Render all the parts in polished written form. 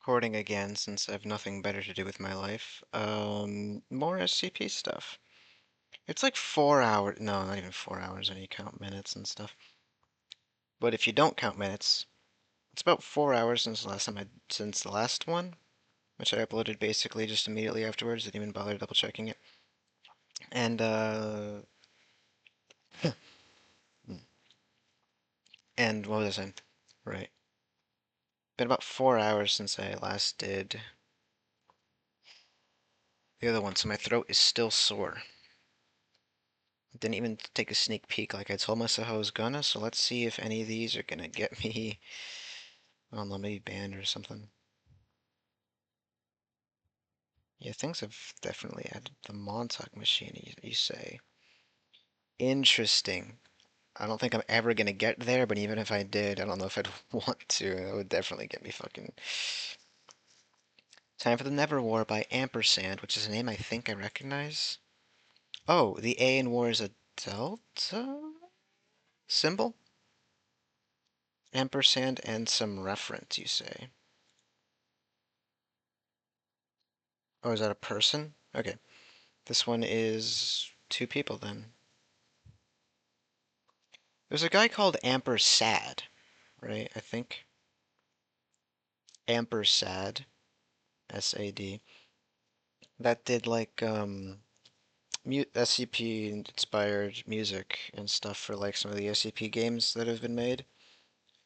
recording again since I have nothing better to do with my life. More SCP stuff. It's like 4 hours. No, not even 4 hours when you count minutes and stuff. But if you don't count minutes, it's about 4 hours since the last one, which I uploaded basically just immediately afterwards. Didn't even bother double checking it. And and what was I saying? Right. Been about 4 hours since I last did the other one, so my throat is still sore. Didn't even take a sneak peek like I told myself I was gonna, so let's see if any of these are gonna get me, I don't know, maybe banned or something. Yeah, things have definitely added the Montauk machine, you say. Interesting. I don't think I'm ever gonna get there, but even if I did, I don't know if I'd want to. That would definitely get me fucking... Time for the Never War by Ampersand, which is a name I think I recognize. Oh, the A in war is a delta symbol? Ampersand and some reference, you say. Oh, is that a person? Okay. This one is two people then. There's a guy called Ampersad, right? I think. Ampersad, S-A-D. That did like SCP inspired music and stuff for like some of the SCP games that have been made.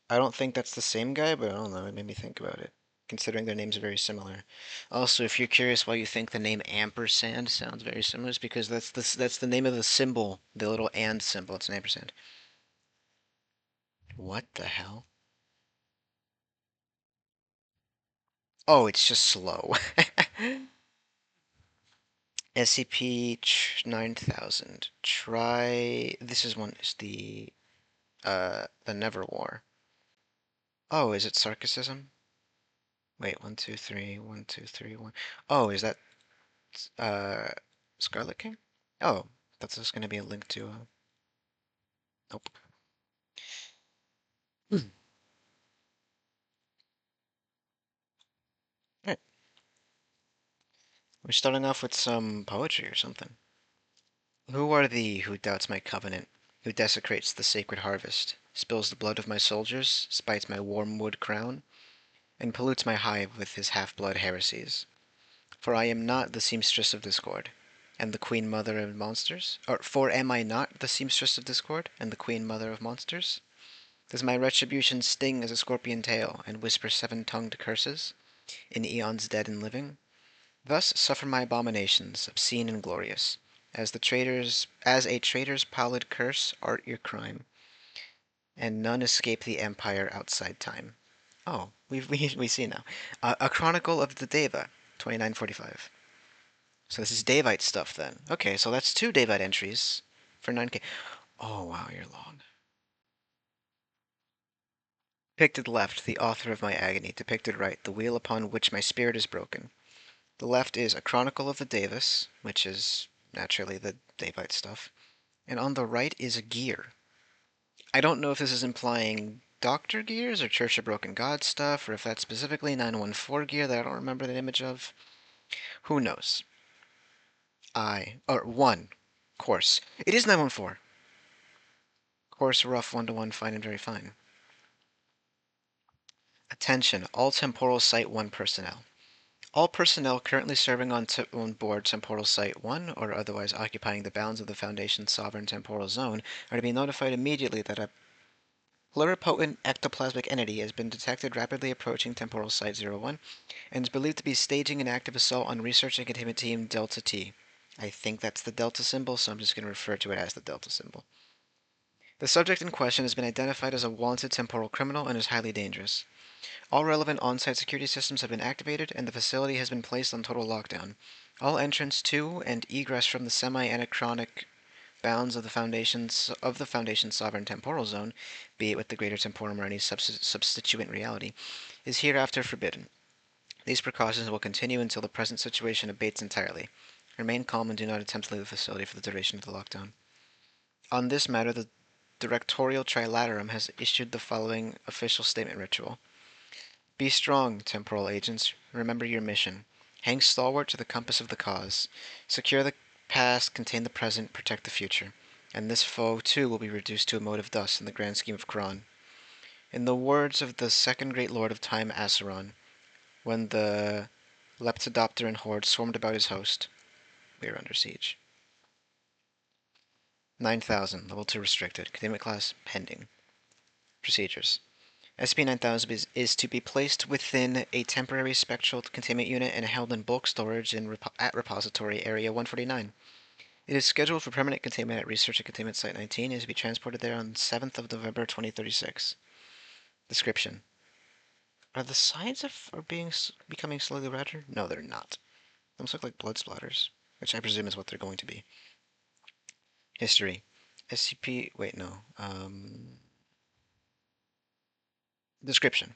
I don't think that's the same guy, but I don't know, it made me think about it, considering their names are very similar. Also, if you're curious why you think the name ampersand sounds very similar, it's because that's the name of the symbol, the little and symbol. It's an ampersand. What the hell? Oh, it's just slow. SCP-9000. Try... This is one, is the Never War. Oh, is it sarcasm? Wait, 1, 2, 3, 1, 2, 3, 1. Oh, is that, uh, Scarlet King? Oh, that's just gonna be a link to, nope. Hmm. Alright, we're starting off with some poetry or something. Who are thee who doubts my covenant, who desecrates the sacred harvest, spills the blood of my soldiers, spites my wormwood crown, and pollutes my hive with his half-blood heresies? For I am not the seamstress of discord, and the queen mother of monsters? Or, for am I not the seamstress of discord, and the queen mother of monsters? Does my retribution sting as a scorpion tail, and whisper seven-tongued curses, in eons dead and living? Thus suffer my abominations, obscene and glorious. As a traitor's pallid curse art your crime, and none escape the empire outside time. Oh, we see now. A Chronicle of the Deva, 2945. So this is Davite stuff then. Okay, so that's two Davite entries for 9K. Oh wow, you're long. Depicted left, the author of my agony. Depicted right, the wheel upon which my spirit is broken. The left is A Chronicle of the Davis, which is naturally the Davite stuff. And on the right is a gear. I don't know if this is implying Doctor Gears or Church of Broken God stuff, or if that's specifically 914 gear that I don't remember the image of. Who knows? Or 1. Course. It is 914. Course rough 1-to-1, fine and very fine. Attention, all Temporal Site 1 personnel. All personnel currently serving on board Temporal Site 1 or otherwise occupying the bounds of the Foundation's sovereign temporal zone are to be notified immediately that a pluripotent ectoplasmic entity has been detected rapidly approaching Temporal Site 01 and is believed to be staging an active assault on Research and Containment Team Delta T. I think that's the Delta symbol, so I'm just going to refer to it as the Delta symbol. The subject in question has been identified as a wanted temporal criminal and is highly dangerous. All relevant on-site security systems have been activated, and the facility has been placed on total lockdown. All entrance to and egress from the semi-anachronic bounds of the Foundation's sovereign temporal zone, be it with the greater temporum or any substituent reality, is hereafter forbidden. These precautions will continue until the present situation abates entirely. Remain calm and do not attempt to leave the facility for the duration of the lockdown. On this matter, the Directorial Trilaterum has issued the following official statement ritual. Be strong, temporal agents. Remember your mission. Hang stalwart to the compass of the cause. Secure the past, contain the present, protect the future. And this foe, too, will be reduced to a mote of dust in the grand scheme of Khorne. In the words of the second great lord of time, Acheron, when the Leptodopteran horde swarmed about his host, we are under siege. 9000, level 2 restricted. Containment class, pending. Procedures. SCP-9000 is to be placed within a temporary spectral containment unit and held in bulk storage at Repository Area 149. It is scheduled for permanent containment at Research and Containment Site 19 and is to be transported there on 7th of November 2036. Description. Are the sides becoming slowly redder? No, they're not. Those look like blood splatters, which I presume is what they're going to be. History. SCP... Wait, no. Description.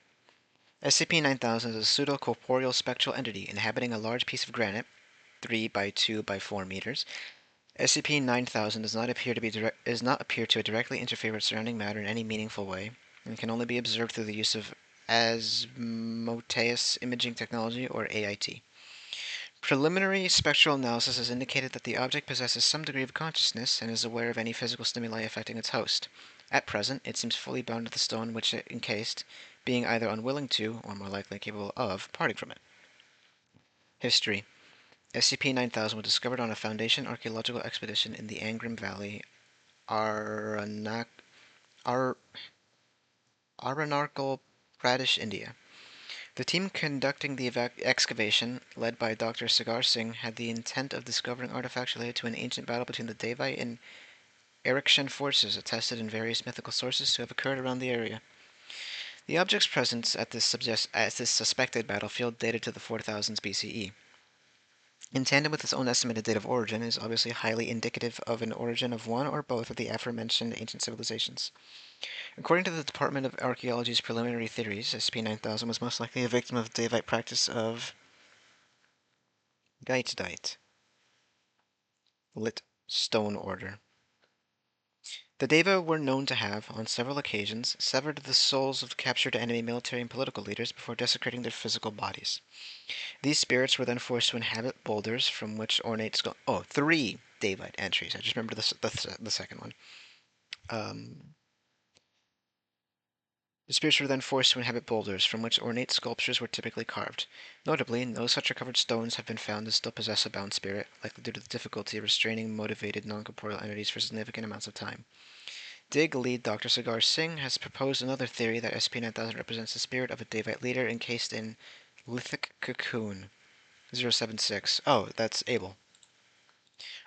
SCP-9000 is a pseudo-corporeal spectral entity inhabiting a large piece of granite, 3 by 2 by 4 meters. SCP-9000 does not appear to directly interfere with surrounding matter in any meaningful way, and can only be observed through the use of Asmodeus imaging technology, or AIT. Preliminary spectral analysis has indicated that the object possesses some degree of consciousness and is aware of any physical stimuli affecting its host. At present, it seems fully bound to the stone which it encased, being either unwilling to, or more likely capable of, parting from it. History. SCP-9000 was discovered on a Foundation archaeological expedition in the Angrim Valley, Arunachal Pradesh, India. The team conducting the excavation, led by Dr. Sagar Singh, had the intent of discovering artifacts related to an ancient battle between the Devite and Arikshan forces, attested in various mythical sources to have occurred around the area. The object's presence at this suspected battlefield dated to the 4000s BCE. In tandem with its own estimated date of origin, is obviously highly indicative of an origin of one or both of the aforementioned ancient civilizations. According to the Department of Archaeology's preliminary theories, SCP-9000 was most likely a victim of Devite practice of Geitdite, lit stone order. The Deva were known to have, on several occasions, severed the souls of captured enemy military and political leaders before desecrating their physical bodies. These spirits were then forced to inhabit boulders from which ornate three Devite entries. I just remember the second one. The spirits were then forced to inhabit boulders from which ornate sculptures were typically carved. Notably, no such recovered stones have been found to still possess a bound spirit, likely due to the difficulty of restraining motivated non-corporeal entities for significant amounts of time. DIG lead Dr. Sagar Singh has proposed another theory that SCP-9000 represents the spirit of a Devite leader encased in lithic cocoon 076. Oh, that's Abel.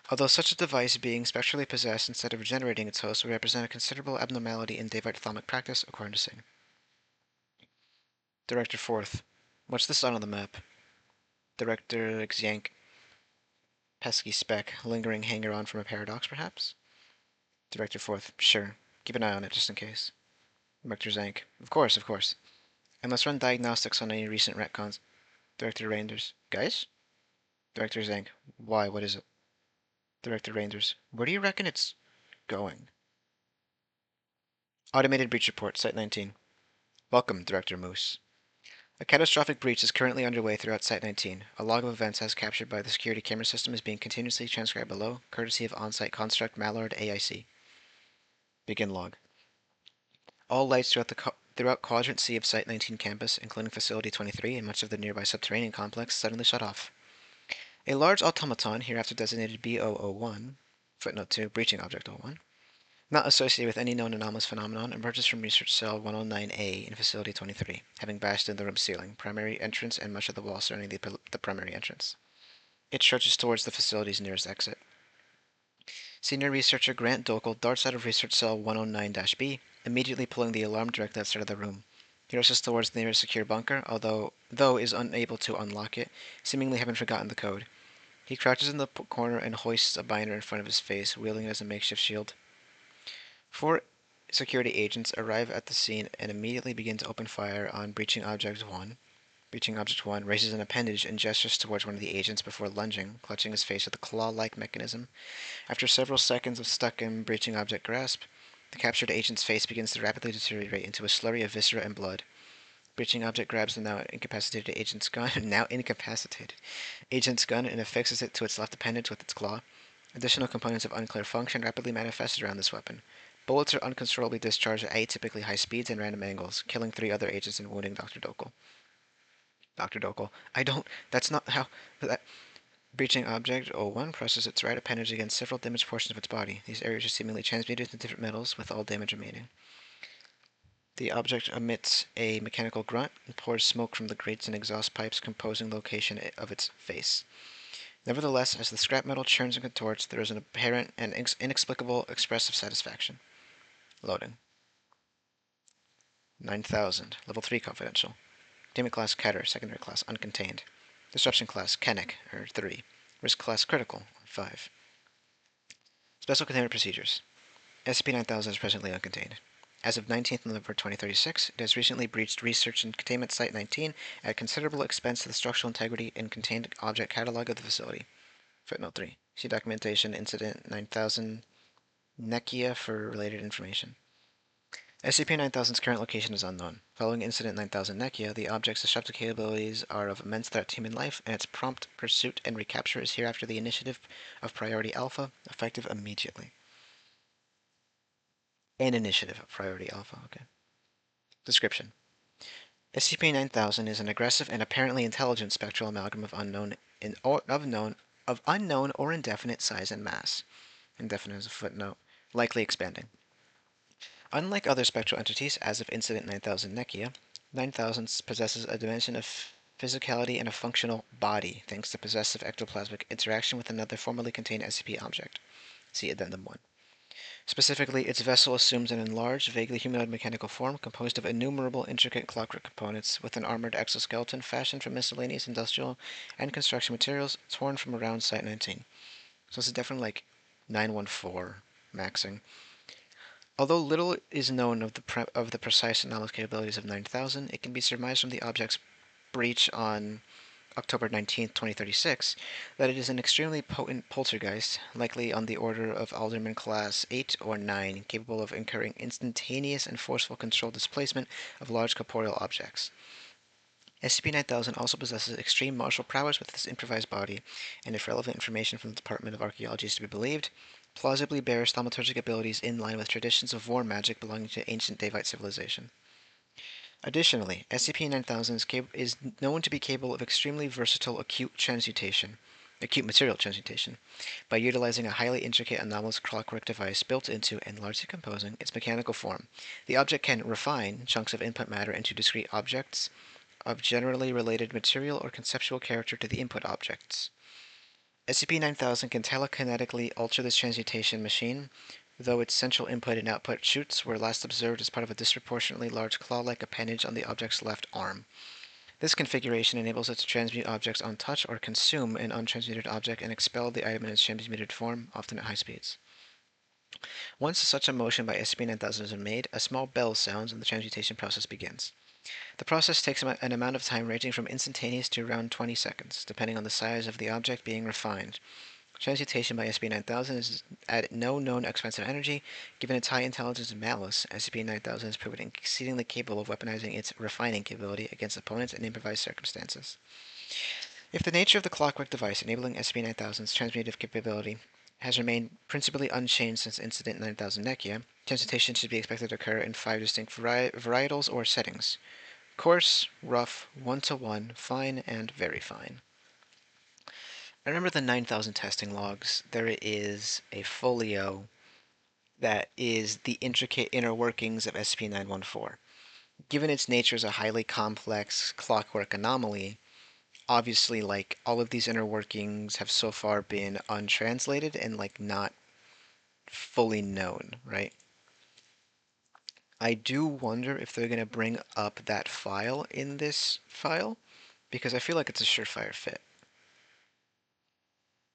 Although such a device, being spectrally possessed instead of regenerating its host, would represent a considerable abnormality in Devite thalamic practice, according to Singh. Director Fourth. What's the sign on the map? Director Xyank. Pesky speck. Lingering hanger-on from a paradox, perhaps? Director Fourth. Sure. Keep an eye on it, just in case. Director Zank. Of course, of course. I must run diagnostics on any recent retcons. Director Reinders. Guys? Director Zank. Why, what is it? Director Reinders. Where do you reckon it's going? Automated breach report, Site 19. Welcome, Director Moose. A catastrophic breach is currently underway throughout Site 19. A log of events as captured by the security camera system is being continuously transcribed below, courtesy of on-site construct Mallard AIC. Begin log. All lights throughout Quadrant C of Site 19 campus, including Facility 23 and much of the nearby subterranean complex, suddenly shut off. A large automaton, hereafter designated B001, footnote 2, breaching object 01, not associated with any known anomalous phenomenon, emerges from Research Cell 109A in Facility 23, having bashed in the room's ceiling, primary entrance, and much of the wall surrounding the primary entrance. It trudges towards the facility's nearest exit. Senior Researcher Grant Dokel darts out of Research Cell 109-B, immediately pulling the alarm directly outside of the room. He rushes towards the nearest secure bunker, though is unable to unlock it, seemingly having forgotten the code. He crouches in the corner and hoists a binder in front of his face, wielding it as a makeshift shield. 4 security agents arrive at the scene and immediately begin to open fire on Breaching Object 1. Breaching Object 1 raises an appendage and gestures towards one of the agents before lunging, clutching his face with a claw-like mechanism. After several seconds of stuck in Breaching Object grasp, the captured agent's face begins to rapidly deteriorate into a slurry of viscera and blood. Breaching object grabs the now incapacitated agent's gun, agent's gun and affixes it to its left appendage with its claw. Additional components of unclear function rapidly manifested around this weapon. Bullets are uncontrollably discharged at atypically high speeds and random angles, killing 3 other agents and wounding Dr. Dokel. Dr. Dokel. That's not how. That, breaching object O1 presses its right appendage against several damaged portions of its body. These areas are seemingly transmuted into different metals, with all damage remaining. The object emits a mechanical grunt and pours smoke from the grates and exhaust pipes composing the location of its face. Nevertheless, as the scrap metal churns and contorts, there is an apparent and inexplicable expressive satisfaction. Loading. 9000. Level 3 confidential. Containment class Keter, secondary class uncontained. Disruption class Kennick, 3. Risk class critical, 5. Special containment procedures. SCP-9000 is presently uncontained. As of 19th November 2036, it has recently breached Research and Containment Site 19 at considerable expense to the structural integrity and contained object catalog of the facility. Footnote 3. See documentation Incident 9000 Nekia for related information. SCP-9000's current location is unknown. Following Incident 9000 Nekia, the object's destructive capabilities are of immense threat to human life, and its prompt pursuit and recapture is hereafter the initiative of Priority Alpha, effective immediately. An initiative of Priority Alpha, okay. Description. SCP-9000 is an aggressive and apparently intelligent spectral amalgam of unknown or indefinite size and mass. Indefinite is a footnote. Likely expanding. Unlike other spectral entities, as of Incident 9000 Nekia, 9000 possesses a dimension of physicality and a functional body, thanks to possessive ectoplasmic interaction with another formerly contained SCP object. See Addendum 1. Specifically, its vessel assumes an enlarged, vaguely humanoid mechanical form composed of innumerable intricate clockwork components with an armored exoskeleton fashioned from miscellaneous industrial and construction materials torn from around Site 19. So this is definitely like 914 maxing. Although little is known of the precise anomalous capabilities of 9000, it can be surmised from the object's breach on October 19, 2036, that it is an extremely potent poltergeist, likely on the order of Alderman Class 8 or 9, capable of incurring instantaneous and forceful controlled displacement of large corporeal objects. SCP-9000 also possesses extreme martial prowess with its improvised body, and if relevant information from the Department of Archaeology is to be believed, plausibly bears thaumaturgic abilities in line with traditions of war magic belonging to ancient Davite civilization. Additionally, SCP-9000 is known to be capable of extremely versatile acute material transmutation, by utilizing a highly intricate anomalous clockwork device built into and largely composing its mechanical form. The object can refine chunks of input matter into discrete objects of generally related material or conceptual character to the input objects. SCP-9000 can telekinetically alter this transmutation machine, though its central input and output chutes were last observed as part of a disproportionately large claw-like appendage on the object's left arm. This configuration enables it to transmute objects on touch or consume an untransmuted object and expel the item in its transmuted form, often at high speeds. Once such a motion by SCP-9000 is made, a small bell sounds and the transmutation process begins. The process takes an amount of time ranging from instantaneous to around 20 seconds, depending on the size of the object being refined. Transmutation by SCP-9000 is at no known expensive energy. Given its high intelligence and malice, SCP-9000 has proven exceedingly capable of weaponizing its refining capability against opponents in improvised circumstances. If the nature of the clockwork device enabling SCP-9000's transmutative capability has remained principally unchanged since Incident 9000 Nekia, transmutation should be expected to occur in 5 distinct varietals or settings: coarse, rough, 1-to-1, fine, and very fine. I remember the 9000 testing logs. There is a folio that is the intricate inner workings of SCP-914. Given its nature as a highly complex clockwork anomaly, obviously, like, all of these inner workings have so far been untranslated and, like, not fully known, right? I do wonder if they're going to bring up that file in this file, because I feel like it's a surefire fit.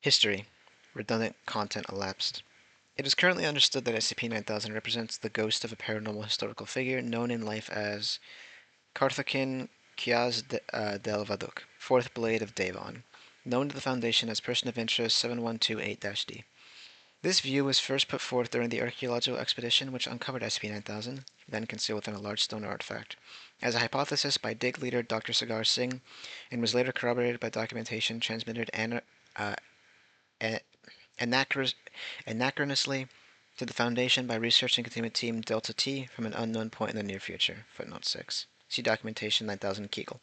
History. Redundant content elapsed. It is currently understood that SCP-9000 represents the ghost of a paranormal historical figure known in life as Karthakin Kiaz del Vaduk, Fourth Blade of Devon, known to the Foundation as Person of Interest 7128-D. This view was first put forth during the archaeological expedition which uncovered SCP-9000, then concealed within a large stone artifact, as a hypothesis by dig leader Dr. Sagar Singh, and was later corroborated by documentation transmitted uh, anachronously to the Foundation by Research and Containment Team Delta T from an unknown point in the near future. Footnote 6. See documentation 9000 Kegel.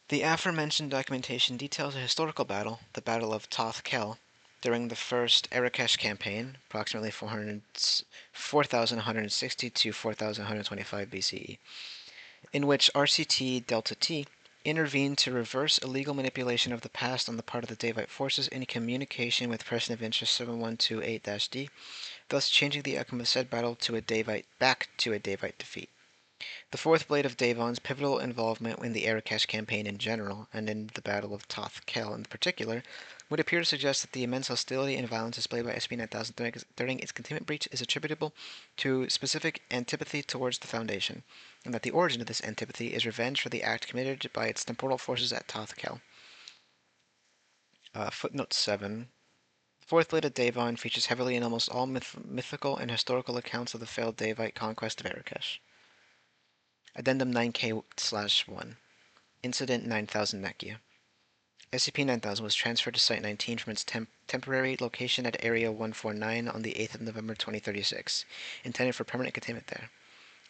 The aforementioned documentation details a historical battle, the Battle of Toth Kel, during the first Arakesh campaign, approximately 4160 to 4125 BCE, in which RCT Delta T intervened to reverse illegal manipulation of the past on the part of the Davite forces in communication with Person of Interest 7128-D, thus changing the outcome of said battle to a back to a Davite defeat. The fourth blade of Davon's pivotal involvement in the Arakesh campaign in general, and in the Battle of Toth Kel in particular, would appear to suggest that the immense hostility and violence displayed by SCP-9000 during its containment breach is attributable to specific antipathy towards the Foundation, and that the origin of this antipathy is revenge for the act committed by its temporal forces at Toth Kel. Footnote 7. The fourth blade of Davon features heavily in almost all mythical and historical accounts of the failed Davite conquest of Arakesh. Addendum 9K/1. Incident 9000 Nekia. SCP-9000 was transferred to Site-19 from its temporary location at Area 149 on the 8th of November 2036, intended for permanent containment there.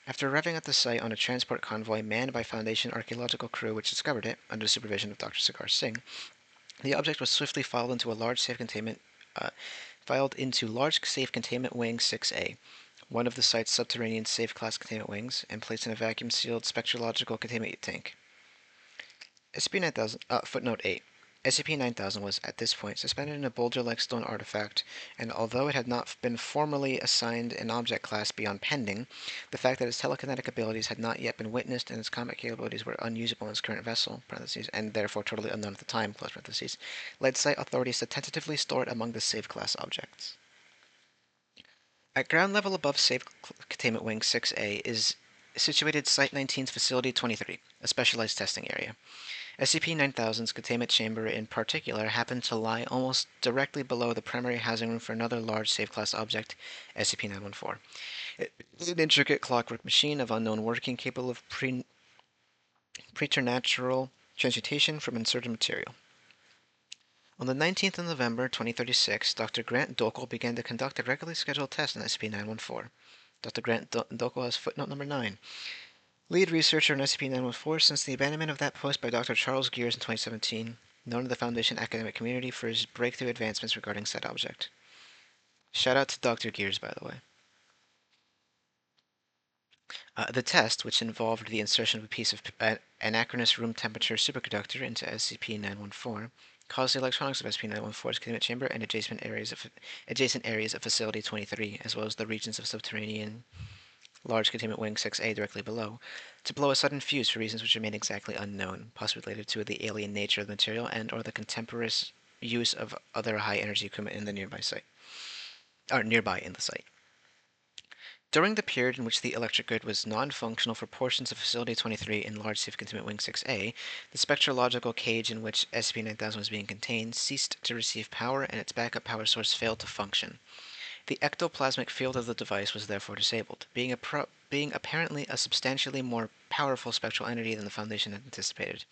After arriving at the site on a transport convoy manned by Foundation archaeological crew which discovered it, under the supervision of Dr. Sagar Singh, the object was swiftly filed into large safe containment wing 6A, one of the site's subterranean safe class containment wings, and placed in a vacuum-sealed spectrological containment tank. SCP-9000, footnote 8. SCP-9000 was, at this point, suspended in a boulder-like stone artifact, and although it had not been formally assigned an object class beyond pending, the fact that its telekinetic abilities had not yet been witnessed and its combat capabilities were unusable in its current vessel, and therefore totally unknown at the time, led site authorities to tentatively store it among the safe class objects. At ground level above Safe Containment Wing 6A is situated Site-19's Facility 23, a specialized testing area. SCP-9000's containment chamber in particular happened to lie almost directly below the primary housing room for another large safe-class object, SCP-914. It is an intricate clockwork machine of unknown working capable of preternatural transmutation from inserted material. On the 19th of November 2036, Dr. Grant Dokel began to conduct a regularly scheduled test on SCP-914. Dr. Grant Dokel has footnote number 9. Lead researcher on SCP-914 since the abandonment of that post by Dr. Charles Gears in 2017, known to the Foundation academic community for his breakthrough advancements regarding said object. Shout out to Dr. Gears, by the way. The test, which involved the insertion of a piece of anachronous room temperature superconductor into SCP-914, caused the electronics of SCP-914's containment chamber and adjacent areas of Facility 23, as well as the regions of subterranean large containment wing 6A directly below, to blow a sudden fuse for reasons which remain exactly unknown, possibly related to the alien nature of the material and or the contemporaneous use of other high-energy equipment in the nearby in the site. During the period in which the electric grid was non-functional for portions of Facility 23 in Large Safe Containment Wing 6A, the spectrological cage in which SCP-9000 was being contained ceased to receive power and its backup power source failed to function. The ectoplasmic field of the device was therefore disabled, being apparently a substantially more powerful spectral entity than the Foundation had anticipated.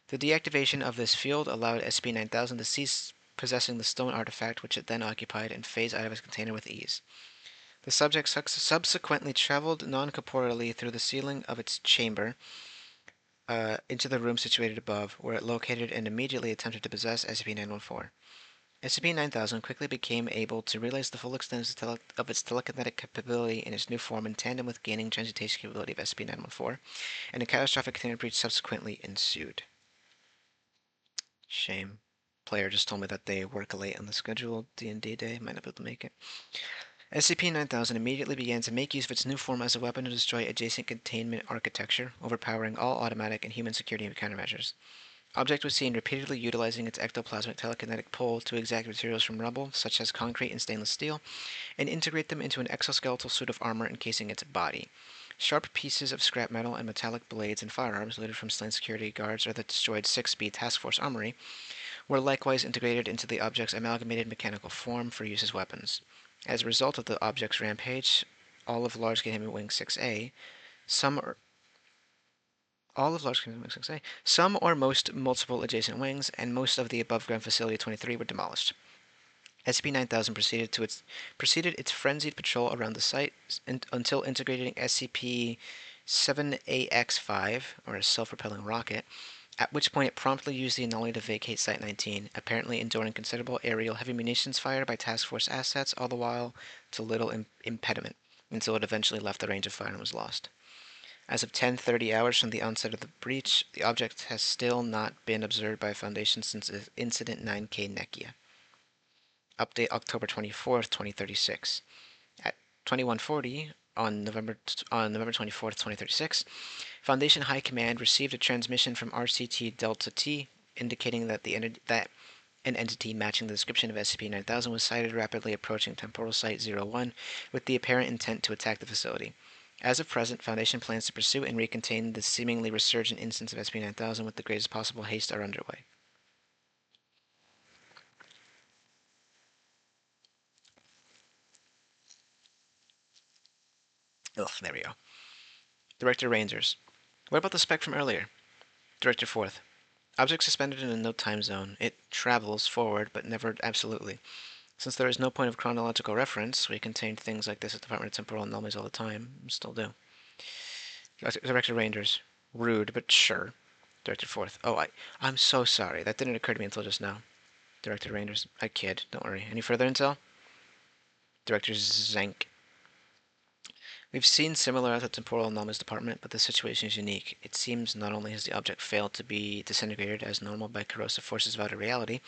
The deactivation of this field allowed SCP-9000 to cease possessing the stone artifact which it then occupied and phase out of its container with ease. The subject subsequently traveled non-corporeally through the ceiling of its chamber into the room situated above, where it located and immediately attempted to possess SCP-914. SCP-9000 quickly became able to realize the full extent of its telekinetic capability in its new form in tandem with gaining transmutation capability of SCP-914, and a catastrophic containment breach subsequently ensued. Shame. Player just told me that they work late on the scheduled D&D day, might not be able to make it. SCP-9000 immediately began to make use of its new form as a weapon to destroy adjacent containment architecture, overpowering all automatic and human security countermeasures. Object was seen repeatedly utilizing its ectoplasmic telekinetic pull to extract materials from rubble, such as concrete and stainless steel, and integrate them into an exoskeletal suit of armor encasing its body. Sharp pieces of scrap metal and metallic blades and firearms looted from slain security guards or the destroyed 6B Task Force armory were likewise integrated into the object's amalgamated mechanical form for use as weapons. As a result of the object's rampage, all of Large Game Wing 6A, some or all of Large Game Wing 6A, some or most multiple adjacent wings, and most of the above-ground Facility 23 were demolished. SCP-9000 proceeded its frenzied patrol around the site until integrating SCP-7AX5, or a self-propelling rocket, at which point it promptly used the anomaly to vacate Site-19, apparently enduring considerable aerial heavy munitions fire by Task Force assets, all the while to little impediment, until it eventually left the range of fire and was lost. As of 10:30 hours from the onset of the breach, the object has still not been observed by Foundation since Incident 9K Nekia. Update October 24th, 2036. At 2140, on November 24th, 2036, Foundation High Command received a transmission from RCT Delta T indicating that an entity matching the description of SCP-9000 was sighted rapidly approaching Temporal Site 01 with the apparent intent to attack the facility. As of present, Foundation plans to pursue and recontain the seemingly resurgent instance of SCP-9000 with the greatest possible haste are underway. Ugh, there we go. Director Rangers. What about the spec from earlier? Director 4th. Object suspended in a no time zone. It travels forward, but never absolutely. Since there is no point of chronological reference, we contained things like this at Department of Temporal Anomalies all the time. Still do. Director Rangers. Rude, but sure. Director 4th. Oh, I'm so sorry. That didn't occur to me until just now. Director Rangers. I kid. Don't worry. Any further intel? Director Zank. We've seen similar at the Temporal Anomalies Department, but the situation is unique. It seems not only has the object failed to be disintegrated as normal by corrosive forces of outer reality,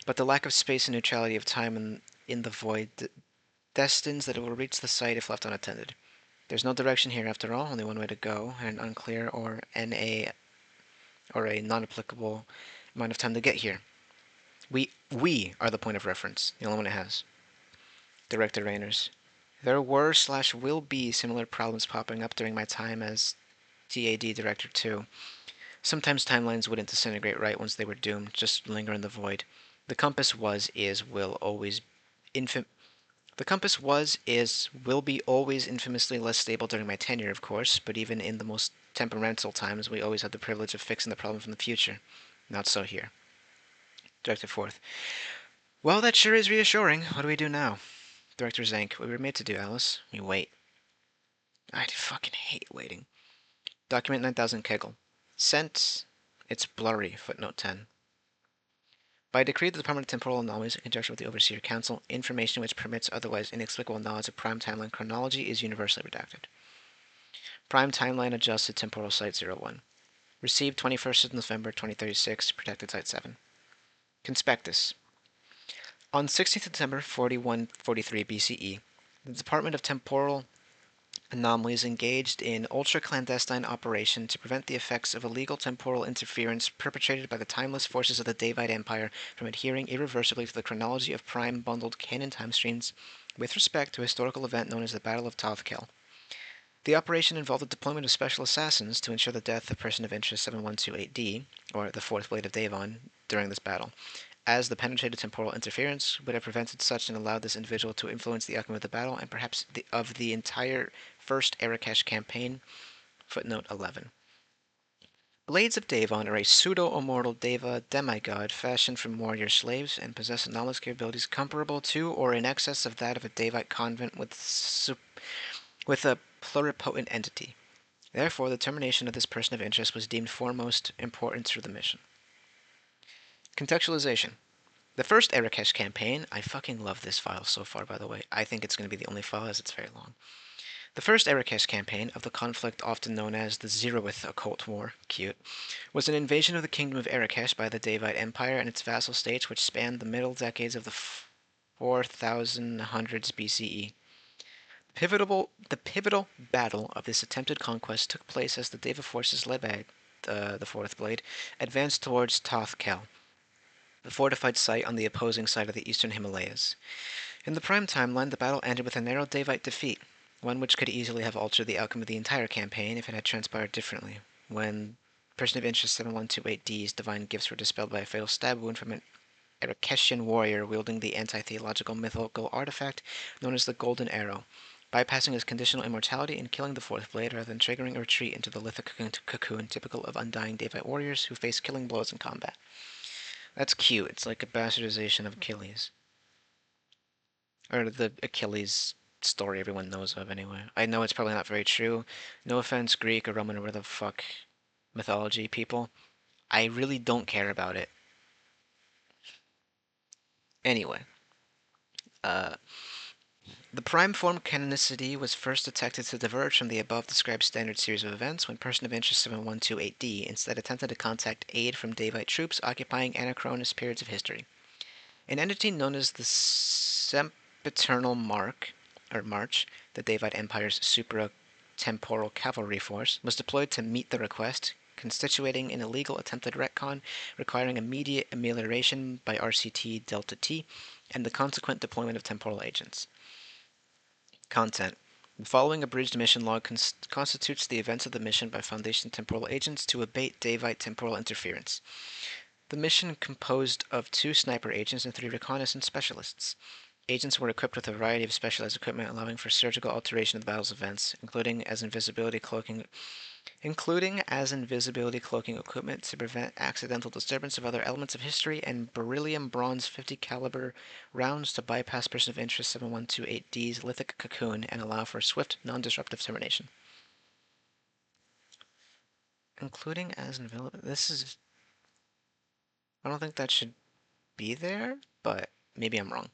but the lack of space and neutrality of time in the void destines that it will reach the site if left unattended. There's no direction here after all, only one way to go, and an unclear or a non-applicable amount of time to get here. We are the point of reference, the only one it has. Director Rayners. There were/will be similar problems popping up during my time as TAD Director 2. Sometimes timelines wouldn't disintegrate right once they were doomed, just linger in the void. The compass was, is, will be always infamously less stable during my tenure, of course, but even in the most temperamental times, we always had the privilege of fixing the problem from the future. Not so here. Director 4th. Well, that sure is reassuring. What do we do now? Director Zank. What we were made to do, Alice. We wait. I fucking hate waiting. Document 9000 Kegel. Sent. It's blurry. Footnote 10. By decree of the Department of Temporal Anomalies, in conjunction with the Overseer Council, information which permits otherwise inexplicable knowledge of prime timeline chronology is universally redacted. Prime timeline adjusted Temporal Site 01. Received 21st of November 2036, protected Site 7. Conspectus. On 16th December 4143 BCE, the Department of Temporal Anomalies engaged in ultra-clandestine operation to prevent the effects of illegal temporal interference perpetrated by the timeless forces of the Daevite Empire from adhering irreversibly to the chronology of prime-bundled canon time streams with respect to a historical event known as the Battle of Tovkel. The operation involved the deployment of special assassins to ensure the death of Person of Interest 7128D, or the Fourth Blade of Davon, during this battle, as the penetrated temporal interference would have prevented such and allowed this individual to influence the outcome of the battle and perhaps of the entire First Arakesh campaign. Footnote 11. Blades of Davon are a pseudo-immortal Deva demigod fashioned from warrior slaves and possess anomalous capabilities comparable to or in excess of that of a Daevite convent with a pluripotent entity. Therefore, the termination of this person of interest was deemed foremost importance for the mission. Contextualization. The first Arakesh campaign, I fucking love this file so far, by the way. I think it's going to be the only file as it's very long. The first Arakesh campaign of the conflict often known as the Zeroth Occult War, cute, was an invasion of the kingdom of Arakesh by the Daevite Empire and its vassal states which spanned the middle decades of the 4100s BCE. The pivotal battle of this attempted conquest took place as the Deva forces led by the Fourth Blade advanced towards Tothkel, the fortified site on the opposing side of the eastern Himalayas. In the prime timeline, the battle ended with a narrow Daevite defeat, one which could easily have altered the outcome of the entire campaign if it had transpired differently, when Person of interest 7128D's divine gifts were dispelled by a fatal stab wound from an Erechesian warrior wielding the anti-theological mythical artifact known as the Golden Arrow, bypassing his conditional immortality and killing the fourth blade rather than triggering a retreat into the lithic cocoon typical of undying Daevite warriors who face killing blows in combat. That's cute. It's like a bastardization of Achilles. Or the Achilles story everyone knows of, anyway. I know it's probably not very true. No offense, Greek or Roman or whatever the fuck mythology people. I really don't care about it. Anyway, uh, the prime form canonicity was first detected to diverge from the above-described standard series of events when Person of Interest 7128D instead attempted to contact aid from Daevite troops occupying anachronous periods of history. An entity known as the Sempiternal March, the Daevite Empire's supra-temporal cavalry force, was deployed to meet the request, constituting an illegal attempted retcon requiring immediate amelioration by RCT Delta T and the consequent deployment of temporal agents. Content. The following abridged mission log constitutes the events of the mission by Foundation temporal agents to abate Daevite temporal interference. The mission composed of 2 sniper agents and 3 reconnaissance specialists. Agents were equipped with a variety of specialized equipment allowing for surgical alteration of the battle's events, including as invisibility cloaking equipment to prevent accidental disturbance of other elements of history, and beryllium bronze 50 caliber rounds to bypass Person of Interest 7128D's lithic cocoon and allow for swift, non-disruptive termination. Including as invisibility. This is... I don't think that should be there, but maybe I'm wrong.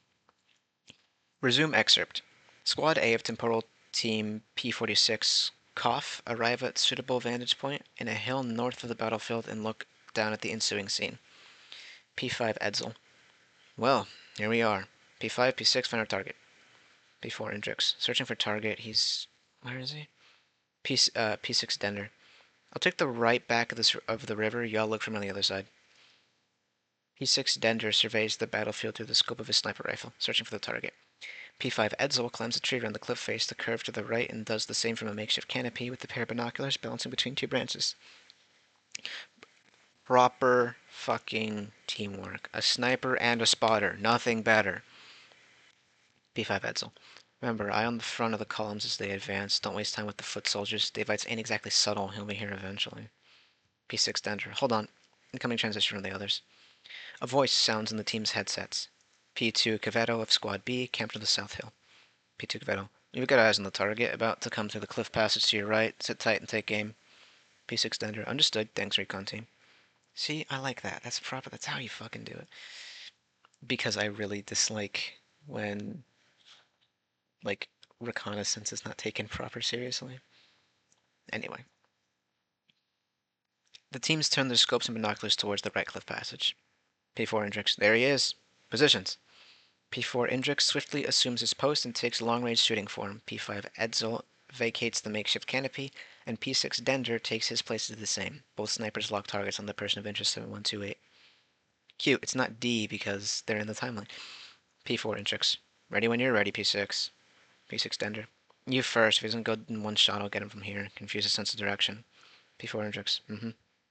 Resume excerpt. Squad A of Temporal Team P46 Koff arrive at suitable vantage point in a hill north of the battlefield and look down at the ensuing scene. P5 Edsel. Well, here we are. P5, P6 find our target. P4 Indrix. Searching for target. He's... where is he? P6 Dender. I'll take the right back of the river. Y'all look from on the other side. P6 Dender surveys the battlefield through the scope of his sniper rifle, searching for the target. P5 Edsel climbs a tree around the cliff face to curve to the right and does the same from a makeshift canopy with the pair of binoculars balancing between 2 branches. Proper fucking teamwork. A sniper and a spotter. Nothing better. P5 Edsel. Remember, eye on the front of the columns as they advance. Don't waste time with the foot soldiers. Daevites ain't exactly subtle. He'll be here eventually. P6 Dender. Hold on. Incoming transition from the others. A voice sounds in the team's headsets. P2 Cavetto of Squad B, camped on the South Hill. P2 Cavetto. You've got eyes on the target, about to come through the cliff passage to your right. Sit tight and take aim. P6 Dender. Understood. Thanks, recon team. See, I like that. That's proper. That's how you fucking do it. Because I really dislike when, like, reconnaissance is not taken proper seriously. Anyway. The teams turn their scopes and binoculars towards the right cliff passage. P4 Indrix. There he is. Positions. P4 Indrix swiftly assumes his post and takes long-range shooting form. P5 Edsel vacates the makeshift canopy, and P6 Dender takes his place to do the same. Both snipers lock targets on the Person of Interest 7128. Cute, it's not D because they're in the timeline. P4 Indrix. Ready when you're ready, P6. P6 Dender. You first. If he doesn't go in one shot, I'll get him from here. Confuse his sense of direction. P4 Indrix.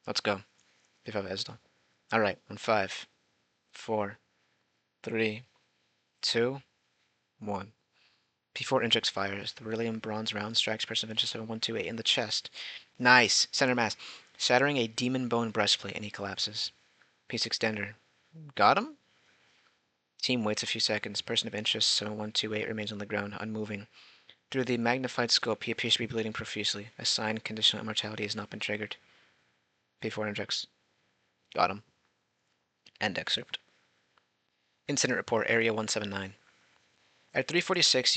Let's go. P5 Edsel. Alright, on 5, 4, 3, 2, 1. P4 Indrix fires. The beryllium bronze round strikes Person of Interest 7128 in the chest. Nice! Center mass. Shattering a demon bone breastplate, and he collapses. P6 Dender. Got him? Team waits a few seconds. Person of Interest 7128 remains on the ground, unmoving. Through the magnified scope, he appears to be bleeding profusely. A sign conditional immortality has not been triggered. P4 Indrix. Got him. End excerpt. Incident report, Area 179. At 3:46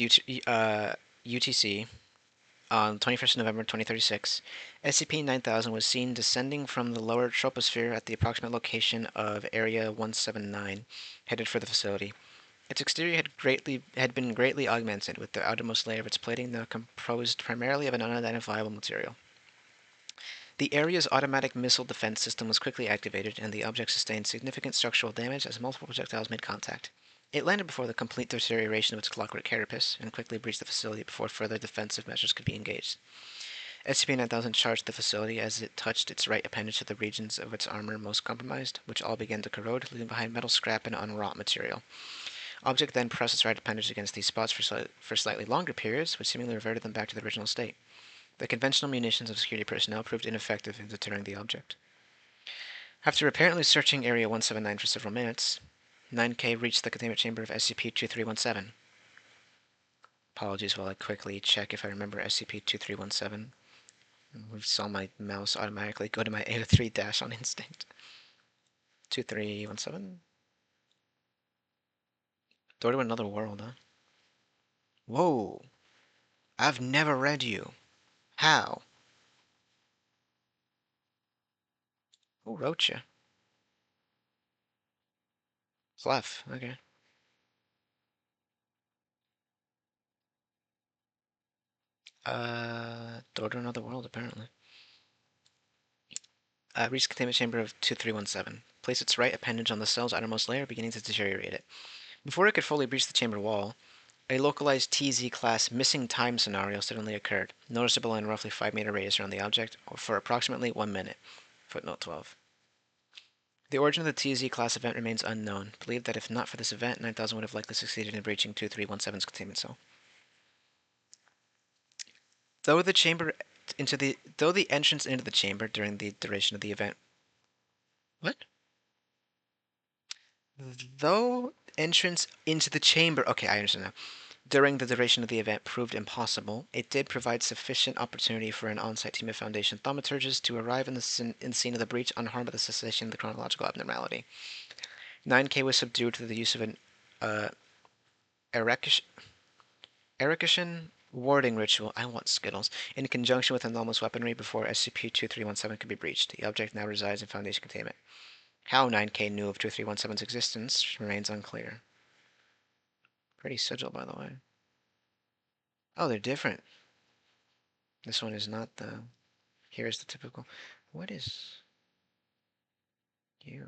UTC on 21st November 2036, SCP-9000 was seen descending from the lower troposphere at the approximate location of Area 179, headed for the facility. Its exterior had been greatly augmented, with the outermost layer of its plating now composed primarily of an unidentifiable material. The area's automatic missile defense system was quickly activated, and the object sustained significant structural damage as multiple projectiles made contact. It landed before the complete deterioration of its clockwork carapace, and quickly breached the facility before further defensive measures could be engaged. SCP-9000 charged the facility as it touched its right appendage to the regions of its armor most compromised, which all began to corrode, leaving behind metal scrap and unwrought material. Object then pressed its right appendage against these spots for slightly longer periods, which seemingly reverted them back to their original state. The conventional munitions of security personnel proved ineffective in deterring the object. After apparently searching Area 179 for several minutes, 9K reached the containment chamber of SCP-2317. Apologies while I quickly check if I remember SCP-2317. We saw my mouse automatically go to my AO3 dash on instinct. 2317? Door to another world, huh? Whoa! I've never read you. How? Who wrote you? Clef, okay. Door to another world, apparently. Reach the containment chamber of 2317. Place its right appendage on the cell's outermost layer, beginning to deteriorate it. Before it could fully breach the chamber wall, a localized TZ-class missing time scenario suddenly occurred, noticeable in a roughly 5-meter radius around the object, for approximately 1 minute. Footnote 12. The origin of the TZ-class event remains unknown, believed that if not for this event, 9000 would have likely succeeded in breaching 2317's containment cell. Though the entrance into the chamber during the duration of the event... What? Though entrance into the chamber... Okay, I understand now. During the duration of the event proved impossible, it did provide sufficient opportunity for an on-site team of Foundation thaumaturgists to arrive in the scene of the breach unharmed by the cessation of the chronological abnormality. 9K was subdued to the use of an Ericushian warding ritual, I want Skittles, in conjunction with anomalous weaponry before SCP-2317 could be breached. The object now resides in Foundation containment. How 9K knew of 2317's existence remains unclear. Pretty sigil, by the way. Oh, they're different. This one is not the... Here's the typical... What is... you?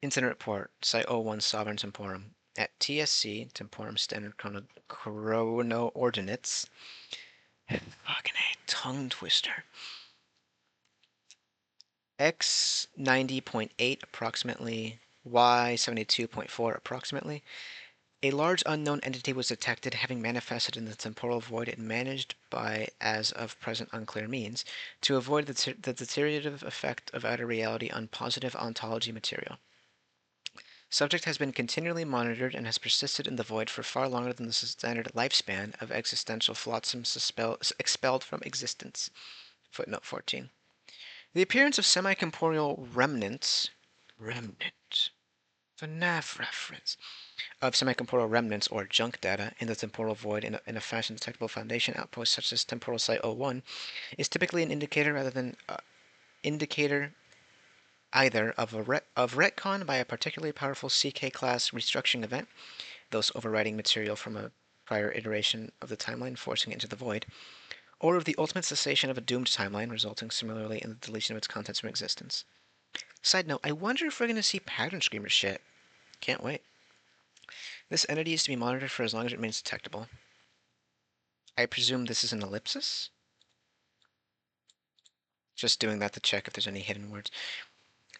Incident report. Site-01 Sovereign Temporum. At TSC, Temporum Standard Chrono Ordinates. Fucking A, tongue twister. X 90.8 approximately, Y 72.4 approximately. A large unknown entity was detected, having manifested in the temporal void and managed by, as of present unclear means, to avoid the deteriorative effect of outer reality on positive ontology material. Subject has been continually monitored and has persisted in the void for far longer than the standard lifespan of existential flotsam expelled from existence. Footnote 14. The appearance of semi-corporeal remnants... Remnant. FNAF reference. Of semi-corporeal remnants, or junk data, in the temporal void in a fashion detectable Foundation outpost such as Temporal Site-01 is typically an indicator rather than indicator either of retcon by a particularly powerful CK-class restructuring event, thus overriding material from a prior iteration of the timeline, forcing it into the void, or of the ultimate cessation of a doomed timeline, resulting similarly in the deletion of its contents from existence. Side note, I wonder if we're going to see Pattern Screamer shit. Can't wait. This entity is to be monitored for as long as it remains detectable. I presume this is an ellipsis? Just doing that to check if there's any hidden words.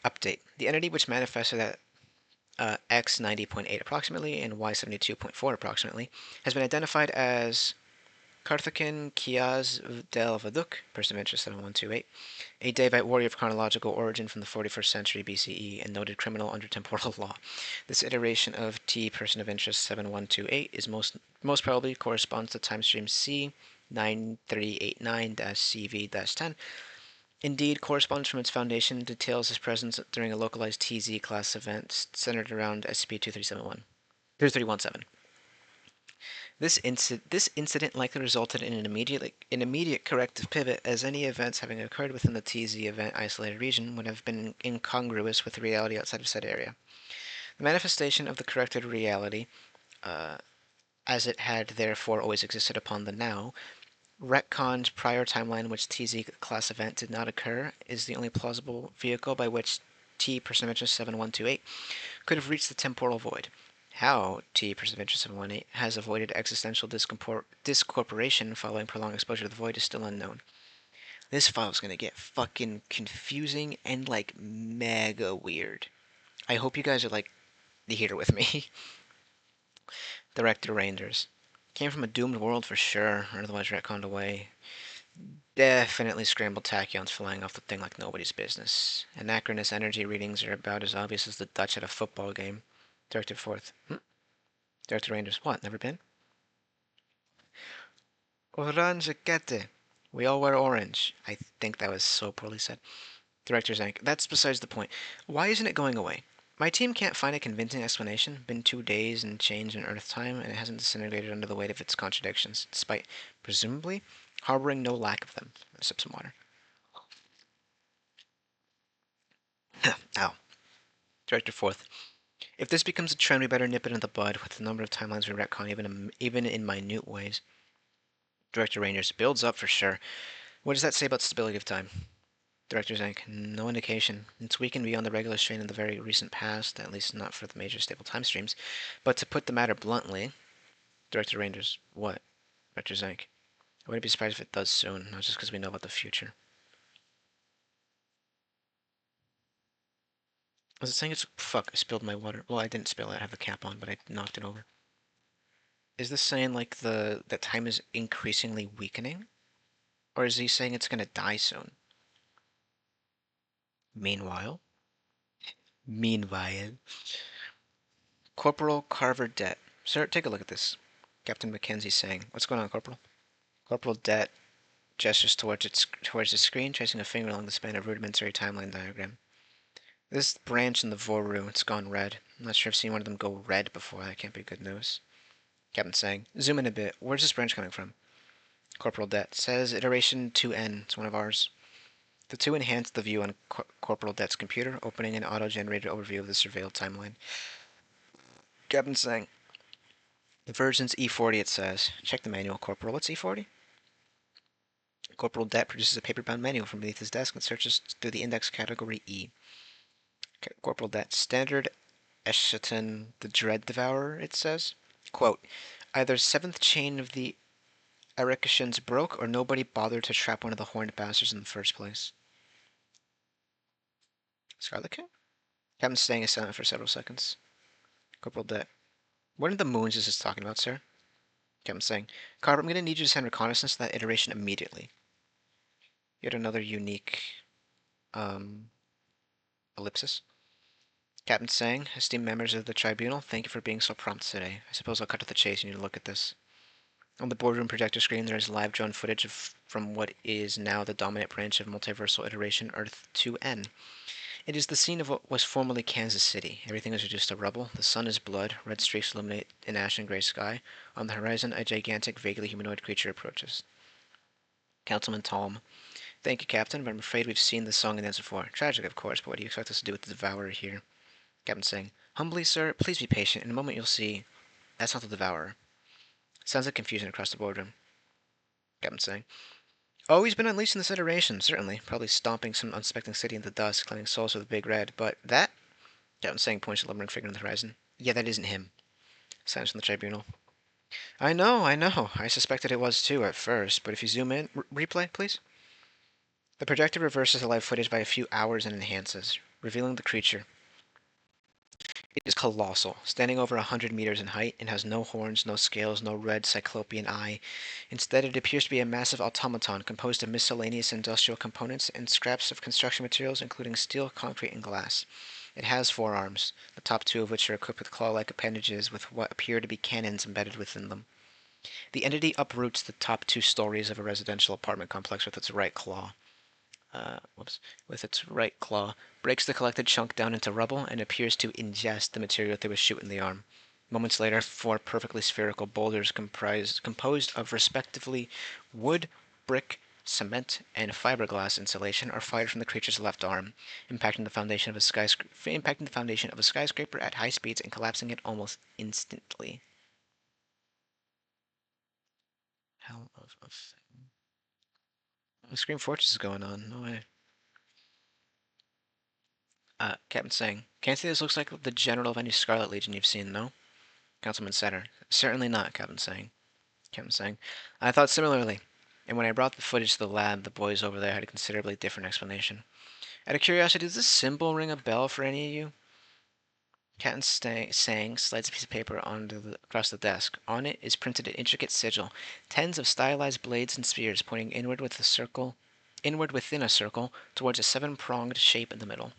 Update. The entity which manifested at X 90.8 approximately and Y 72.4 approximately has been identified as Karthakin Kiaz del Vaduk, person of interest 7128, a Daevite warrior of chronological origin from the 41st century BCE and noted criminal under temporal law. This iteration of T, person of interest 7128, is most probably corresponds to timestream C 9389-CV-10. Indeed, correspondence from its foundation details his presence during a localized TZ class event centered around SCP-2317. This incident likely resulted in an immediate corrective pivot, as any events having occurred within the TZ event isolated region would have been incongruous with reality outside of said area. The manifestation of the corrected reality, as it had therefore always existed upon the now, retconned prior timeline in which TZ class event did not occur, is the only plausible vehicle by which T person of interest 7128 could have reached the temporal void. How T Perseverance 718 has avoided existential discorporation following prolonged exposure to the void is still unknown. This file's gonna get fucking confusing and like mega weird. I hope you guys are like here with me. Director Rangers. Came from a doomed world for sure, or otherwise retconned away. Definitely scrambled tachyons flying off the thing like nobody's business. Anachronous energy readings are about as obvious as the Dutch at a football game. Director Fourth. Director Rangers. What? Never been? Orangekete. We all wear orange. I think that was so poorly said. Director Zank. That's besides the point. Why isn't it going away? My team can't find a convincing explanation. Been 2 days and change in Earth time, and it hasn't disintegrated under the weight of its contradictions, despite, presumably, harboring no lack of them. Sip some water. Ow. Director Fourth. If this becomes a trend, we better nip it in the bud with the number of timelines we retcon, even in minute ways. Director Rangers. Builds up for sure. What does that say about stability of time? Director Zank. No indication. It's weakened beyond the regular strain in the very recent past, at least not for the major stable time streams. But to put the matter bluntly, Director Rangers. What? Director Zank. I wouldn't be surprised if it does soon, not just because we know about the future. Was it saying it's... Fuck, I spilled my water. Well, I didn't spill it, I have the cap on, but I knocked it over. Is this saying, like, that time is increasingly weakening? Or is he saying it's gonna die soon? Meanwhile? Meanwhile. Corporal Carver Det. Sir, take a look at this. Captain Mackenzie saying. What's going on, Corporal? Corporal Det gestures towards the screen, tracing a finger along the span of rudimentary timeline diagram. This branch in the Voru, it's gone red. I'm not sure I've seen one of them go red before. That can't be good news. Captain saying. Zoom in a bit. Where's this branch coming from? Corporal Det says iteration 2N. It's one of ours. The two enhance the view on Corporal Det's computer, opening an auto-generated overview of the surveilled timeline. Captain saying. The version's E40, it says. Check the manual, Corporal. What's E40? Corporal Det produces a paper-bound manual from beneath his desk and searches through the index category E. Corporal Det. Standard Eschaton the Dread Devourer, it says. Quote, either seventh chain of the Ericashans broke, or nobody bothered to trap one of the horned bastards in the first place. Scarlet King? Captain staying silent for several seconds. Corporal Det. What in the moons is this talking about, sir? Captain saying, Carver, I'm going to need you to send reconnaissance to that iteration immediately. Yet another unique, ellipsis. Captain saying, esteemed members of the tribunal, thank you for being so prompt today. I suppose I'll cut to the chase. You need to look at this. On the boardroom projector screen, there is live drone footage from what is now the dominant branch of multiversal iteration Earth 2N. It is the scene of what was formerly Kansas City. Everything is reduced to rubble. The sun is blood. Red streaks illuminate an ashen gray sky. On the horizon, a gigantic, vaguely humanoid creature approaches. Councilman Tom. Thank you, Captain, but I'm afraid we've seen this song and dance before. Tragic, of course, but what do you expect us to do with the Devourer here? Captain saying, humbly, sir, please be patient. In a moment you'll see. That's not the Devourer. Sounds like confusion across the boardroom. Captain saying, oh, he's been unleashed in this iteration, certainly. Probably stomping some unsuspecting city in the dust, claiming souls with a big red. But that? Captain saying, points to a lumbering figure on the horizon. Yeah, that isn't him. Silence from the tribunal. I know. I suspected it was too at first, but if you zoom in... replay, please? The projector reverses the live footage by a few hours and enhances, revealing the creature. It is colossal, standing over 100 meters in height, and has no horns, no scales, no red cyclopean eye. Instead, it appears to be a massive automaton composed of miscellaneous industrial components and scraps of construction materials, including steel, concrete, and glass. It has 4 arms, the top 2 of which are equipped with claw-like appendages with what appear to be cannons embedded within them. The entity uproots the top 2 stories of a residential apartment complex with its right claw. With its right claw, breaks the collected chunk down into rubble, and appears to ingest the material through a chute in the arm. Moments later, 4 perfectly spherical boulders composed of respectively wood, brick, cement, and fiberglass insulation are fired from the creature's left arm, impacting the foundation of a skyscraper at high speeds and collapsing it almost instantly. Hell of a thing. Oh, Scream Fortress is going on. No way. Captain saying, can't say this looks like the general of any Scarlet Legion you've seen, no? Councilman Setter. Certainly not, Captain saying. I thought similarly, and when I brought the footage to the lab, the boys over there had a considerably different explanation. Out of curiosity, does this symbol ring a bell for any of you? Captain Sang slides a piece of paper across the desk. On it is printed an intricate sigil, tens of stylized blades and spears pointing inward within a circle, towards a seven-pronged shape in the middle.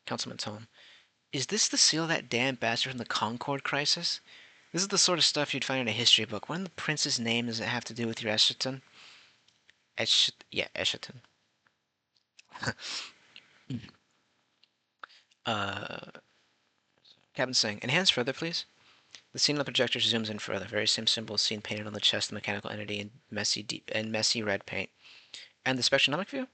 Councilman Tom. Is this the seal of that damn bastard from the Concord Crisis? This is the sort of stuff you'd find in a history book. What in the prince's name does it have to do with your Escherton? Escherton. Captain Singh. Enhance further, please. The scene on the projector zooms in further. Very same symbol is seen painted on the chest of the mechanical entity in messy red paint. And the spectronomic view?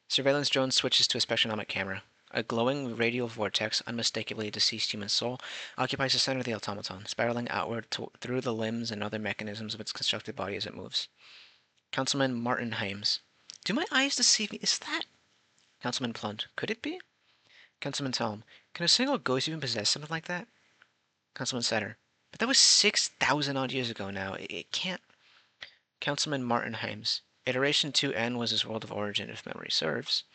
Surveillance drone switches to a spectronomic camera. A glowing radial vortex, unmistakably a deceased human soul, occupies the center of the automaton, spiraling outward through the limbs and other mechanisms of its constructed body as it moves. Councilman Martin Hames. Do my eyes deceive me? Is that... Councilman Plunt. Could it be? Councilman Tom. Can a single ghost even possess something like that? Councilman Setter. But that was 6,000 odd years ago now. It can't... Councilman Martin Hames. Iteration 2N was his world of origin, if memory serves.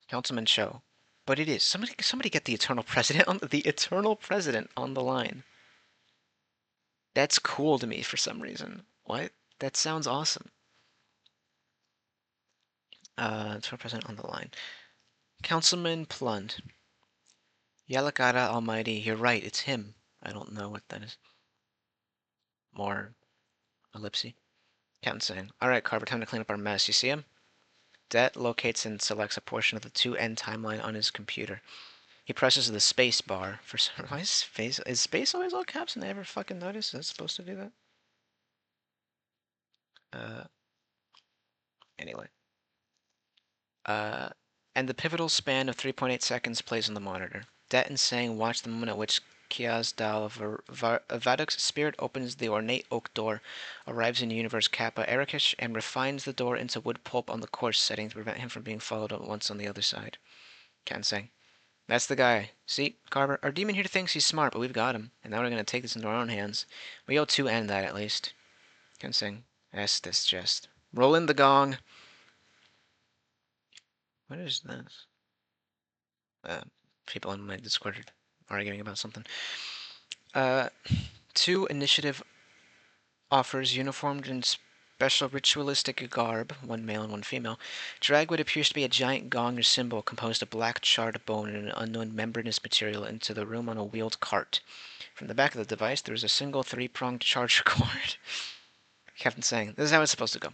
Councilman Cho. But it is. Somebody get the eternal president on the line. That's cool to me for some reason. What? That sounds awesome. Eternal president on the line. Councilman Plund. Yalakara Almighty, you're right, it's him. I don't know what that is. More ellipsy. Captain saying, alright, Carver, time to clean up our mess. You see him? Det locates and selects a portion of the 2N timeline on his computer. He presses the space bar for some... Why is space always all caps and I ever fucking notice? Is that supposed to do that? Anyway. And the pivotal span of 3.8 seconds plays on the monitor. Det and Sang watch the moment at which Kiaz Dal Vaduk's spirit opens the ornate oak door, arrives in Universe Kappa Erakish, and refines the door into wood pulp on the course setting to prevent him from being followed at once on the other side. Can Sang. That's the guy. See, Carver, our demon here thinks he's smart, but we've got him, and now we're going to take this into our own hands. We owe 2N that, at least. Can Sang. Estes just. Roll in the gong. What is this? People in my Discord are arguing about something. 2 initiative offers uniformed in special ritualistic garb, one male and one female, drag what appears to be a giant gong or symbol composed of black charred bone and an unknown membranous material into the room on a wheeled cart. From the back of the device, there is a single 3-pronged charger cord. Captain saying, this is how it's supposed to go.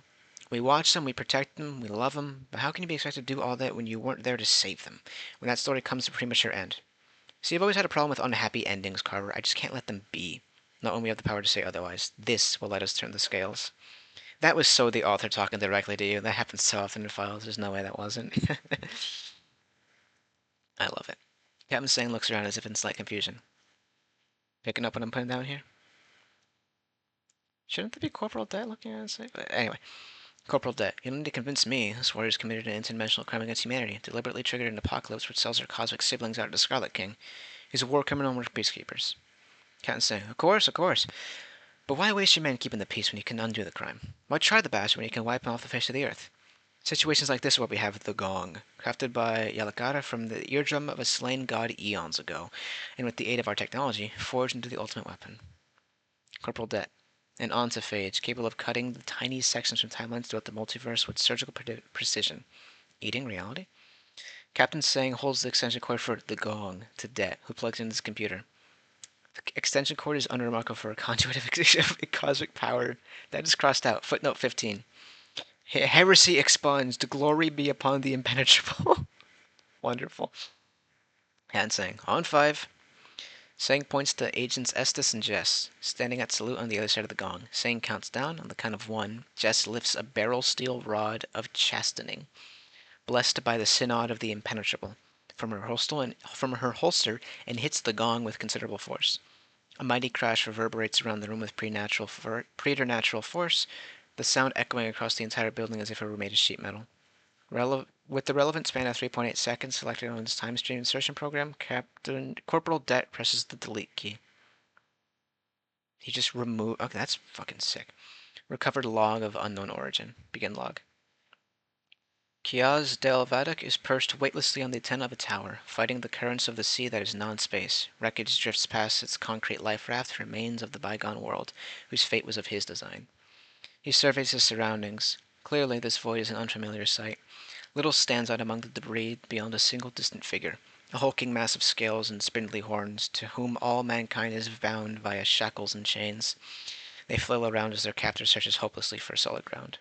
We watch them, we protect them, we love them, but how can you be expected to do all that when you weren't there to save them, when that story comes to a premature end? See, I've always had a problem with unhappy endings, Carver. I just can't let them be. Not when we have the power to say otherwise. This will let us turn the scales. That was so the author talking directly to you. That happens so often in files. There's no way that wasn't. I love it. Captain Sane looks around as if in slight confusion. Picking up what I'm putting down here? Shouldn't there be Corporal Det looking at it? Anyway. Corporal Det, you don't need to convince me. This warrior's committed an interdimensional crime against humanity, deliberately triggered an apocalypse which sells our cosmic siblings out to the Scarlet King. He's a war criminal and we're peacekeepers. Captain saying, of course. But why waste your men keeping the peace when you can undo the crime? Why try the bastard when you can wipe him off the face of the earth? Situations like this are what we have with the gong, crafted by Yalakara from the eardrum of a slain god eons ago, and with the aid of our technology, forged into the ultimate weapon. Corporal Det. An ontophage, capable of cutting the tiny sections from timelines throughout the multiverse with surgical precision. Eating reality? Captain Sang holds the extension cord for the gong to Det, who plugs into his computer. The extension cord is unremarkable for a conduit of cosmic power. That is crossed out. Footnote 15. Heresy expunged. Glory be upon the impenetrable. Wonderful. And Sang. On 5. Sang points to agents Estes and Jess, standing at salute on the other side of the gong. Sang counts down. On the count of 1, Jess lifts a barrel steel rod of chastening, blessed by the synod of the impenetrable, from her holster and hits the gong with considerable force. A mighty crash reverberates around the room with preternatural force, the sound echoing across the entire building as if it were made of sheet metal. With the relevant span of 3.8 seconds selected on his time stream insertion program, Captain Corporal Det presses the delete key. He just removed. Okay, that's fucking sick. Recovered log of unknown origin. Begin log. Kiaz Del Vadak is perched weightlessly on the antenna of a tower, fighting the currents of the sea that is non-space. Wreckage drifts past its concrete life raft, remains of the bygone world, whose fate was of his design. He surveys his surroundings. Clearly, this void is an unfamiliar sight. Little stands out among the debris beyond a single distant figure, a hulking mass of scales and spindly horns, to whom all mankind is bound via shackles and chains. They flail around as their captor searches hopelessly for solid ground.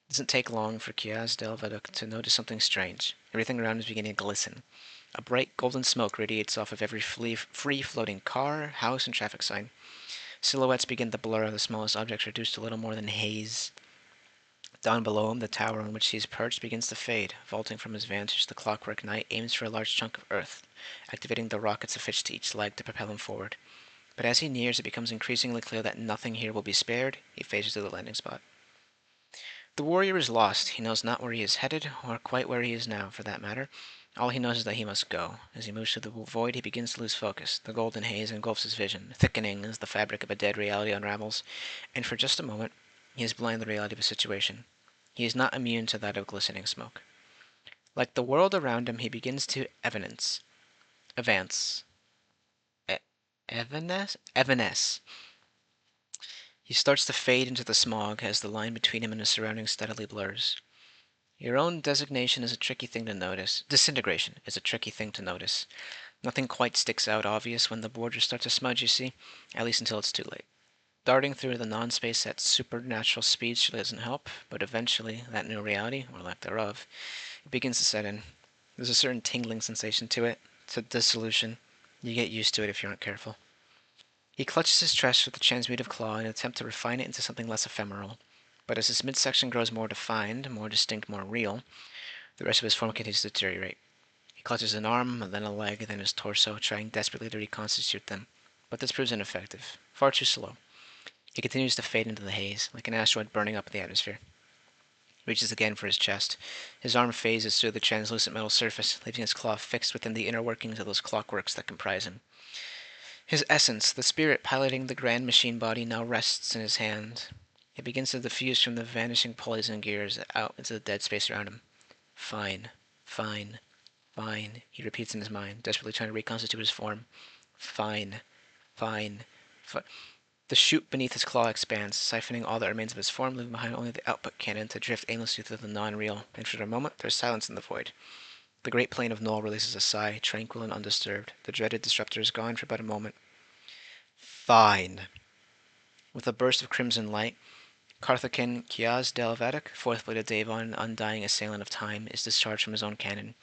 It doesn't take long for Kiaz Del Veduk to notice something strange. Everything around is beginning to glisten. A bright golden smoke radiates off of every free-floating car, house, and traffic sign. Silhouettes begin to blur, the smallest objects reduced to little more than haze. Down below him, the tower on which he is perched begins to fade. Vaulting from his vantage, the clockwork knight aims for a large chunk of earth, activating the rockets affixed to each leg to propel him forward. But as he nears, it becomes increasingly clear that nothing here will be spared. He phases to the landing spot. The warrior is lost. He knows not where he is headed, or quite where he is now, for that matter. All he knows is that he must go. As he moves through the void, he begins to lose focus. The golden haze engulfs his vision, thickening as the fabric of a dead reality unravels, and for just a moment, he is blind to the reality of his situation. He is not immune to that of glistening smoke. Like the world around him, he begins to evanesce. Evanesce. He starts to fade into the smog as the line between him and his surroundings steadily blurs. Your own designation is a tricky thing to notice. Disintegration is a tricky thing to notice. Nothing quite sticks out obvious when the borders start to smudge, you see, at least until it's too late. Darting through the non-space at supernatural speeds surely doesn't help, but eventually that new reality, or lack thereof, it begins to set in. There's a certain tingling sensation to it. It's a dissolution. You get used to it if you aren't careful. He clutches his chest with a transmutive claw in an attempt to refine it into something less ephemeral. But as his midsection grows more defined, more distinct, more real, the rest of his form continues to deteriorate. He clutches an arm, then a leg, then his torso, trying desperately to reconstitute them. But this proves ineffective. Far too slow. He continues to fade into the haze, like an asteroid burning up in the atmosphere. He reaches again for his chest. His arm phases through the translucent metal surface, leaving his claw fixed within the inner workings of those clockworks that comprise him. His essence, the spirit piloting the grand machine body, now rests in his hand. It begins to diffuse from the vanishing pulleys and gears out into the dead space around him. Fine, fine, fine, he repeats in his mind, desperately trying to reconstitute his form. Fine, fine, fine. The chute beneath his claw expands, siphoning all that remains of his form, leaving behind only the output cannon to drift aimlessly through the non-real, and for a moment there's silence in the void. The great plain of Null releases a sigh, tranquil and undisturbed. The dreaded disruptor is gone for but a moment. Fine. With a burst of crimson light, Carthakin Kiaz Del Vadak, fourth blade of Davon, undying assailant of time, is discharged from his own cannon.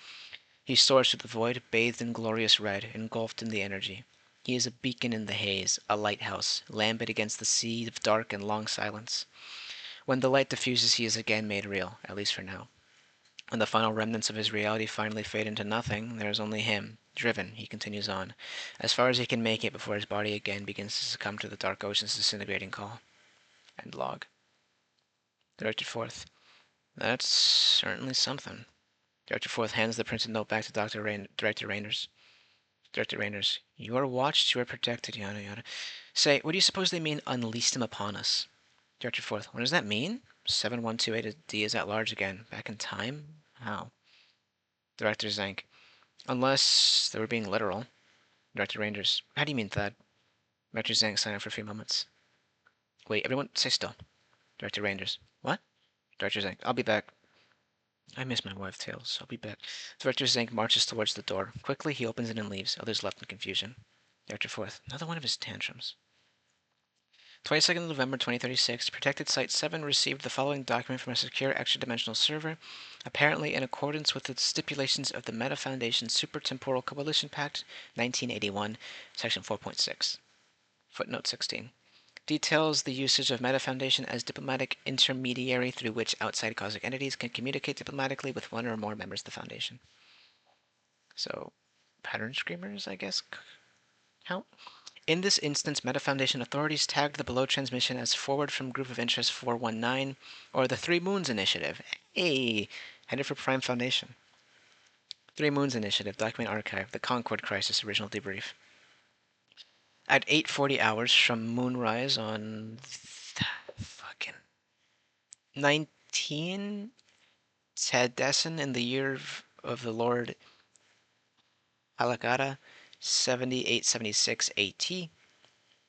He soars through the void, bathed in glorious red, engulfed in the energy. He is a beacon in the haze, a lighthouse, lambent against the sea of dark and long silence. When the light diffuses, he is again made real, at least for now. When the final remnants of his reality finally fade into nothing, there is only him. Driven, he continues on, as far as he can make it before his body again begins to succumb to the dark ocean's disintegrating call. End log. Director Forth. That's certainly something. Director Forth hands the printed note back to Director Rayners. Director Rayners. You are watched, you are protected, yada yada. Say, what do you suppose they mean, unleashed him upon us? Director Forth. What does that mean? 7128D is at large again. Back in time? How? Director Zank. Unless they were being literal. Director Rangers. How do you mean, Thad? Director Zank silent for a few moments. Wait, everyone, stay still. Director Rangers. What? Director Zank. I'll be back. I miss my wife, Tails. I'll be back. Director Zank marches towards the door. Quickly, he opens it and leaves. Others left in confusion. Director Forth. Another one of his tantrums. 22nd November 2036, Protected Site 7 received the following document from a secure extra-dimensional server, apparently in accordance with the stipulations of the Meta Foundation Super-Temporal Coalition Pact 1981, Section 4.6. Footnote 16. Details the usage of Meta Foundation as diplomatic intermediary through which outside cosmic entities can communicate diplomatically with one or more members of the Foundation. So, pattern screamers, I guess, count? In this instance, Meta Foundation authorities tagged the below transmission as forward from Group of Interest 419, or the Three Moons Initiative. Hey, Headed for Prime Foundation. Three Moons Initiative, document archive, the Concord Crisis, original debrief. At 8:40 hours from moonrise on fucking 19 Tedesen in the year of the Lord Alakara 7876 AT,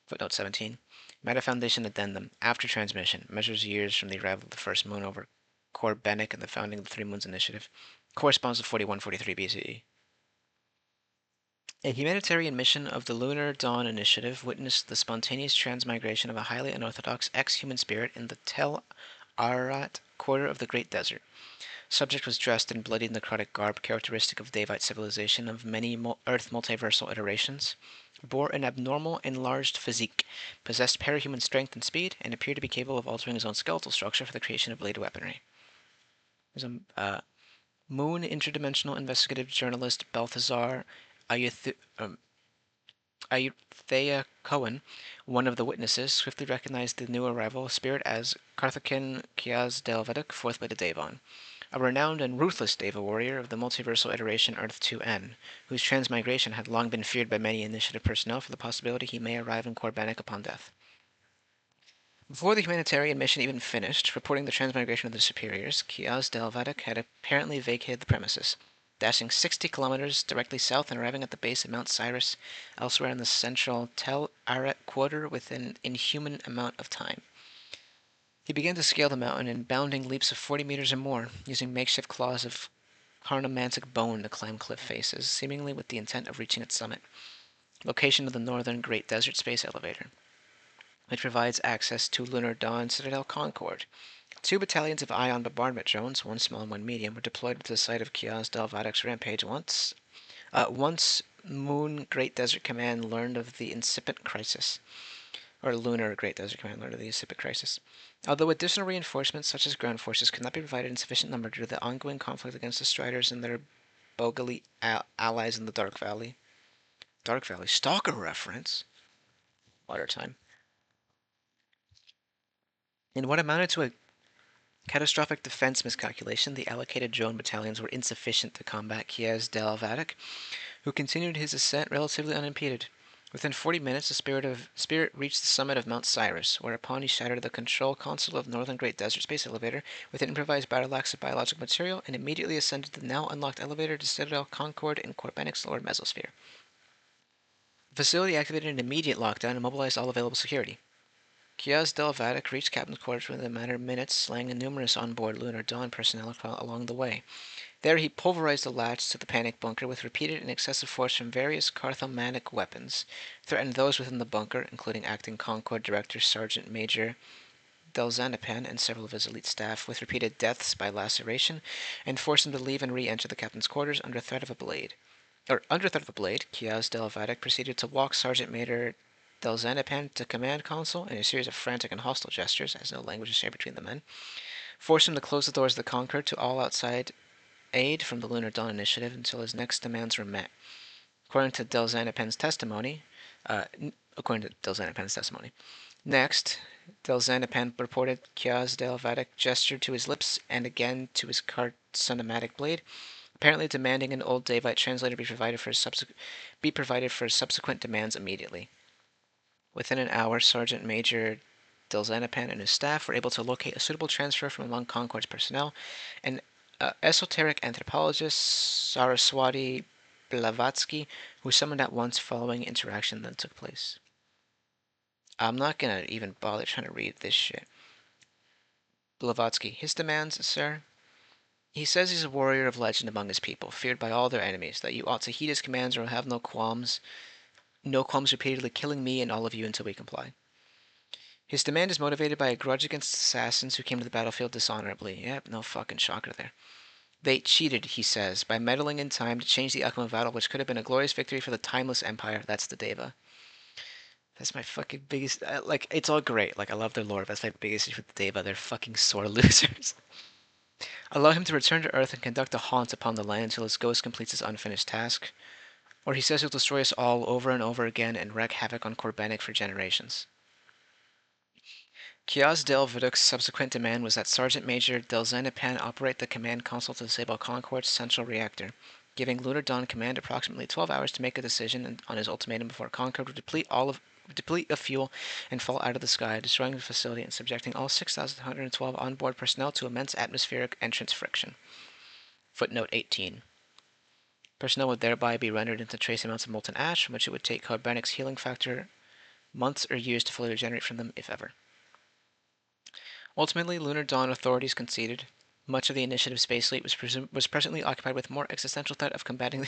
footnote 17. Meta Foundation Addendum, after transmission, measures years from the arrival of the first moon over Corbenic and the founding of the Three Moons Initiative. Corresponds to 4143 BCE. A humanitarian mission of the Lunar Dawn Initiative witnessed the spontaneous transmigration of a highly unorthodox ex-human spirit in the Tel Arat quarter of the Great Desert. Subject was dressed in bloody necrotic garb characteristic of Davite civilization of many Earth multiversal iterations, bore an abnormal enlarged physique, possessed parahuman strength and speed, and appeared to be capable of altering his own skeletal structure for the creation of blade weaponry. There's a Moon interdimensional investigative journalist Balthazar Ayuthaya Cohen, one of the witnesses, swiftly recognized the new arrival spirit as Karthakin Kiaz Delveduk, fourth Beta Devon, a renowned and ruthless Deva warrior of the multiversal iteration Earth 2N, whose transmigration had long been feared by many Initiative personnel for the possibility he may arrive in Corbenic upon death. Before the humanitarian mission even finished, reporting the transmigration of the superiors, Kiaz Delveduk had apparently vacated the premises, dashing 60 kilometers directly south and arriving at the base of Mount Cyrus, elsewhere in the central Tel Aret quarter within an inhuman amount of time. He began to scale the mountain in bounding leaps of 40 meters or more, using makeshift claws of carnomantic bone to climb cliff faces, seemingly with the intent of reaching its summit, location of the northern Great Desert Space Elevator, which provides access to Lunar Dawn Citadel Concord. 2 battalions of ion bombardment drones, one small and one medium, were deployed to the site of Kiaz Delveduk's rampage once Moon Great Desert Command learned of the incipient crisis. Or Lunar Great Desert Command learned of the incipient crisis. Although additional reinforcements such as ground forces could not be provided in sufficient number due to the ongoing conflict against the Striders and their Bogali allies in the Dark Valley. Dark Valley? Stalker reference? Water time. In what amounted to a catastrophic defense miscalculation, the allocated drone battalions were insufficient to combat Kiaz Delveduk, who continued his ascent relatively unimpeded. Within 40 minutes, the spirit reached the summit of Mount Cyrus, whereupon he shattered the control console of Northern Great Desert Space Elevator with an improvised battle axe of biological material and immediately ascended the now unlocked elevator to Citadel Concord in Corbenic's lower mesosphere. The facility activated an immediate lockdown and mobilized all available security. Kiaz Delveduk reached Captain's quarters within a matter of minutes, slaying numerous onboard Lunar Dawn personnel along the way. There he pulverized the latch to the panic bunker with repeated and excessive force from various Carthomanic weapons, threatened those within the bunker, including acting Concord Director Sergeant Major Delzanapan and several of his elite staff, with repeated deaths by laceration, and forced them to leave and re-enter the captain's quarters under threat of a blade. Kiaz Delveduk proceeded to walk Sergeant Major Delzanapan to command console in a series of frantic and hostile gestures, as no language was shared between the men, forced him to close the doors of the Concord to all outside aid from the Lunar Dawn Initiative until his next demands were met. According to Delzanapan's testimony, Next, Delzanapan reported Kiaz Delveduk gestured to his lips and again to his cinematic blade, apparently demanding an old Davite translator be provided for subsequent demands immediately. Within an hour, Sergeant Major Delzanapan and his staff were able to locate a suitable transfer from among Concord's personnel, an esoteric anthropologist, Saraswati Blavatsky, who summoned at once following interaction that took place. I'm not gonna even bother trying to read this shit. Blavatsky, his demands, sir? He says he's a warrior of legend among his people, feared by all their enemies, that you ought to heed his commands or have no qualms repeatedly killing me and all of you until we comply. His demand is motivated by a grudge against assassins who came to the battlefield dishonorably. Yep, no fucking shocker there. They cheated, he says, by meddling in time to change the outcome of battle, which could have been a glorious victory for the timeless empire. That's the Deva. That's my fucking biggest... it's all great. I love their lore, but that's my biggest issue with the Deva. They're fucking sore losers. Allow him to return to Earth and conduct a haunt upon the land until his ghost completes his unfinished task. Or he says he'll destroy us all over and over again and wreak havoc on Corbenic for generations. Kiaz Del Viduk's subsequent demand was that Sergeant Major Del Zanapan operate the command console to disable Concord's central reactor, giving Lunar Dawn Command approximately 12 hours to make a decision on his ultimatum before Concord would deplete of fuel and fall out of the sky, destroying the facility and subjecting all 6,112 onboard personnel to immense atmospheric entrance friction. Footnote 18. Personnel would thereby be rendered into trace amounts of molten ash, which it would take Carbanic's healing factor months or years to fully regenerate from them, if ever. Ultimately, Lunar Dawn authorities conceded. Much of the initiative space fleet was presently occupied with more existential threat of combating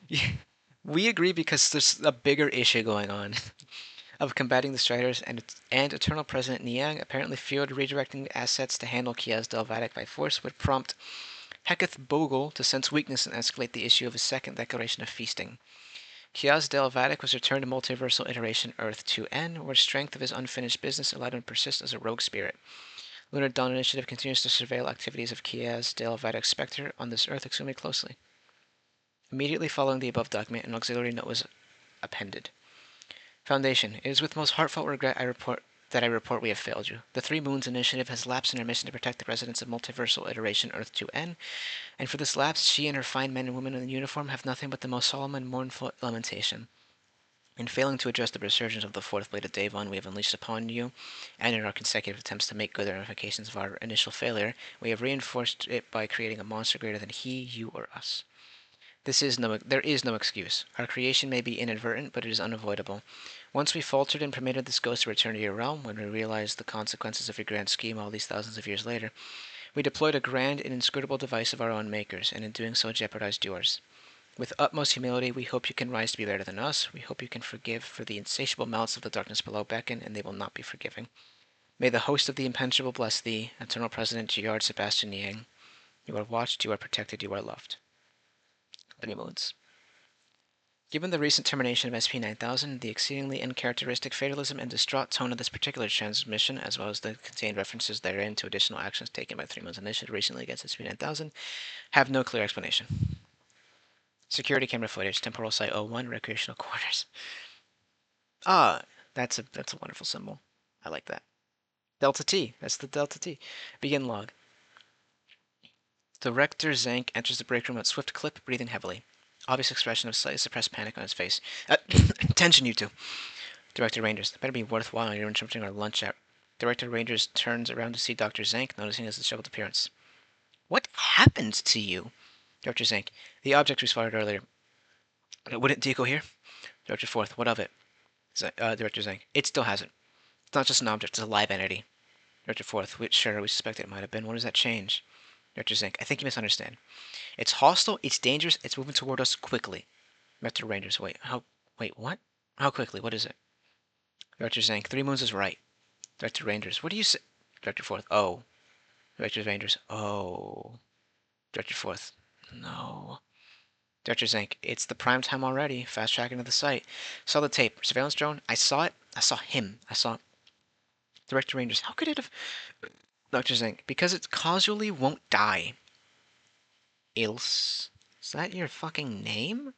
the We agree because there's a bigger issue going on of combating the Striders, and Eternal President Niang apparently feared redirecting assets to handle Kiaz Delvatic by force would prompt Heketh Bogle to sense weakness and escalate the issue of a second declaration of feasting. Kiaz Delvatic was returned to multiversal iteration Earth 2N, where strength of his unfinished business allowed him to persist as a rogue spirit. Lunar Dawn Initiative continues to surveil activities of Kiaz Delvatic Spectre on this Earth extremely closely. Immediately following the above document, an auxiliary note was appended. Foundation, it is with most heartfelt regret I report we have failed you. The Three Moons Initiative has lapsed in her mission to protect the residents of Multiversal Iteration Earth 2N, and for this lapse, she and her fine men and women in uniform have nothing but the most solemn and mournful lamentation. In failing to address the resurgence of the fourth blade of Davon we have unleashed upon you, and in our consecutive attempts to make good the ramifications of our initial failure, we have reinforced it by creating a monster greater than he, you, or us. There is no excuse. Our creation may be inadvertent, but it is unavoidable. Once we faltered and permitted this ghost to return to your realm, when we realized the consequences of your grand scheme all these thousands of years later, we deployed a grand and inscrutable device of our own makers, and in doing so jeopardized yours. With utmost humility, we hope you can rise to be better than us. We hope you can forgive, for the insatiable mouths of the darkness below beckon, and they will not be forgiving. May the host of the impenetrable bless thee, Eternal President Giard Sebastian Yang. You are watched, you are protected, you are loved. Three Moons. Given the recent termination of SCP-9000, the exceedingly uncharacteristic fatalism and distraught tone of this particular transmission, as well as the contained references therein to additional actions taken by Three Moons Initiative recently against SCP-9000, have no clear explanation. Security camera footage, Temporal Site 01, Recreational Quarters. Ah, that's a wonderful symbol. I like that. Delta T. That's the Delta T. Begin log. Director Zank enters the break room at swift clip, breathing heavily. Obvious expression of slightly suppressed panic on his face. Attention, you two. Director Rangers. That better be worthwhile. You're interrupting our lunch hour. Director Rangers turns around to see Dr. Zank, noticing his disheveled appearance. What happened to you? Director Zank. The object we spotted earlier. Wouldn't Deco here? Director Forth. What of it? Director Zank. It still hasn't. It's not just an object, it's a live entity. Director Forth. Sure, we suspect it might have been. What does that change? Director Zank. I think you misunderstand. It's hostile, it's dangerous, it's moving toward us quickly. Director Rangers. Wait, what? How quickly? What is it? Director Zank. Three Moons is right. Director Rangers. What do you say? Director Forth. Oh. Director Rangers. Oh. Director Forth. No. Director Zank. It's the prime time already. Fast tracking to the site. Saw the tape. Surveillance drone. I saw it. I saw him. I saw Director Rangers. How could it have... Dr. Zank. Because it causally won't die. Ilse. Is that your fucking name?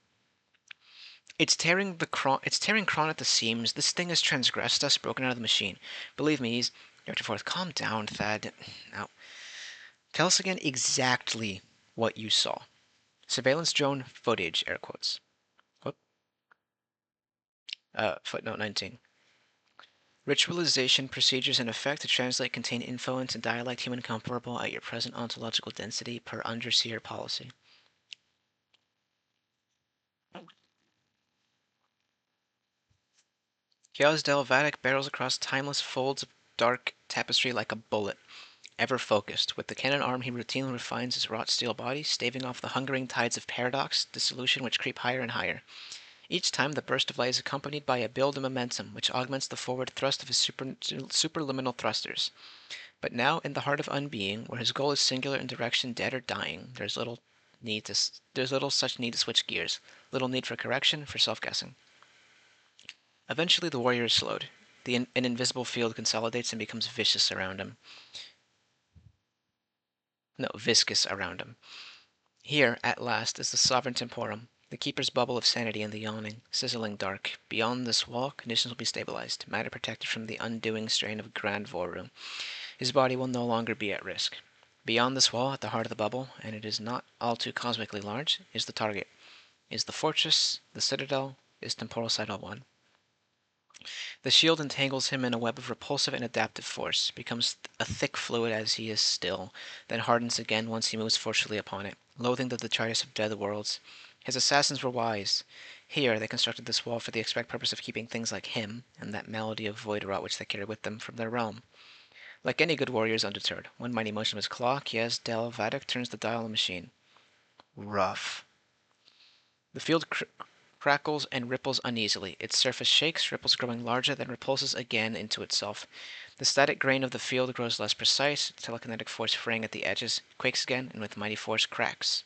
It's tearing Kron at the seams. This thing has transgressed us, broken out of the machine. Believe me, he's... Director Forth, calm down, Thad. Now, tell us again exactly what you saw. Surveillance drone footage, air quotes. Whoop. Footnote 19. Ritualization procedures in effect to translate contain info into dialect human comparable at your present ontological density per underseer policy. Kiaz Delvatic barrels across timeless folds of dark tapestry like a bullet, ever focused. With the cannon arm, he routinely refines his wrought steel body, staving off the hungering tides of paradox, dissolution which creep higher and higher. Each time, the burst of light is accompanied by a build of momentum, which augments the forward thrust of his superliminal thrusters. But now, in the heart of Unbeing, where his goal is singular in direction dead or dying, there's little such need to switch gears, little need for correction, for self-guessing. Eventually, the warrior is slowed. An invisible field consolidates and becomes vicious around him. No, viscous around him. Here, at last, is the sovereign temporum, The Keeper's bubble of sanity in the yawning, sizzling dark. Beyond this wall, conditions will be stabilized, matter protected from the undoing strain of Grand Voru. His body will no longer be at risk. Beyond this wall, at the heart of the bubble, and it is not all too cosmically large, is the target. Is the fortress, the citadel, is temporal site 1. The shield entangles him in a web of repulsive and adaptive force, becomes a thick fluid as he is still, then hardens again once he moves forcefully upon it, loathing the detritus of dead worlds. His assassins were wise. Here they constructed this wall for the expect purpose of keeping things like him, and that malady of void rot which they carry with them, from their realm. Like any good warrior is undeterred. One mighty motion of his claw, Kies Del Vatic turns the dial of the machine. Rough. The field crackles and ripples uneasily. Its surface shakes, ripples growing larger, then repulses again into itself. The static grain of the field grows less precise, telekinetic force fraying at the edges, quakes again, and with mighty force cracks.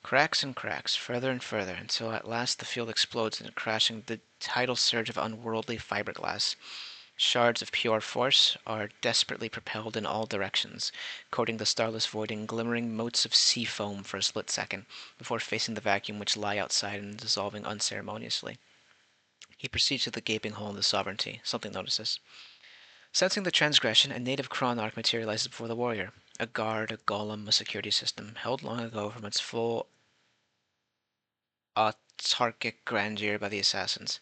Cracks and cracks, further and further, until at last the field explodes into crashing the tidal surge of unworldly fiberglass. Shards of pure force are desperately propelled in all directions, coating the starless void in glimmering motes of sea foam for a split second, before facing the vacuum which lie outside and dissolving unceremoniously. He proceeds to the gaping hole in the sovereignty. Something notices. Sensing the transgression, a native Chronarch materializes before the warrior. A guard, a golem, a security system, held long ago from its full autarkic grandeur by the assassins.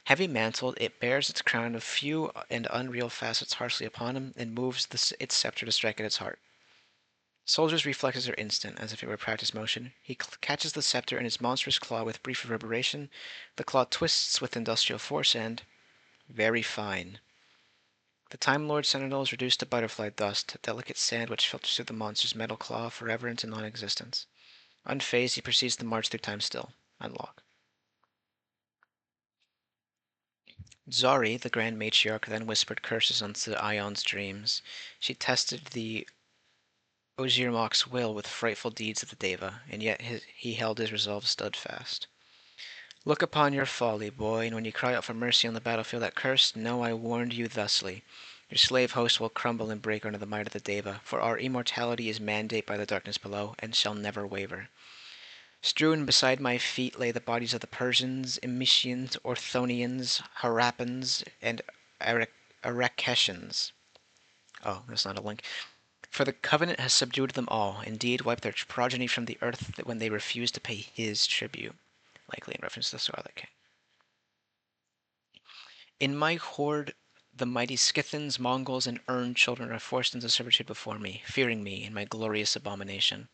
Heavy mantled, it bears its crown of few and unreal facets harshly upon him, and moves its scepter to strike at its heart. Soldier's reflexes are instant, as if it were practice motion. He catches the scepter in his monstrous claw with brief reverberation. The claw twists with industrial force and... very fine. The Time Lord Sentinel is reduced to butterfly dust, a delicate sand which filters through the monster's metal claw forever into non-existence. Unfazed, he proceeds to march through time still. Unlock. Zari, the Grand Matriarch, then whispered curses unto Ion's dreams. She tested the Ozirmok's will with frightful deeds of the Deva, and yet he held his resolve steadfast. Look upon your folly, boy, and when you cry out for mercy on the battlefield at Cursed, know I warned you thusly. Your slave host will crumble and break under the might of the Deva, for our immortality is mandate by the darkness below, and shall never waver. Strewn beside my feet lay the bodies of the Persians, Emysians, Orthonians, Harappans, and Arakeshans. Oh, that's not a link. For the Covenant has subdued them all, indeed wiped their progeny from the earth when they refused to pay his tribute, likely in reference to the Scarlet King. In my horde, the mighty Scythians, Mongols, and Ern children are forced into servitude before me, fearing me in my glorious abomination.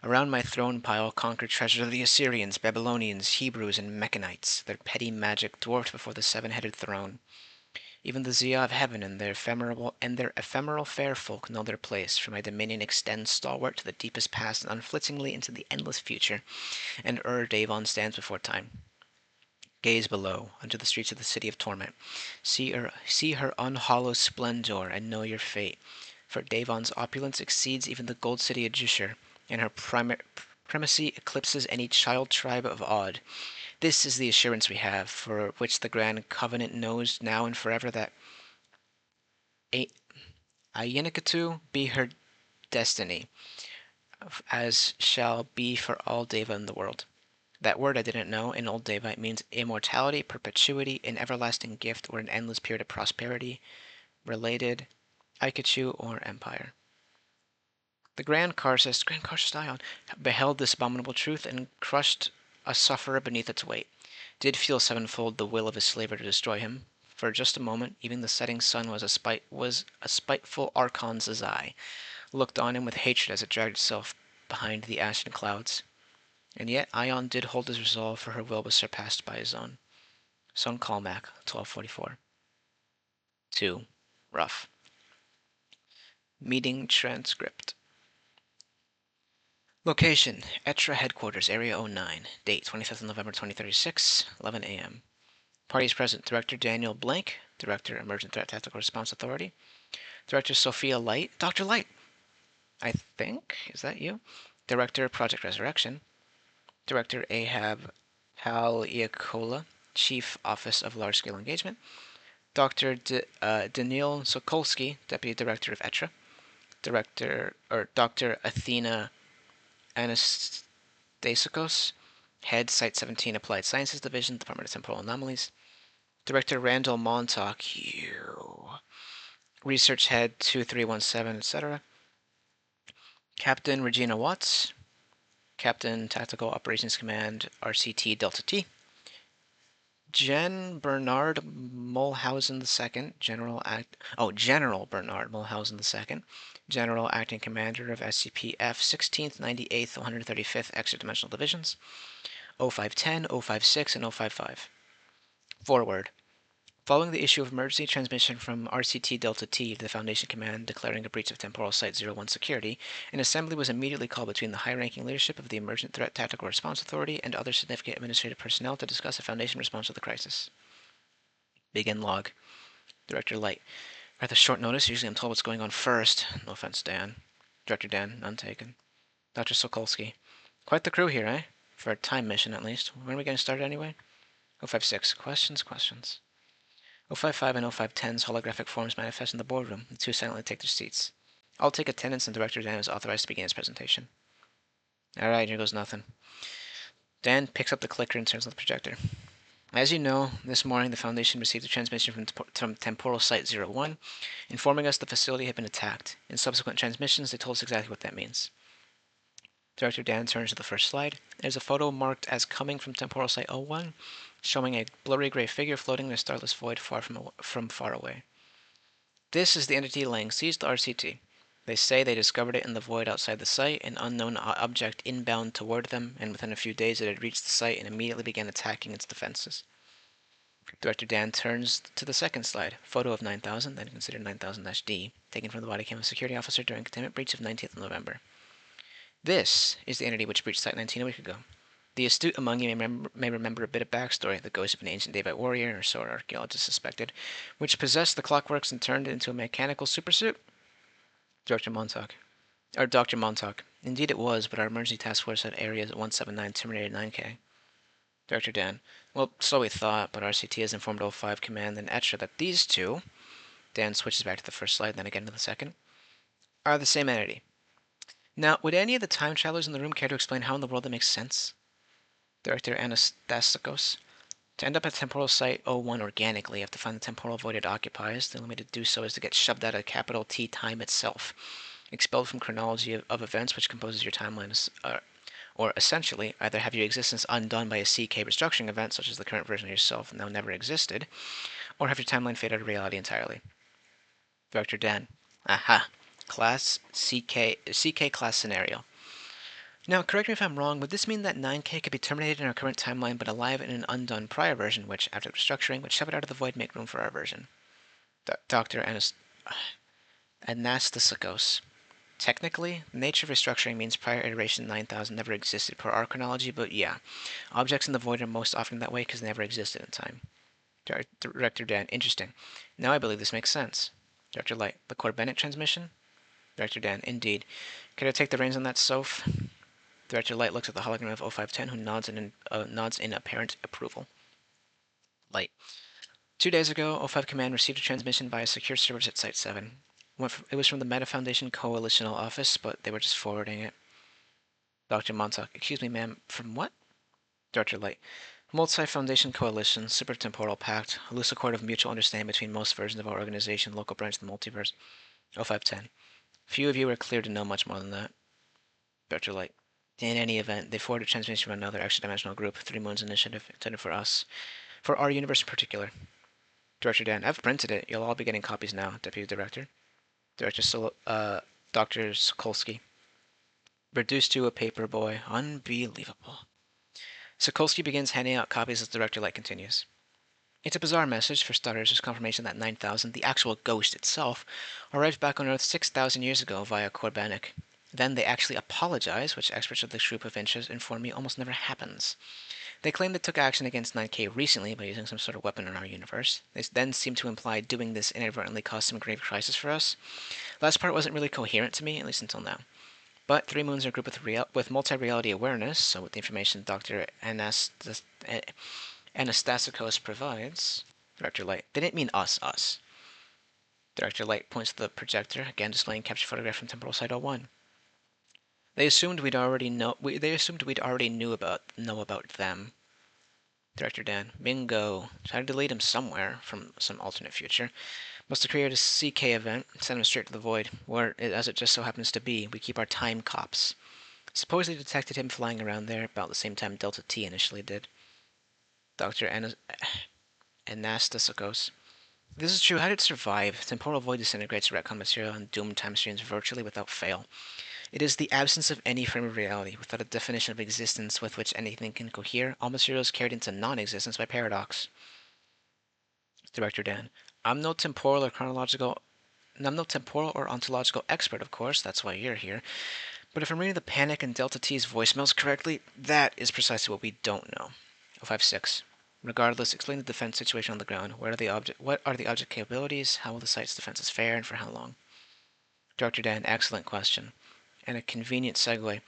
Around my throne pile conquered treasures of the Assyrians, Babylonians, Hebrews, and Mechanites, their petty magic dwarfed before the seven-headed throne. Even the Zia of heaven and their ephemeral fair folk know their place, for my dominion extends stalwart to the deepest past and unflinchingly into the endless future, and Davon stands before time. Gaze below, unto the streets of the city of torment. See her unhallowed splendor, and know your fate. For Davon's opulence exceeds even the gold city of Jushur, and her primacy eclipses any child tribe of Odd. This is the assurance we have, for which the Grand Covenant knows now and forever that Ayenikatu be her destiny, as shall be for all Deva in the world. That word I didn't know. In Old Deva it means immortality, perpetuity, an everlasting gift, or an endless period of prosperity, related, Aikachu, or empire. The Grand Karsus Ion, beheld this abominable truth and crushed a sufferer beneath its weight. Did feel sevenfold the will of his slaver to destroy him. For just a moment, even the setting sun was a spiteful Archon's eye, looked on him with hatred as it dragged itself behind the ashen clouds. And yet Ion did hold his resolve, for her will was surpassed by his own. Son Calmac, 1244. 2. Rough. Meeting transcript. Location, Etra Headquarters, Area 09. Date, 25th November 2036, 11 a.m. Parties present, Director Daniel Blank, Director Emergent Threat Tactical Response Authority, Director Sophia Light, Dr. Light, I think, is that you? Director Project Resurrection, Director Ahab Paliakola, Chief Office of Large Scale Engagement, Dr. Daniil Sokolsky, Deputy Director of ETRA, Dr. Athena Anastasakos, Head, Site-17, Applied Sciences Division, Department of Temporal Anomalies. Director Randall Montauk, Research Head 2317, etc. Captain Regina Watts, Captain Tactical Operations Command, RCT Delta T. General Bernard Mulhausen II, General Bernard Mulhausen II, General Acting Commander of SCP-F 16th, 98th, 135th Extra-Dimensional Divisions, 0510, 056, and 055. Forward. Following the issue of emergency transmission from RCT Delta T to the Foundation Command declaring a breach of Temporal Site-01 security, an assembly was immediately called between the high-ranking leadership of the Emergent Threat Tactical Response Authority and other significant administrative personnel to discuss a Foundation response to the crisis. Begin log. Director Light. Rather short notice, usually I'm told what's going on first. No offense, Dan. Director Dan, none taken. Dr. Sokolsky. Quite the crew here, eh? For a time mission, at least. When are we getting started anyway? 056. Questions. 055 and 0510's holographic forms manifest in the boardroom. The two silently take their seats. I'll take attendance, and Director Dan is authorized to begin his presentation. Alright, here goes nothing. Dan picks up the clicker and turns on the projector. As you know, this morning the Foundation received a transmission from Temporal Site-01, informing us the facility had been attacked. In subsequent transmissions, they told us exactly what that means. Director Dan turns to the first slide. There's a photo marked as coming from Temporal Site-01, showing a blurry gray figure floating in a starless void from far away. This is the entity laying siege to RCT. They say they discovered it in the void outside the site, an unknown object inbound toward them, and within a few days it had reached the site and immediately began attacking its defenses. Director Dan turns to the second slide, photo of 9000, then considered 9000-D, taken from the body cam of a security officer during containment breach of 19th of November. This is the entity which breached Site-19 a week ago. The astute among you may remember a bit of backstory, the ghost of an ancient Daevite warrior, or so our archaeologists suspected, which possessed the clockworks and turned it into a mechanical supersuit? Dr. Montauk. Indeed it was, but our emergency task force at Area 179 terminated 9K. Director Dan. Well, so we thought, but RCT has informed 05 Command and Etcher that these two, Dan switches back to the first slide, then again to the second, are the same entity. Now, would any of the time travelers in the room care to explain how in the world that makes sense? Director Anastasakos. To end up at Temporal Site-01 organically, you have to find the temporal void it occupies. The only way to do so is to get shoved out of capital T time itself, expelled from chronology of events which composes your timeline, or essentially, either have your existence undone by a CK restructuring event, such as the current version of yourself now never existed, or have your timeline fade out of reality entirely. Director Dan. Aha. Class CK class scenario. Now, correct me if I'm wrong, would this mean that 9K could be terminated in our current timeline but alive in an undone prior version, which, after the restructuring, would shove it out of the void and make room for our version? Dr. Anastasakos. Technically, the nature of restructuring means prior iteration 9000 never existed per our chronology, but yeah, objects in the void are most often that way because they never existed in time. Director Dan, interesting. Now I believe this makes sense. Director Light, the Corbinic transmission? Director Dan, indeed. Could I take the reins on that, Soph? Director Light looks at the hologram of 0510, who nods in apparent approval. Light. 2 days ago, 05 Command received a transmission via secure servers at Site 7. It was from the Meta Foundation Coalitional Office, but they were just forwarding it. Dr. Montauk. Excuse me, ma'am. From what? Director Light. Multi-Foundation Coalition, Supertemporal Pact, a loose accord of mutual understanding between most versions of our organization, local branch of the multiverse. 0510. Few of you are clear to know much more than that. Director Light. In any event, they forwarded a transmission from another extra-dimensional group, Three Moons Initiative, intended for us. For our universe in particular. Director Dan. I've printed it. You'll all be getting copies now, Deputy Director. Dr. Sokolsky. Reduced to a paper boy. Unbelievable. Sokolsky begins handing out copies as Director Light continues. It's a bizarre message, for starters, as confirmation that 9000, the actual ghost itself, arrived back on Earth 6,000 years ago via Corbanic. Then they actually apologize, which experts of this group of interest inform me almost never happens. They claim they took action against 9K recently by using some sort of weapon in our universe. They then seem to imply doing this inadvertently caused some grave crisis for us. Last part wasn't really coherent to me, at least until now. But Three Moons are a group with multi-reality awareness, so with the information Dr. Anastasakos provides... Director Light. They didn't mean us. Director Light points to the projector, again displaying captured photograph from Temporal Site 01. They assumed we'd already know about them. Director Dan. Bingo. Tried to delete him somewhere from some alternate future. Must have created a CK event, sent him straight to the void, where, as it just so happens to be, we keep our time cops. Supposedly detected him flying around there about the same time Delta T initially did. Dr. Anastasakos. This is true. How did it survive? Temporal void disintegrates retcon material and doomed time streams virtually without fail. It is the absence of any frame of reality, without a definition of existence with which anything can cohere. All material is carried into non-existence by paradox. Director Dan. I'm no temporal or ontological expert, of course, that's why you're here. But if I'm reading the Panic and Delta T's voicemails correctly, that is precisely what we don't know. 056. Regardless, explain the defense situation on the ground. What are the object capabilities? How will the site's defenses fare, and for how long? Director Dan, excellent question. And a convenient segue.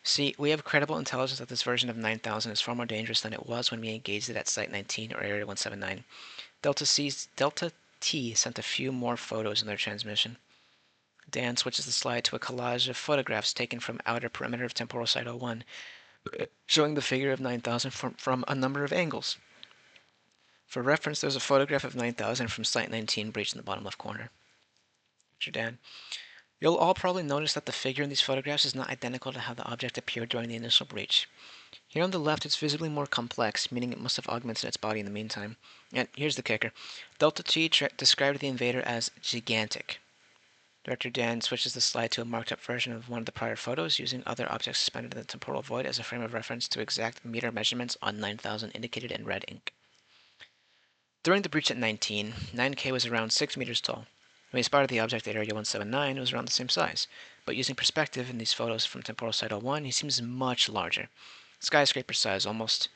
See, we have credible intelligence that this version of 9000 is far more dangerous than it was when we engaged it at Site 19 or Area 179. Delta T sent a few more photos in their transmission. Dan switches the slide to a collage of photographs taken from outer perimeter of temporal site 01, showing the figure of 9000 from a number of angles. For reference, there's a photograph of 9000 from Site 19 breach in the bottom left corner. Dan. You'll all probably notice that the figure in these photographs is not identical to how the object appeared during the initial breach. Here on the left, it's visibly more complex, meaning it must have augmented its body in the meantime. And here's the kicker. Delta T described the invader as gigantic. Director Dan switches the slide to a marked-up version of one of the prior photos, using other objects suspended in the temporal void as a frame of reference to exact meter measurements on 9000 indicated in red ink. During the breach at 19, 9K was around 6 meters tall. When he spotted the object at Area 179, it was around the same size, but using perspective in these photos from temporal site 01, he seems much larger. Skyscraper size, almost.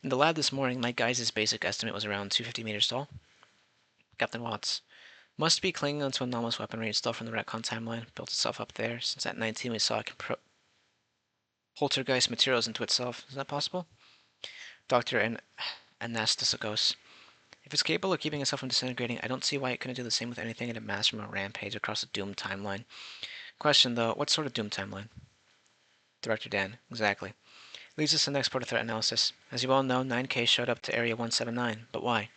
In the lab this morning, Mike Geis's basic estimate was around 250 meters tall. Captain Watts. Must be clinging onto anomalous weaponry installed from the retcon timeline, built itself up there, since at 19 we saw it can poltergeist materials into itself. Is that possible? Dr. Anastasakos. If it's capable of keeping itself from disintegrating, I don't see why it couldn't do the same with anything at a mass from a rampage across a doomed timeline. Question, though, what sort of doomed timeline? Director Dan, exactly. Leads us to the next part of threat analysis. As you all know, 9K showed up to Area 179, but why?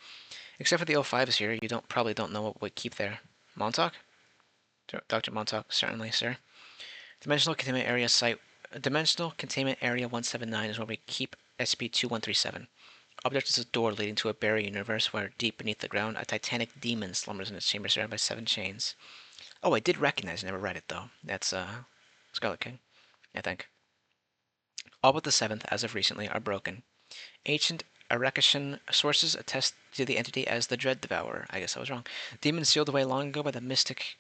Except for the O5s here, you probably don't know what we keep there. Montauk? Dr. Montauk, certainly, sir. Dimensional Containment Area 179 is where we keep SCP-9137. Object is a door leading to a buried universe where, deep beneath the ground, a titanic demon slumbers in its chamber surrounded by 7 chains. Oh, I did recognize, I never read it, though. That's, Scarlet King, I think. All but the 7th, as of recently, are broken. Ancient Arakishan sources attest to the entity as the Dread Devourer. I guess I was wrong. Demon sealed away long ago by the mystic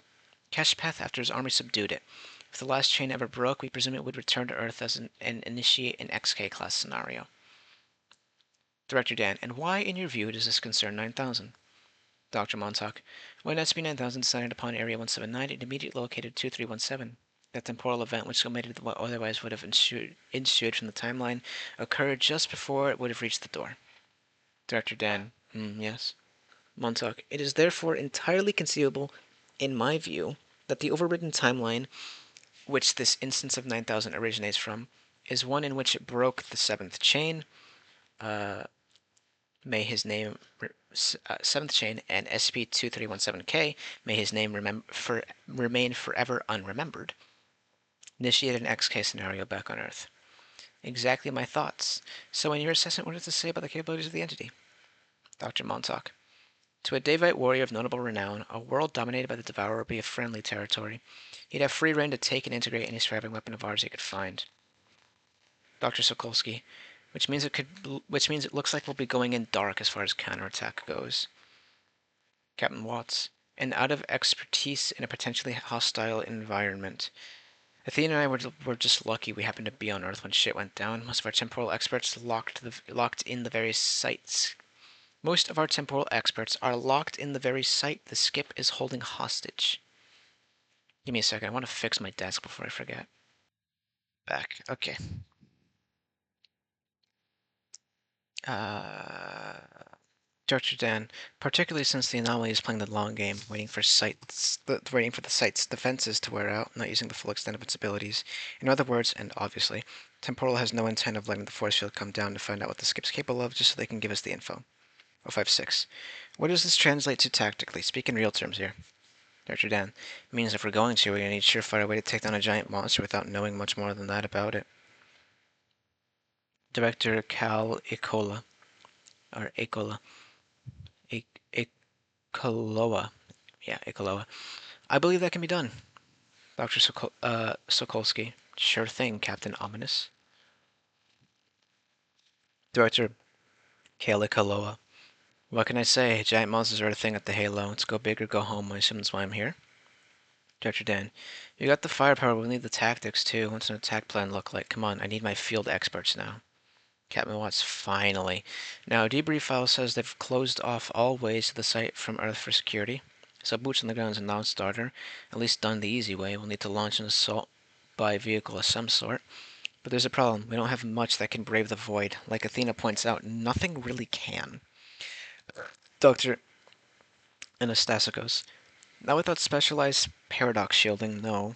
Keshpeth after his army subdued it. If the last chain ever broke, we presume it would return to Earth as and initiate an XK-class scenario. Director Dan, and why, in your view, does this concern 9000? Dr. Montauk, when SCP-9000 decided upon Area 179, it immediately located 2317. That temporal event, which omitted what otherwise would have ensued from the timeline, occurred just before it would have reached the door. Director Dan, yes. Montauk, it is therefore entirely conceivable, in my view, that the overridden timeline, which this instance of 9000 originates from, is one in which it broke the 7th chain, may his name, 7th chain, and SCP-2317K, may his name remain forever unremembered, initiated an XK scenario back on Earth. Exactly my thoughts. So in your assessment, what does this say about the capabilities of the entity? Dr. Montauk. To a Davite warrior of notable renown, a world dominated by the Devourer would be a friendly territory. He'd have free rein to take and integrate any surviving weapon of ours he could find. Dr. Sokolsky. Which means it looks like we'll be going in dark as far as counterattack goes. Captain Watts. And out of expertise in a potentially hostile environment. Athena and I were just lucky we happened to be on Earth when shit went down. Most of our temporal experts locked in the very sites. Most of our temporal experts are locked in the very site the skip is holding hostage. Give me a second. I want to fix my desk before I forget. Back. Okay. Dr. Dan, particularly since the anomaly is playing the long game, waiting for the site's defenses to wear out, not using the full extent of its abilities. In other words, and obviously, Temporal has no intent of letting the force field come down to find out what the skip's capable of, just so they can give us the info. 056. What does this translate to tactically? Speak in real terms here. Dr. Dan, it means if we're going to, we're going to need a surefire way to take down a giant monster without knowing much more than that about it. Director Cal Icola, or Acola, Icoloa. Yeah, Icoloa. I believe that can be done. Dr. Sokolsky. Sure thing, Captain Ominous. Director Kalikaloa. What can I say? Giant monsters are a thing at the Halo. Let's go big or go home. I assume that's why I'm here. Director Dan. You got the firepower, but we need the tactics too. What's an attack plan look like? Come on, I need my field experts now. Captain Watts, finally. Now, debrief file says they've closed off all ways to the site from Earth for security. So boots on the ground is a non-starter. At least done the easy way. We'll need to launch an assault by vehicle of some sort. But there's a problem. We don't have much that can brave the void. Like Athena points out, nothing really can. Dr. Anastasakos. Not without specialized paradox shielding, no.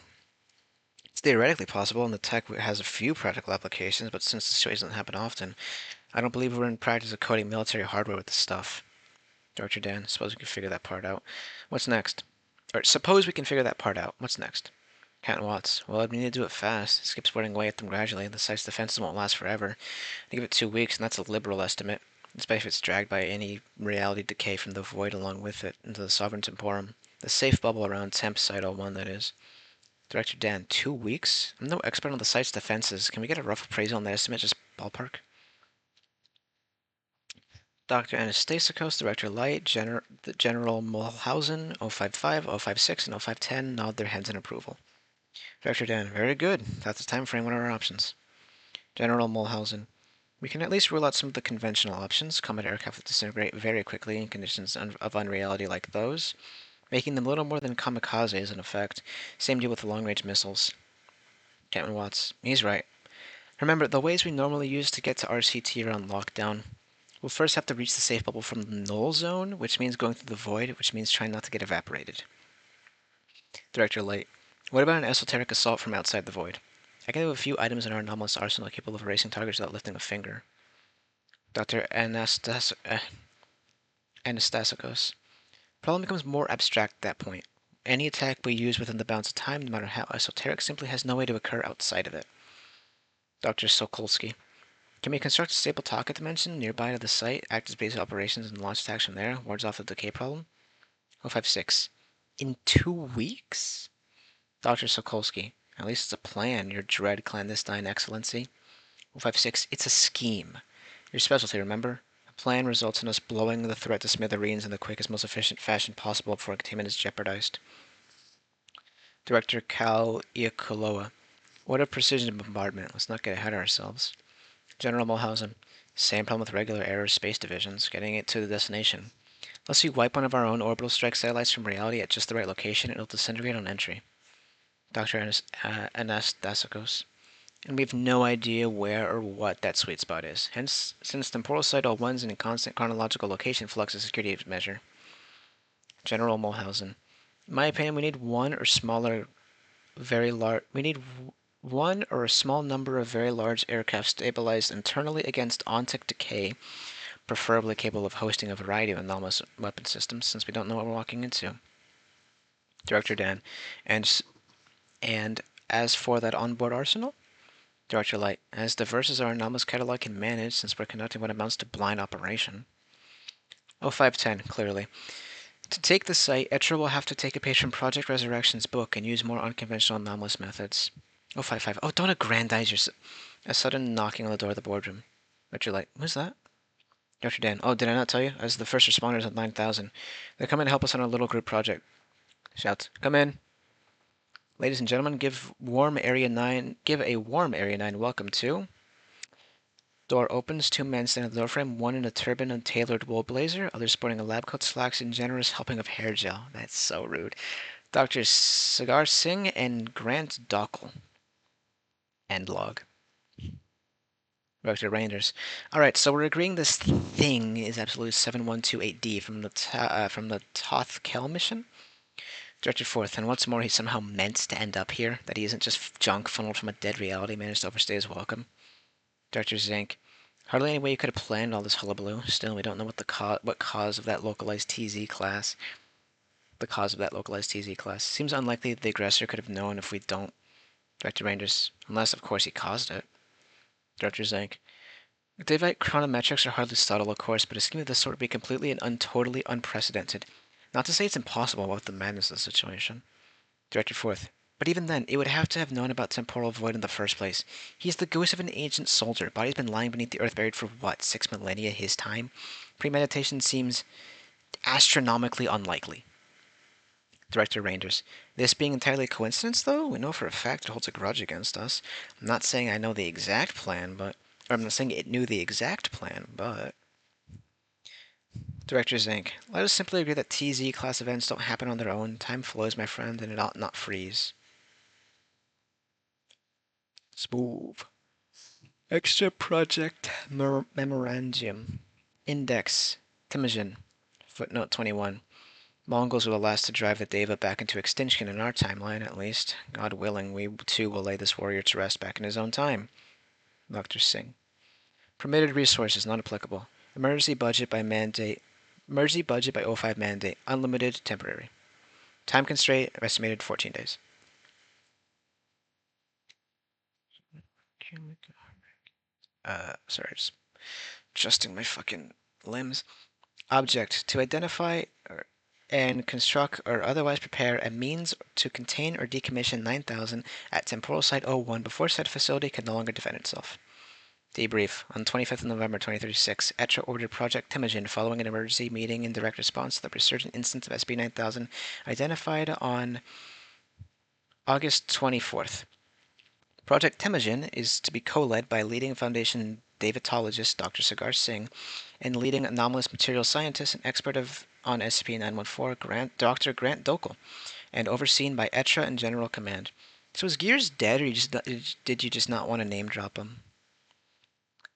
It's theoretically possible, and the tech has a few practical applications, but since the situation doesn't happen often, I don't believe we're in practice of coding military hardware with this stuff. Dr. Dan, suppose we can figure that part out. What's next? Or suppose we can figure that part out. What's next? Captain Watts. Well, we need to do it fast. It skips wearing away at them gradually. The site's defenses won't last forever. I give it 2 weeks, and that's a liberal estimate, especially if it's dragged by any reality decay from the void along with it into the Sovereign Temporum. The safe bubble around Temp Site 01, that is. Director Dan, 2 weeks? I'm no expert on the site's defenses. Can we get a rough appraisal on the estimate, just ballpark? Dr. Anastasakos, Director Light, General Mulhausen, 055, 056, and 0510 nod their heads in approval. Director Dan, very good. That's the time frame. What are our options? General Mulhausen, we can at least rule out some of the conventional options. Combat aircraft that disintegrate very quickly in conditions of unreality like those, making them little more than kamikazes in effect. Same deal with the long-range missiles. Captain Watts, he's right. Remember, the ways we normally use to get to RCT are on lockdown. We'll first have to reach the safe bubble from the null zone, which means going through the void, which means trying not to get evaporated. Director Light, what about an esoteric assault from outside the void? I can have a few items in our anomalous arsenal capable of erasing targets without lifting a finger. Dr. Anastasakos. Problem becomes more abstract at that point. Any attack we use within the bounds of time, no matter how esoteric, simply has no way to occur outside of it. Dr. Sokolsky. Can we construct a stable pocket dimension nearby to the site, act as base of operations, and launch attacks from there? Wards off the decay problem? 056. In 2 weeks? Dr. Sokolsky. At least it's a plan, your dread clandestine excellency. 056. It's a scheme. Your specialty, remember? A plan results in us blowing the threat to smithereens in the quickest, most efficient fashion possible before containment is jeopardized. Director Cal Iacoloa. What a precision bombardment. Let's not get ahead of ourselves. General Mulhausen. Same problem with regular aerospace divisions, getting it to the destination. Unless we wipe one of our own orbital strike satellites from reality at just the right location, it'll disintegrate on entry. Dr. Anastasakos. And we have no idea where or what that sweet spot is. Hence, since temporal site 01's in a constant chronological location flux a security measure. General Mulhausen. In my opinion, we need one or a small number of very large aircraft stabilized internally against ontic decay, preferably capable of hosting a variety of anomalous weapon systems, since we don't know what we're walking into. Director Dan. And as for that onboard arsenal? Director Light. As diverse as our anomalous catalog can manage, since we're conducting what amounts to blind operation. 0510, clearly. To take the site, Etra will have to take a page from Project Resurrection's book and use more unconventional anomalous methods. 055. Oh, don't aggrandize yourself. A sudden knocking on the door of the boardroom. Director Light. Who's that? Dr. Dan. Oh, did I not tell you? As the first responders of 9000. They're coming to help us on a little group project. Shouts. Come in. Ladies and gentlemen, give a warm Area 9 welcome to. Door opens, 2 men stand at the doorframe, one in a turban and tailored wool blazer, other sporting a lab coat, slacks, and generous helping of hair gel. That's so rude. Dr. Sagar Singh and Grant Dockel. End log. Director Rangers. Alright, so we're agreeing this thing is absolute 7128D from the Toth Kel mission? Director Fourth, and what's more, he somehow meant to end up here, that he isn't just junk funneled from a dead reality managed to overstay his welcome. Director Zink. Hardly any way you could have planned all this hullabaloo. Still, we don't know what cause of that localized TZ class. The cause of that localized TZ class. Seems unlikely the aggressor could have known if we don't. Director Rangers. Unless, of course, he caused it. Director Zink. Davite chronometrics are hardly subtle, of course, but a scheme of this sort would be completely and totally unprecedented. Not to say it's impossible with the madness of the situation. Director Fourth. But even then, it would have to have known about temporal void in the first place. He's the ghost of an ancient soldier. Body's been lying beneath the earth buried for what, 6 millennia his time? Premeditation seems astronomically unlikely. Director Rangers. This being entirely a coincidence, though? We know for a fact it holds a grudge against us. I'm not saying I know the exact plan, but... Or I'm not saying it knew the exact plan, but... Director Zink. Let us simply agree that TZ class events don't happen on their own. Time flows, my friend, and it ought not freeze. Smooth. Extra Project Memorandum. Index. Temujin. Footnote 21. Mongols were the last to drive the Deva back into extinction in our timeline, at least. God willing, we too will lay this warrior to rest back in his own time. Dr. Singh. Permitted resources not applicable. Emergency budget by mandate. Emergency budget by O5 mandate. Unlimited, temporary. Time constraint estimated 14 days. Sorry, just adjusting my fucking limbs. Object. To identify and construct or otherwise prepare a means to contain or decommission 9000 at Temporal Site 01 before said facility can no longer defend itself. Debrief. On 25th of November 2036, ETRA ordered Project Temujin following an emergency meeting in direct response to the resurgent instance of SCP-9000 identified on August 24th. Project Temujin is to be co-led by leading Foundation Davatologist Dr. Sagar Singh and leading anomalous material scientist and expert on SCP-914 Dr. Grant Dokal, and overseen by ETRA and General Command. So is Gears dead, or did you just not want to name drop him?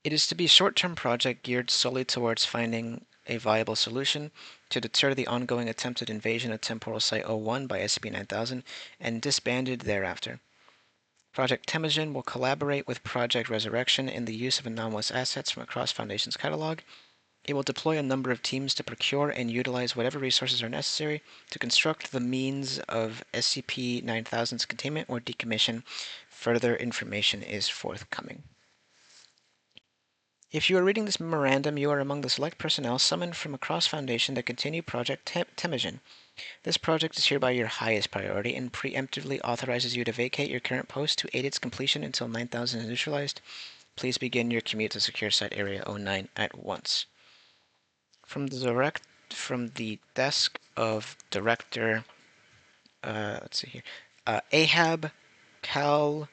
It is to be a short-term project geared solely towards finding a viable solution to deter the ongoing attempted invasion of Temporal Site 01 by SCP-9000 and disbanded thereafter. Project Temujin will collaborate with Project Resurrection in the use of anomalous assets from across Foundation's catalog. It will deploy a number of teams to procure and utilize whatever resources are necessary to construct the means of SCP-9000's containment or decommission. Further information is forthcoming. If you are reading this memorandum, you are among the select personnel summoned from across Foundation to continue Project Temujin. This project is hereby your highest priority and preemptively authorizes you to vacate your current post to aid its completion until 9000 is neutralized. Please begin your commute to Secure Site Area 09 at once. From the desk of Director, let's see here, Ahab Kal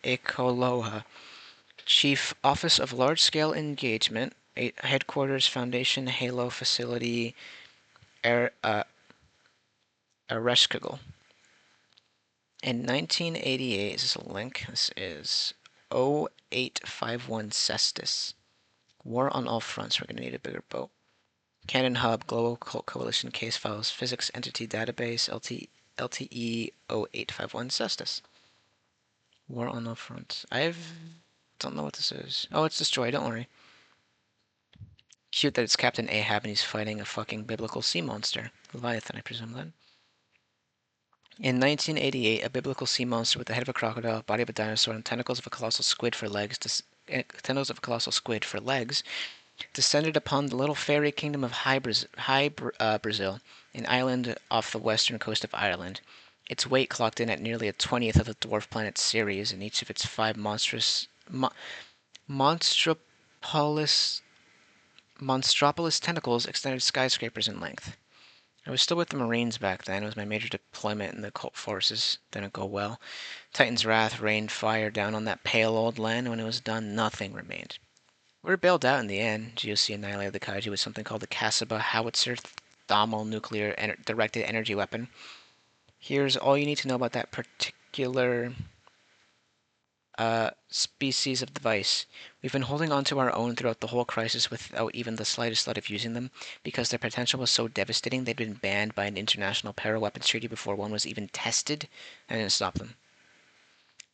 Ekoloha, Chief Office of Large Scale Engagement, Headquarters Foundation Halo Facility, Ereshkigal. In 1988, is this a link? This is 0851 Cestus. War on all fronts. We're going to need a bigger boat. Cannon Hub, Global Coalition Case Files, Physics Entity Database, LTE 0851 Cestus. War on all fronts. Don't know what this is. Oh, it's destroyed, don't worry. Cute that it's Captain Ahab and he's fighting a fucking biblical sea monster. Leviathan, I presume then. In 1988, a biblical sea monster with the head of a crocodile, body of a dinosaur, and tentacles of a colossal squid for legs, descended upon the little fairy kingdom of Brazil, an island off the western coast of Ireland. Its weight clocked in at nearly a 20th of the dwarf planet Ceres, and each of its 5 monstropolis tentacles extended skyscrapers in length. I was still with the Marines back then. It was my major deployment in the occult forces. Didn't go well. Titan's wrath rained fire down on that pale old land. When it was done, nothing remained. We were bailed out in the end. GOC annihilated the kaiju with something called the Kasaba Howitzer thermal-nuclear directed energy weapon. Here's all you need to know about that particular species of device. We've been holding on to our own throughout the whole crisis without even the slightest thought of using them, because their potential was so devastating they'd been banned by an international paraweapons treaty before one was even tested. I didn't stop them.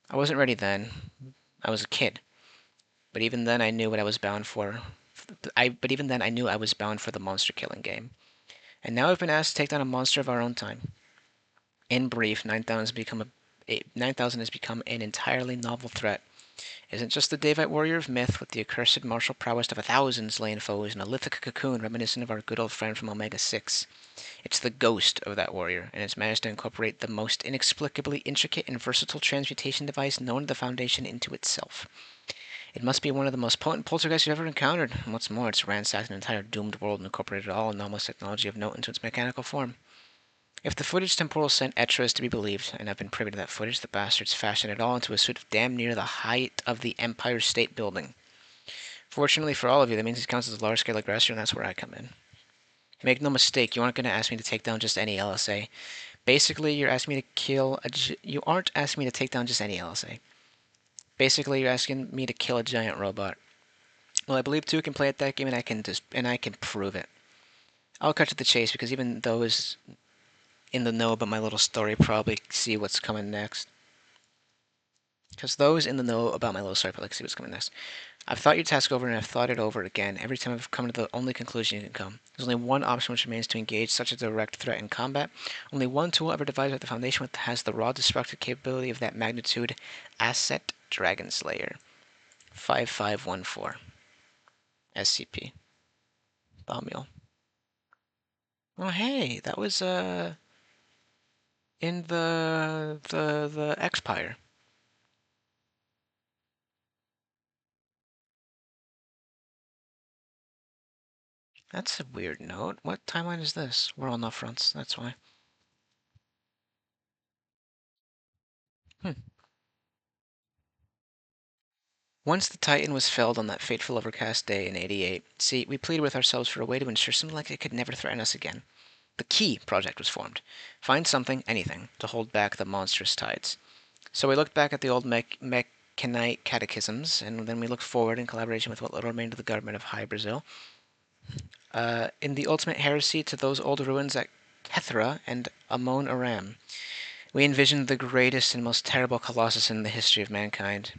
I wasn't ready then. I was a kid. But even then I knew what I was bound for. But even then I knew I was bound for the monster killing game. And now I've been asked to take down a monster of our own time. In brief, 9000 has become an entirely novel threat. It isn't just the Daevite warrior of myth with the accursed martial prowess of 1,000 slain foes in a lithic cocoon reminiscent of our good old friend from Omega 6. It's the ghost of that warrior, and it's managed to incorporate the most inexplicably intricate and versatile transmutation device known to the Foundation into itself. It must be one of the most potent poltergeists you've ever encountered, and what's more, it's ransacked an entire doomed world and incorporated all anomalous technology of note into its mechanical form. If the footage Temporal sent Etra is to be believed, and I've been privy to that footage, the bastards fashioned it all into a suit of damn near the height of the Empire State Building. Fortunately for all of you, that means he counts as a large-scale aggressor, and that's where I come in. Make no mistake, you aren't going to ask me to take down just any LSA. Basically, you're asking me to you aren't asking me to take down just any LSA. Basically, you're asking me to kill a giant robot. Well, I believe two can play at that game, and I can prove it. I'll cut to the chase because even those in the know about my little story probably see what's coming next. Because those in the know about my little story probably see what's coming next. I've thought your task over and I've thought it over again. Every time I've come to the only conclusion you can come. There's only one option which remains to engage such a direct threat in combat. Only one tool ever devised by the Foundation which has the raw destructive capability of that magnitude. Asset Dragon Slayer. 5514. SCP. Balmiel. Oh hey, that was in the Expire. That's a weird note. What timeline is this? We're on the fronts, that's why. Hmm. Once the Titan was felled on that fateful overcast day in '88, see, we pleaded with ourselves for a way to ensure something like it could never threaten us again. The Key Project was formed. Find something, anything, to hold back the monstrous tides. So we looked back at the old Mechanite catechisms, and then we looked forward in collaboration with what little remained of the government of High Brazil. In the ultimate heresy to those old ruins at Kethra and Amon Aram, we envisioned the greatest and most terrible colossus in the history of mankind.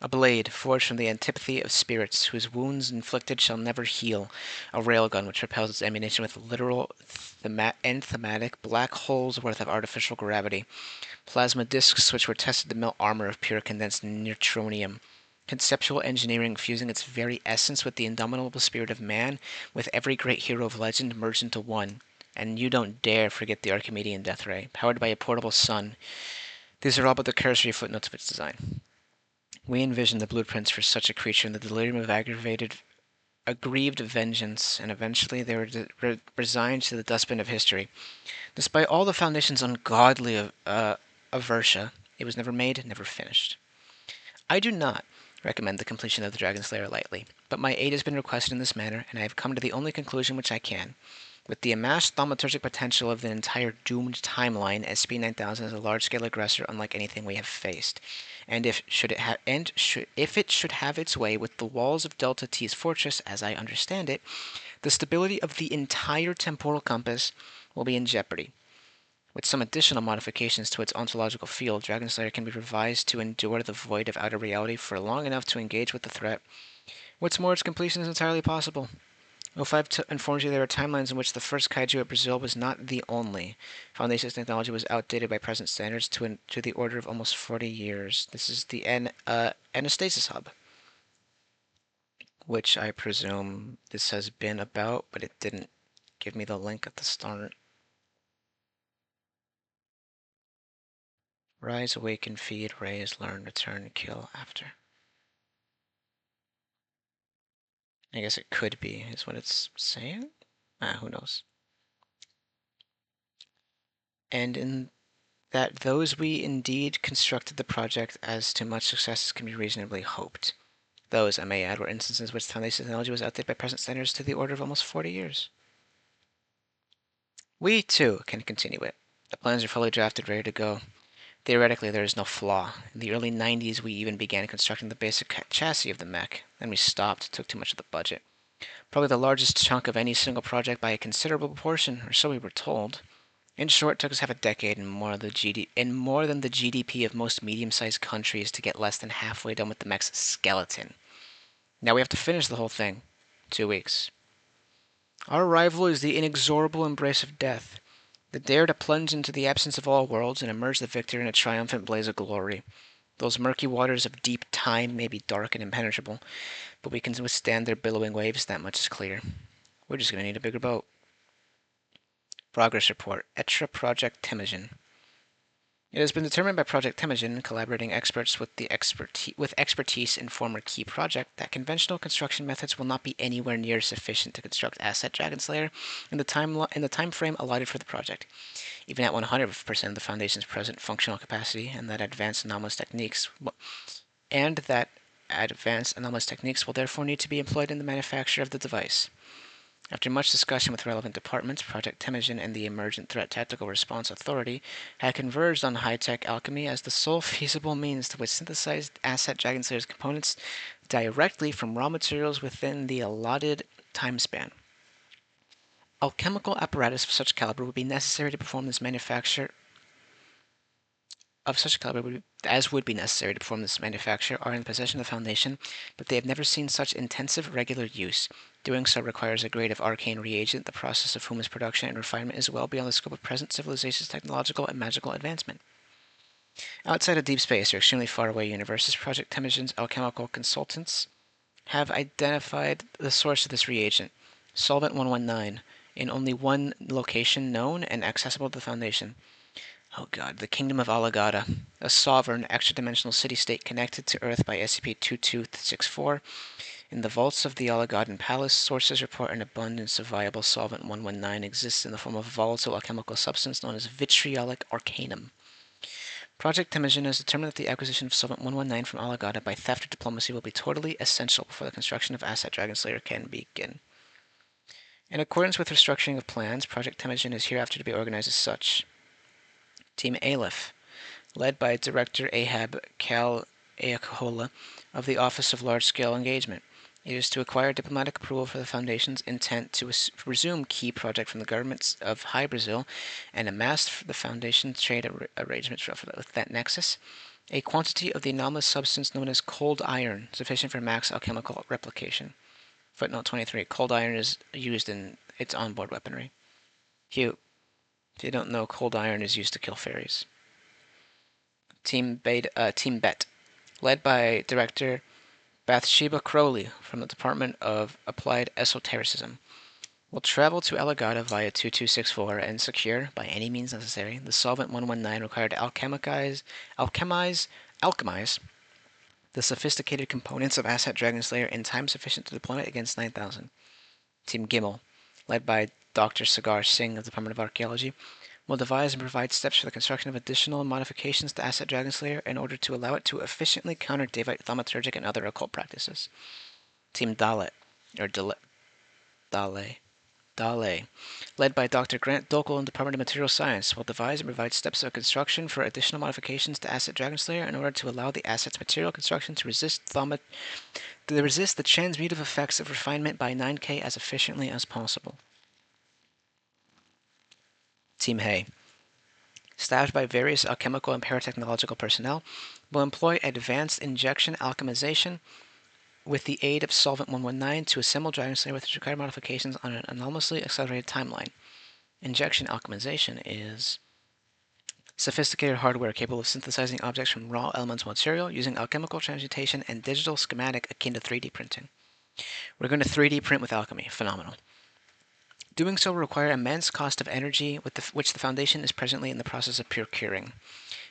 A blade forged from the antipathy of spirits, whose wounds inflicted shall never heal. A railgun which propels its ammunition with literal and thematic black holes worth of artificial gravity. Plasma discs which were tested to melt armor of pure condensed neutronium. Conceptual engineering fusing its very essence with the indomitable spirit of man, with every great hero of legend merged into one. And you don't dare forget the Archimedean death ray, powered by a portable sun. These are all but the cursory footnotes of its design. We envisioned the blueprints for such a creature in the delirium of aggrieved vengeance, and eventually they were resigned to the dustbin of history. Despite all the Foundation's ungodly aversion, it was never made, never finished. I do not recommend the completion of the Dragon Slayer lightly, but my aid has been requested in this manner, and I have come to the only conclusion which I can. With the amassed thaumaturgic potential of the entire doomed timeline, SCP-9000 is a large-scale aggressor unlike anything we have faced. And if it should have its way with the walls of Delta T's fortress, as I understand it, the stability of the entire temporal compass will be in jeopardy. With some additional modifications to its ontological field, Dragon Slayer can be revised to endure the void of outer reality for long enough to engage with the threat. What's more, its completion is entirely possible. O5 informs you there are timelines in which the first kaiju at Brazil was not the only. Foundation's technology was outdated by present standards to the order of almost 40 years. This is the Anastasis Hub, which I presume this has been about, but it didn't give me the link at the start. Rise, awaken, feed, raise, learn, return, kill, after. I guess it could be, is what it's saying? Who knows. And in that those we indeed constructed the project as to much success as can be reasonably hoped. Those, I may add, were instances which Foundation technology was outdated by present standards to the order of almost 40 years. We, too, can continue it. The plans are fully drafted, ready to go. Theoretically, there is no flaw. In the early 90s, we even began constructing the basic chassis of the mech. Then we stopped. It took too much of the budget. Probably the largest chunk of any single project by a considerable proportion, or so we were told. In short, it took us half a decade and more than the GDP of most medium-sized countries to get less than halfway done with the mech's skeleton. Now we have to finish the whole thing. 2 weeks. Our rival is the inexorable embrace of death. The dare to plunge into the absence of all worlds and emerge the victor in a triumphant blaze of glory. Those murky waters of deep time may be dark and impenetrable, but we can withstand their billowing waves, that much is clear. We're just going to need a bigger boat. Progress report. ETRA Project Temujin. It has been determined by Project Temujin, collaborating experts with expertise in former key project, that conventional construction methods will not be anywhere near sufficient to construct Asset Dragon Slayer in the time frame allotted for the project, even at 100% of the Foundation's present functional capacity, and that advanced anomalous techniques will therefore need to be employed in the manufacture of the device. After much discussion with relevant departments, Project Temujin and the Emergent Threat Tactical Response Authority had converged on high-tech alchemy as the sole feasible means to synthesize Asset Dragon Slayer's components directly from raw materials within the allotted time span. Alchemical apparatus of such caliber would be necessary to perform this manufacture would be necessary to perform this manufacture are in the possession of the Foundation, but they have never seen such intensive regular use. Doing so requires a grade of arcane reagent, the process of whose production and refinement is well beyond the scope of present civilization's technological and magical advancement. Outside of deep space or extremely far away universes, Project Temujin's alchemical consultants have identified the source of this reagent, Solvent 119, in only one location known and accessible to the Foundation. Oh god, the Kingdom of Alagada, a sovereign, extra-dimensional city-state connected to Earth by SCP-9264. In the vaults of the Alagadan Palace, sources report an abundance of viable Solvent 119 exists in the form of a volatile alchemical substance known as vitriolic arcanum. Project Temujin has determined that the acquisition of Solvent 119 from Alagada by theft or diplomacy will be totally essential before the construction of Asset Dragon Slayer can begin. In accordance with restructuring of plans, Project Temujin is hereafter to be organized as such. Team Aleph, led by Director Ahab Kal-Eakola of the Office of Large-Scale Engagement. It is to acquire diplomatic approval for the Foundation's intent to resume key project from the governments of High Brazil and amass the Foundation's trade arrangements with that nexus, a quantity of the anomalous substance known as cold iron, sufficient for max alchemical replication. Footnote 23. Cold iron is used in its onboard weaponry. Cute. If you don't know, cold iron is used to kill fairies. Team Bet, led by Director Bathsheba Crowley from the Department of Applied Esotericism, will travel to Alagada via 2264 and secure, by any means necessary, the Solvent 119 required to alchemize the sophisticated components of Asset Dragon Slayer in time sufficient to deploy it against 9000. Team Gimel, led by Dr. Sagar Singh of the Department of Archaeology, will devise and provide steps for the construction of additional modifications to Asset Dragon Slayer in order to allow it to efficiently counter Davite thaumaturgic and other occult practices. Team Dale, led by Dr. Grant Dokel in the Department of Material Science, will devise and provide steps of construction for additional modifications to Asset Dragon Slayer in order to allow the asset's material construction to resist the transmutive effects of refinement by 9K as efficiently as possible. Team Hay, staffed by various alchemical and paratechnological personnel, will employ advanced injection alchemization with the aid of Solvent 119 to assemble Dragon Slayer with its required modifications on an anomalously accelerated timeline. Injection alchemization is sophisticated hardware capable of synthesizing objects from raw elemental material using alchemical transmutation and digital schematic akin to 3D printing. We're going to 3D print with alchemy. Phenomenal. Doing so will require immense cost of energy, which the Foundation is presently in the process of procuring.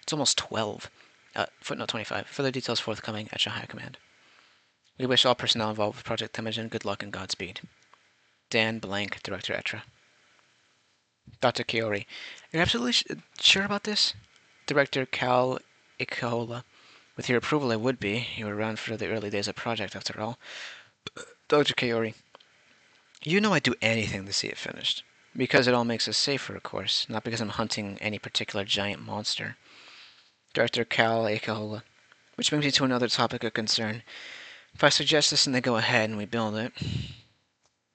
It's almost 12. Footnote 25. Further details forthcoming at your high command. We wish all personnel involved with Project Temujin good luck and Godspeed. Dan Blank, Director ETRA. Dr. Kiori, you're absolutely sure about this? Director Cal Ikahola. With your approval, I would be. You were around for the early days of Project, after all. Dr. Kiori, you know I'd do anything to see it finished. Because it all makes us safer, of course, not because I'm hunting any particular giant monster. Director Cal Akahola. Which brings me to another topic of concern. If I suggest this and they go ahead and we build it,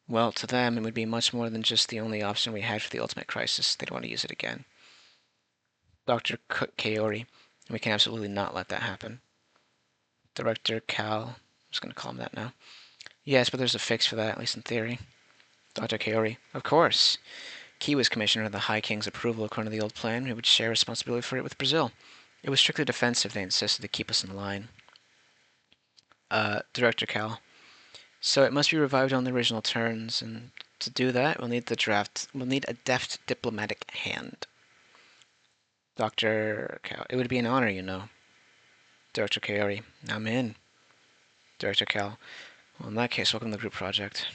well, to them it would be much more than just the only option we had for the ultimate crisis. They'd want to use it again. Dr. Kaori. We can absolutely not let that happen. Director Cal. I'm just going to call him that now. Yes, but there's a fix for that, at least in theory. Dr. Kaori. Of course. Key was commissioner of the High King's approval according to the old plan. We would share responsibility for it with Brazil. It was strictly defensive. They insisted to keep us in line. Director Cal. So it must be revived on the original terms, and to do that, we'll need a deft diplomatic hand. Dr. Cal. It would be an honor, you know. Director Kaori. I'm in. Director Cal. Well, in that case, welcome to the group project.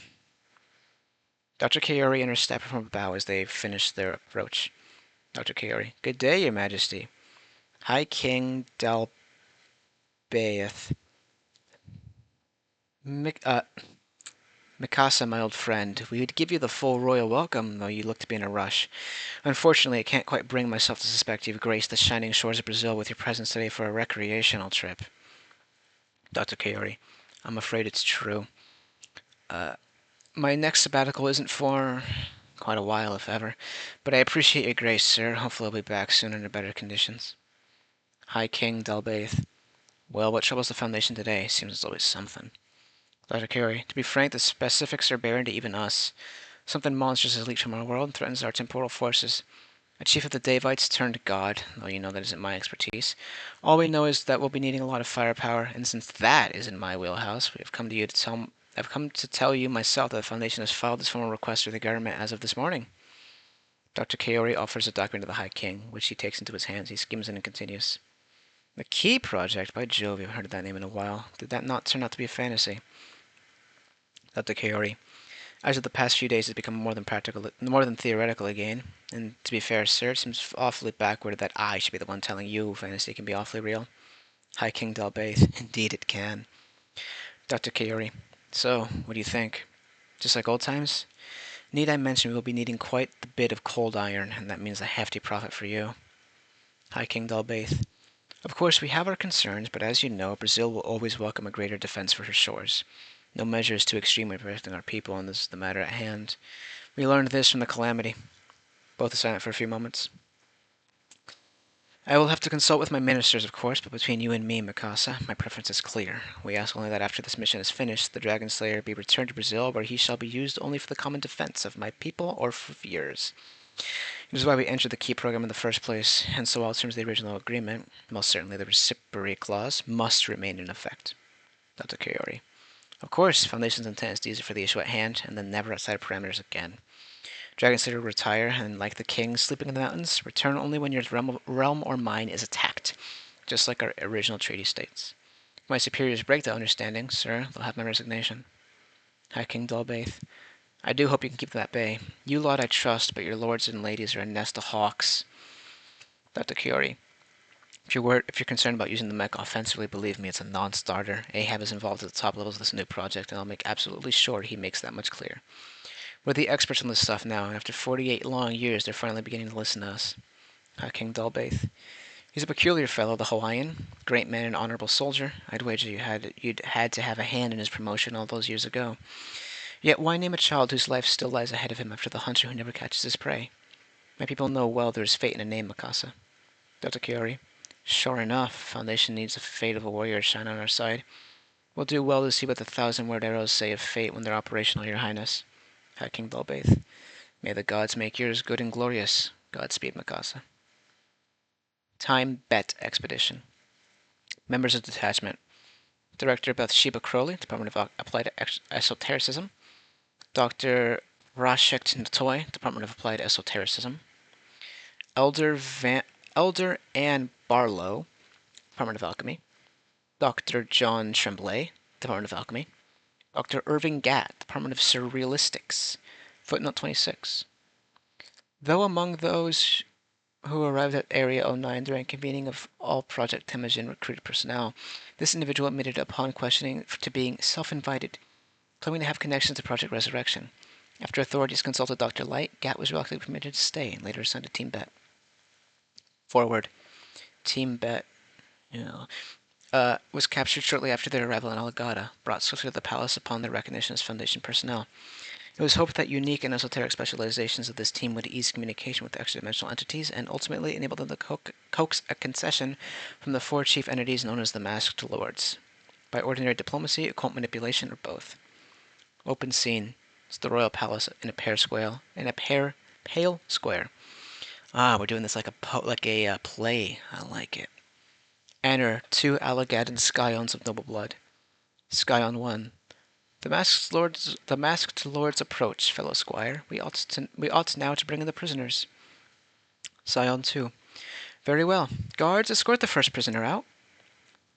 Dr. Kaori and her staff perform a bow as they finish their approach. Dr. Kaori. Good day, Your Majesty. High King Dalbaeth. Mikasa, my old friend, we would give you the full royal welcome, though you look to be in a rush. Unfortunately, I can't quite bring myself to suspect you've graced the shining shores of Brazil with your presence today for a recreational trip. Dr. Kaori. I'm afraid it's true. My next sabbatical isn't for quite a while, if ever, but I appreciate your grace, sir. Hopefully I'll be back soon under better conditions. High King Dalbaeth. Well, what troubles the Foundation today? Seems there's always something. Dr. Kaori. To be frank, the specifics are barren to even us. Something monstrous has leaked from our world and threatens our temporal forces. A chief of the Davites turned god, though you know that isn't my expertise. All we know is that we'll be needing a lot of firepower, and since that is in my wheelhouse, I've come to tell you myself that the Foundation has filed this formal request with the government as of this morning. Dr. Kaori offers a document to the High King, which he takes into his hands. He skims it and continues. The Key Project? By Jove, I've heard of that name in a while. Did that not turn out to be a fantasy? Dr. Kaori. As of the past few days, it's become more than theoretical again. And to be fair, sir, it seems awfully backward that I should be the one telling you fantasy can be awfully real. High King Dalbaeth. Indeed it can. Dr. Kaori. So, what do you think? Just like old times? Need I mention we will be needing quite the bit of cold iron, and that means a hefty profit for you. High King Dalbaeth. Of course, we have our concerns, but as you know, Brazil will always welcome a greater defense for her shores. No measure is too extreme when protecting our people, and this is the matter at hand. We learned this from the calamity. Both are silent for a few moments. I will have to consult with my ministers, of course, but between you and me, Mikasa, my preference is clear. We ask only that after this mission is finished, the Dragon Slayer be returned to Brazil, where he shall be used only for the common defense of my people or for yours. It is why we entered the Key program in the first place, and so all terms of the original agreement, most certainly the reciprocity clause, must remain in effect. Dr. Kaori. Of course, Foundation's intent is to use it for the issue at hand, and then never outside parameters again. Dragon Slayer will retire, and like the king sleeping in the mountains, return only when your realm or mine is attacked, just like our original treaty states. If my superiors break that understanding, sir, they'll have my resignation. High King Dalbaeth. I do hope you can keep them at bay. You lot I trust, but your lords and ladies are a nest of hawks. Dr. Kaori. If you're concerned about using the mech offensively, believe me, it's a non-starter. Ahab is involved at the top levels of this new project, and I'll make absolutely sure he makes that much clear. We're the experts on this stuff now, and after 48 long years, they're finally beginning to listen to us. King Dalbaeth. He's a peculiar fellow, the Hawaiian. Great man and honorable soldier. I'd wager you'd had to have a hand in his promotion all those years ago. Yet why name a child whose life still lies ahead of him after the hunter who never catches his prey? My people know well there is fate in a name, Mikasa. Dr. Kaori. Sure enough, Foundation needs the fate of a warrior to shine on our side. We'll do well to see what the 1,000-word arrows say of fate when they're operational, Your Highness. King Dalbaeth. May the gods make yours good and glorious. Godspeed, Mikasa. Time Bet Expedition. Members of Detachment. Director Bathsheba Crowley, Department of Applied Esotericism. Dr. Rashek Natoy, Department of Applied Esotericism. Elder Anne Barlow, Department of Alchemy. Dr. John Tremblay, Department of Alchemy. Dr. Irving Gatt, Department of Surrealistics. Footnote 26. Though among those who arrived at Area 09 during convening of all Project Temujin recruited personnel, this individual admitted upon questioning to being self-invited, claiming to have connections to Project Resurrection. After authorities consulted Dr. Light, Gatt was reluctantly permitted to stay and later assigned to Team Bet. Forward. Team Bet Was captured shortly after their arrival in Alagata, brought swiftly to the palace upon their recognition as Foundation personnel. It was hoped that unique and esoteric specializations of this team would ease communication with extra-dimensional entities and ultimately enable them to coax a concession from the four chief entities known as the Masked Lords. By ordinary diplomacy, occult manipulation, or both. Open scene. It's the royal palace in a pale square. We're doing this like a play. I like it. Enter two Alagadan scions of noble blood. Scion 1. The masked lords approach, fellow squire. We ought now to bring in the prisoners. Scion 2. Very well. Guards, escort the first prisoner out.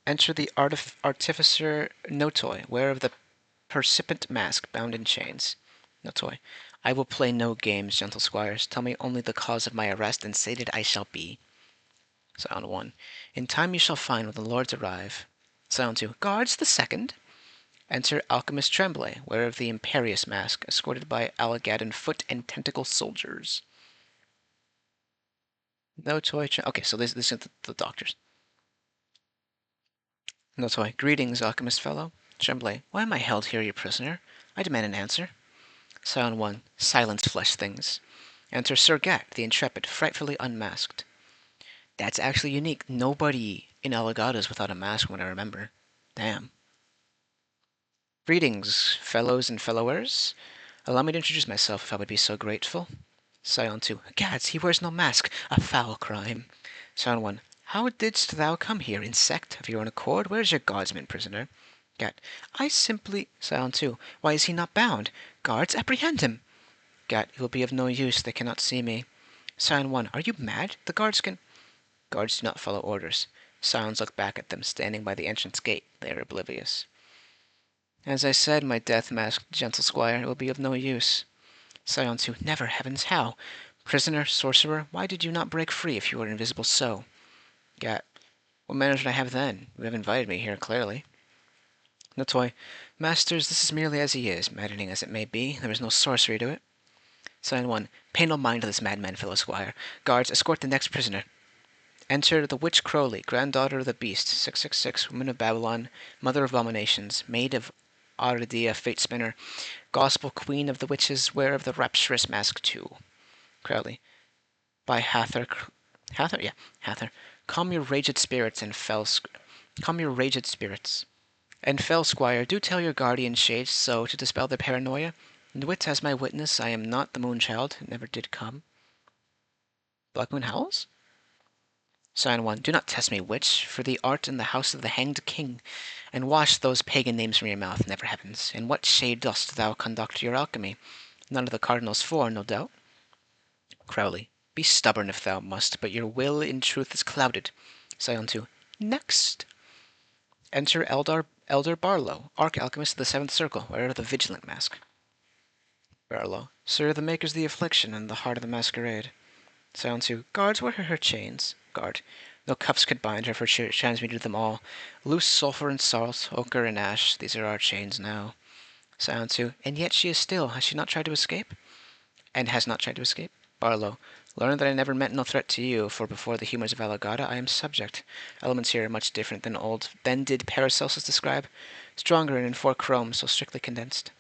Enter the artificer Notoi, wearer of the percipient mask, bound in chains. Notoi. I will play no games, gentle squires. Tell me only the cause of my arrest, and sated I shall be. Scion 1. In time you shall find when the lords arrive. Scion 2. Guards, the second. Enter Alchemist Tremblay, wearer of the imperious mask, escorted by Alagadan foot and tentacle soldiers. No toy. Okay, so this is the doctors. No toy. Greetings, alchemist fellow. Tremblay. Why am I held here, your prisoner? I demand an answer. Scion 1. Silence, flesh things. Enter Sir Gat, the intrepid, frightfully unmasked. That's actually unique. Nobody in Alagata is without a mask when I remember. Damn. Greetings, fellows and fellowers. Allow me to introduce myself, if I would be so grateful. Scion 2. Gads, he wears no mask. A foul crime. Scion 1. How didst thou come here, insect, of your own accord? Where is your guardsman, prisoner? Gat. I simply... Scion 2. Why is he not bound? Guards, apprehend him. Gat. He will be of no use. They cannot see me. Scion 1. Are you mad? The guards can... Guards do not follow orders. Scions look back at them, standing by the entrance gate. They are oblivious. As I said, my death-masked gentle squire, it will be of no use. Scion 2. Never, heavens, how? Prisoner, sorcerer, why did you not break free if you were invisible so? Gat. What manners would I have then? You have invited me here, clearly. Notoi. Masters, this is merely as he is, maddening as it may be. There is no sorcery to it. Scion 1. Pay no mind to this madman, fellow squire. Guards, escort the next prisoner. Enter the witch Crowley, granddaughter of the beast, 666, woman of Babylon, mother of abominations, maid of Aridia, fate spinner, gospel queen of the witches, wearer of the rapturous mask too. Crowley. By Hathor. Hathor? Yeah, Hathor. Calm your raged spirits and fell squire, do tell your guardian shades so to dispel their paranoia. And wit as my witness, I am not the moonchild, never did come. Black Moon howls? Scion 1. Do not test me, witch, for thee art in the house of the hanged king, and wash those pagan names from your mouth, never heavens. In what shade dost thou conduct your alchemy? None of the cardinal's four, no doubt. Crowley. Be stubborn if thou must, but your will in truth is clouded. Scion 2. Next. Enter Elder Barlow, Arch-Alchemist of the Seventh Circle, wearer of the Vigilant Mask. Barlow. Sir, the makers of the affliction and the heart of the masquerade. Scion 2. Guards, what are her chains? Guard. No cuffs could bind her, for she transmuted them all. Loose sulphur and salt, ochre and ash, these are our chains now. Scion 2. And yet she is still. Has she not tried to escape? And has not tried to escape? Barlow. Learn that I never meant no threat to you, for before the humors of Alagata I am subject. Elements here are much different than did Paracelsus describe. Stronger and in 4 chrome, so strictly condensed.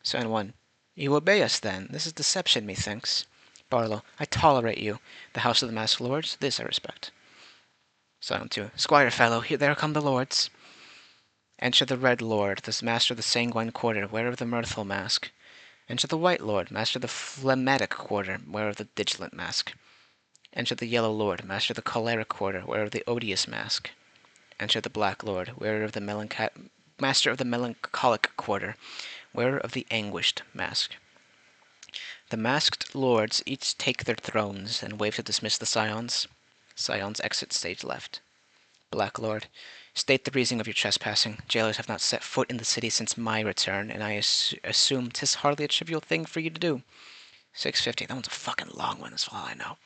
Scion 1. You obey us, then. This is deception, methinks. Barlow. I tolerate you. The house of the masked lords, this I respect. Scion 2. Squire fellow, here there come the lords. Enter the Red Lord, this master of the sanguine quarter, wearer of the mirthful mask. Enter the White Lord, master of the phlegmatic quarter, wearer of the vigilant mask. Enter the Yellow Lord, master of the choleric quarter, wearer of the odious mask. Enter the Black Lord, wearer of the master of the melancholic quarter, wearer of the anguished mask. The masked lords each take their thrones and wave to dismiss the scions. Scions exit stage left. Black Lord. State the reason of your trespassing. Jailers have not set foot in the city since my return, and I assume 'tis hardly a trivial thing for you to do. 650. That one's a fucking long one, that's all I know.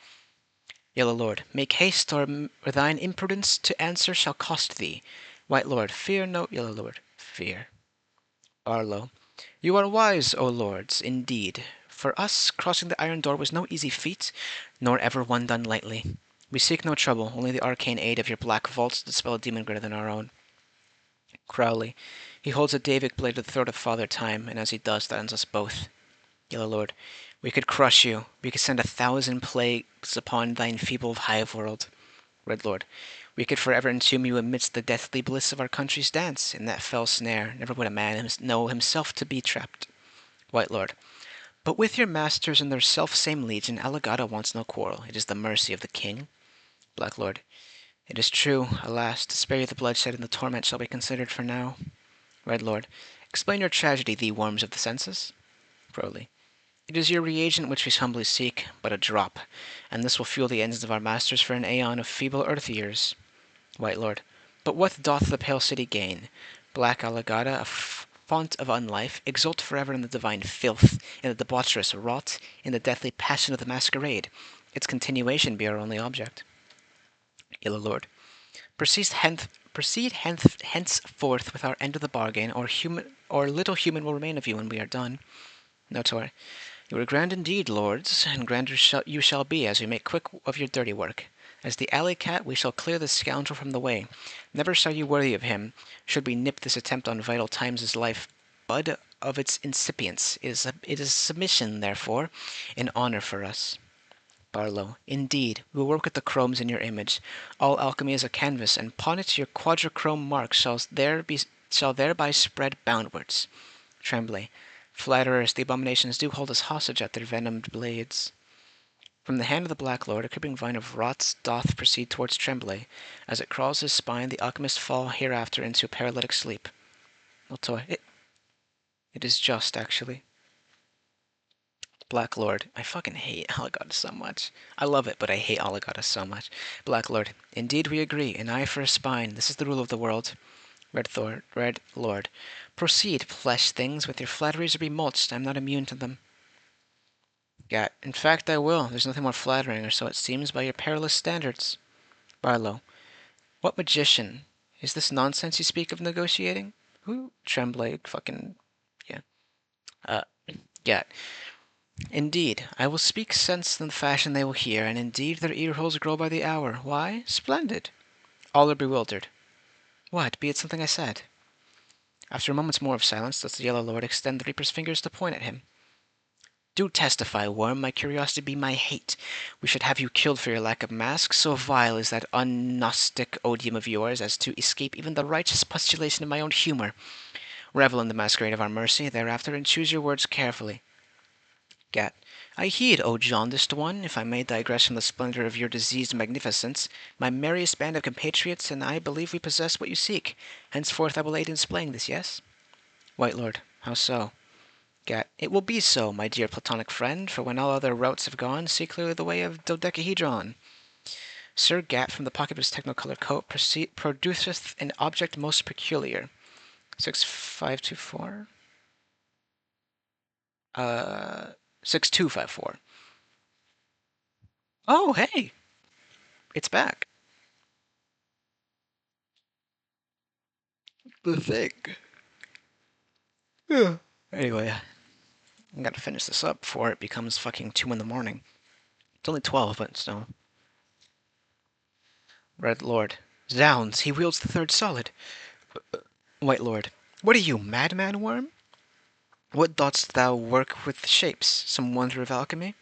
Yellow Lord. Make haste, or thine imprudence to answer shall cost thee. White Lord. Fear no... Yellow Lord. Fear. Barlow. You are wise, O lords, indeed. For us, crossing the iron door was no easy feat, nor ever one done lightly. We seek no trouble, only the arcane aid of your black vaults to dispel a demon greater than our own. Crowley. He holds a Davic blade to the throat of Father Time, and as he does, that ends us both. Yellow Lord. We could crush you. We could send 1,000 plagues upon thine feeble hive world. Red Lord. We could forever entomb you amidst the deathly bliss of our country's dance. In that fell snare, never would a man know himself to be trapped. White Lord. But with your masters and their self-same legion, Alagata wants no quarrel. It is the mercy of the king. Black Lord. It is true, alas, to spare you the bloodshed and the torment shall be considered for now. Red Lord. Explain your tragedy, thee worms of the senses. Crowley. It is your reagent which we humbly seek, but a drop, and this will fuel the engines of our masters for an aeon of feeble earth years. White Lord. But what doth the pale city gain? Black Alagata, a font of unlife, exult forever in the divine filth, in the debaucherous rot, in the deathly passion of the masquerade. Its continuation be our only object. Yellow Lord. Proceed henceforth with our end of the bargain, or little human will remain of you when we are done. Notor. You are grand indeed, lords, and grander you shall be as we make quick of your dirty work. As the alley cat, we shall clear this scoundrel from the way. Never saw you worthy of him, should we nip this attempt on vital times' life bud of its incipience. It is submission, therefore, an honor for us. Barlow. Indeed, we will work with the chromes in your image. All alchemy is a canvas, and upon it your quadrichrome mark shall thereby spread boundwards. Tremblay. Flatterers, the abominations do hold us hostage at their venomed blades. From the hand of the Black Lord, a creeping vine of rots doth proceed towards Tremblay. As it crawls his spine, the alchemists fall hereafter into a paralytic sleep. It is just, actually. Black Lord. I fucking hate Alagata so much. I love it, but I hate Alagata so much. Black Lord. Indeed we agree. An eye for a spine. This is the rule of the world. Red Lord. Proceed, flesh things, with your flatteries or be mulched. I'm not immune to them. Gat. In fact, I will. There's nothing more flattering, or so it seems, by your perilous standards. Barlow. What magician? Is this nonsense you speak of negotiating? Who? Tremblay. Fucking... Yeah. Gat. Indeed, I will speak sense in the fashion they will hear, and indeed their earholes grow by the hour. Why? Splendid. All are bewildered. What? Be it something I said. After a moment's more of silence, does the Yellow Lord extend the Reaper's fingers to point at him. Do testify, worm, my curiosity be my hate. We should have you killed for your lack of mask. So vile is that un-Gnostic odium of yours as to escape even the righteous postulation of my own humour. Revel in the masquerade of our mercy thereafter, and choose your words carefully. Gat. I heed, O jaundiced one, if I may digress from the splendour of your diseased magnificence. My merriest band of compatriots and I believe we possess what you seek. Henceforth I will aid in displaying this, yes? White Lord. How so? Gat. It will be so, my dear platonic friend, for when all other routes have gone, see clearly the way of dodecahedron. Sir Gat, from the pocket of his technicolor coat, produceth an object most peculiar. 6524? 6254. Oh, hey! It's back. The thing. Yeah. Anyway, I gotta finish this up before it becomes fucking 2 in the morning. It's only 12, but still. Red Lord. Zounds, he wields the third solid. White Lord. What are you, madman worm? What dost thou work with shapes? Some wonder of alchemy?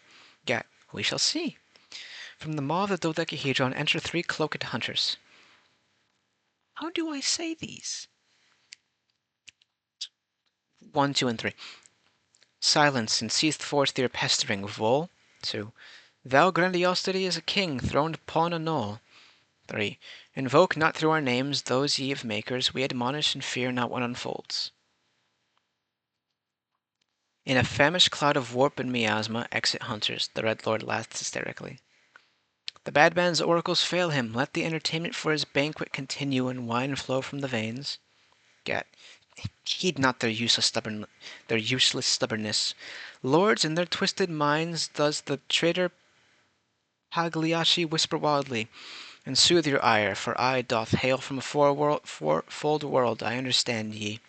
Gat. We shall see. From the maw of the dodecahedron enter 3 cloaked hunters. How do I say these? 1, 2, and 3. Silence, and cease forth your pestering, Vol. 2. Thou grandiosity is a king throned upon a knoll. 3. Invoke not through our names those ye of makers, we admonish and fear not what unfolds. In a famished cloud of warp and miasma, exit hunters. The Red Lord laughs hysterically. The bad man's oracles fail him. Let the entertainment for his banquet continue, and wine flow from the veins. Gat. Heed not their useless stubbornness. Lords, in their twisted minds does the traitor Pagliacci whisper wildly, and soothe your ire, for I doth hail from a fold world, I understand ye.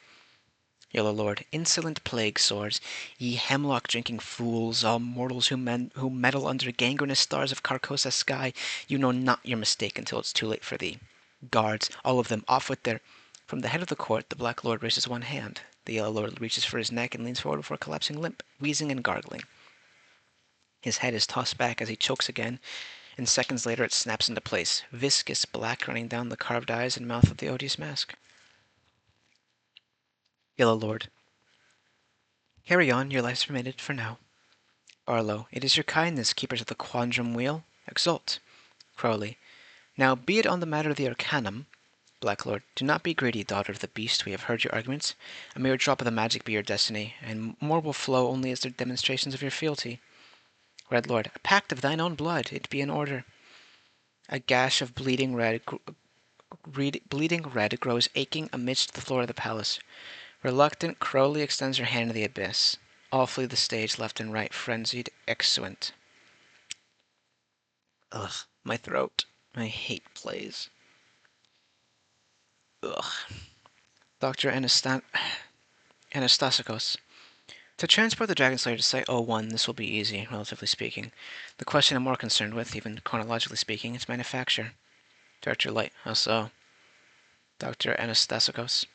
Yellow Lord, insolent plague sores, ye hemlock-drinking fools, all mortals who meddle under gangrenous stars of Carcosa sky, you know not your mistake until it's too late for thee. Guards, all of them, off with their... From the head of the court, the Black Lord raises one hand. The Yellow Lord reaches for his neck and leans forward before collapsing limp, wheezing and gargling. His head is tossed back as he chokes again, and seconds later it snaps into place, viscous black running down the carved eyes and mouth of the odious mask. Yellow Lord. Carry on, your life's permitted for now. Arlo. It is your kindness, keepers of the quadrum wheel. Exult. Crowley. Now be it on the matter of the arcanum. Black Lord. Do not be greedy, daughter of the beast. We have heard your arguments. A mere drop of the magic be your destiny, and more will flow only as their demonstrations of your fealty. Red Lord. A pact of thine own blood. It be in order. A gash of bleeding red grows aching amidst the floor of the palace. Reluctant, Crowley extends her hand to the abyss. All flee the stage, left and right, frenzied, exuent. Ugh, my throat. I hate plays. Ugh. Dr. Anastasakos. To transport the Dragon Slayer to Site-01, this will be easy, relatively speaking. The question I'm more concerned with, even chronologically speaking, is manufacture. Director Light. How so? Dr. Anastasakos.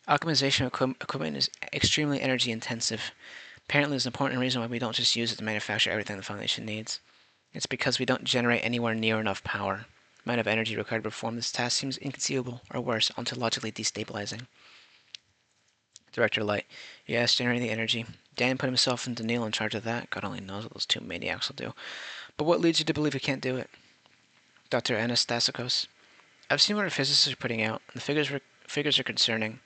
Alchemization equipment is extremely energy intensive. Apparently, there's an important reason why we don't just use it to manufacture everything the Foundation needs. It's because we don't generate anywhere near enough power. The amount of energy required to perform this task seems inconceivable, or worse, ontologically destabilizing. Director Light. Yes, generating the energy. Dan put himself and Daniil in charge of that. God only knows what those two maniacs will do. But what leads you to believe we can't do it? Dr. Anastasakos. I've seen what our physicists are putting out, and the figures are concerning.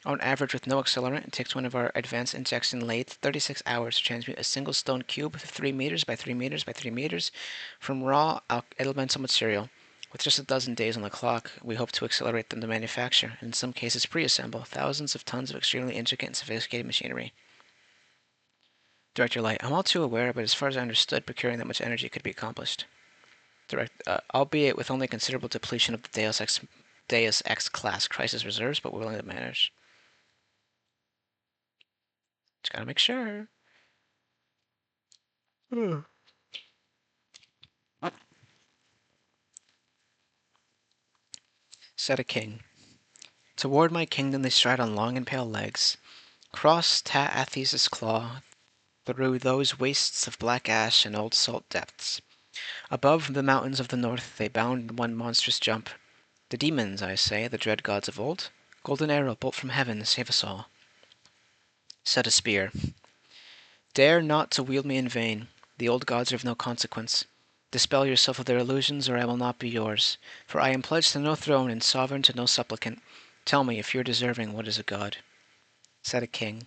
On average, with no accelerant, it takes one of our advanced injection lathes 36 hours to transmute a single stone cube 3 meters by 3 meters by 3 meters from raw elemental material. With just a dozen days on the clock, we hope to accelerate them to manufacture, and in some cases pre-assemble, thousands of tons of extremely intricate and sophisticated machinery. Director Light, I'm all too aware, but as far as I understood, procuring that much energy could be accomplished. Albeit with only considerable depletion of the Deus Ex class crisis reserves, but we're willing to manage. Just gotta make sure. Said a king. Toward my kingdom they stride on long and pale legs, cross Ta-Athes's claw, through those wastes of black ash and old salt depths. Above the mountains of the north they bound in one monstrous jump. The demons, I say, the dread gods of old. Golden arrow, bolt from heaven, save us all. Said a spear. Dare not to wield me in vain. The old gods are of no consequence. Dispel yourself of their illusions, or I will not be yours. For I am pledged to no throne and sovereign to no supplicant. Tell me, if you're deserving, what is a god? Said a king.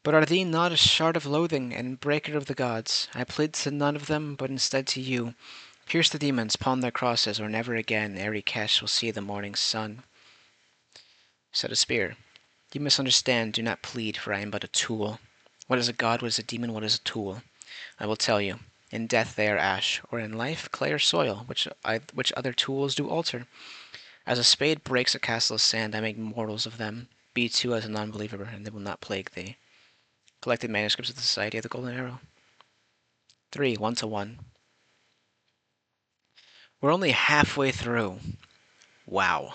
But are thee not a shard of loathing and breaker of the gods? I plead to none of them, but instead to you. Pierce the demons, pawn their crosses, or never again Kesh will see the morning sun. Said a spear. You misunderstand, do not plead, for I am but a tool. What is a god, what is a demon, what is a tool? I will tell you. In death they are ash, or in life clay or soil, which other tools do alter. As a spade breaks a castle of sand, I make mortals of them. Be too as a non-believer, and they will not plague thee. Collected manuscripts of the Society of the Golden Arrow. 3. 1-1. We're only halfway through. Wow.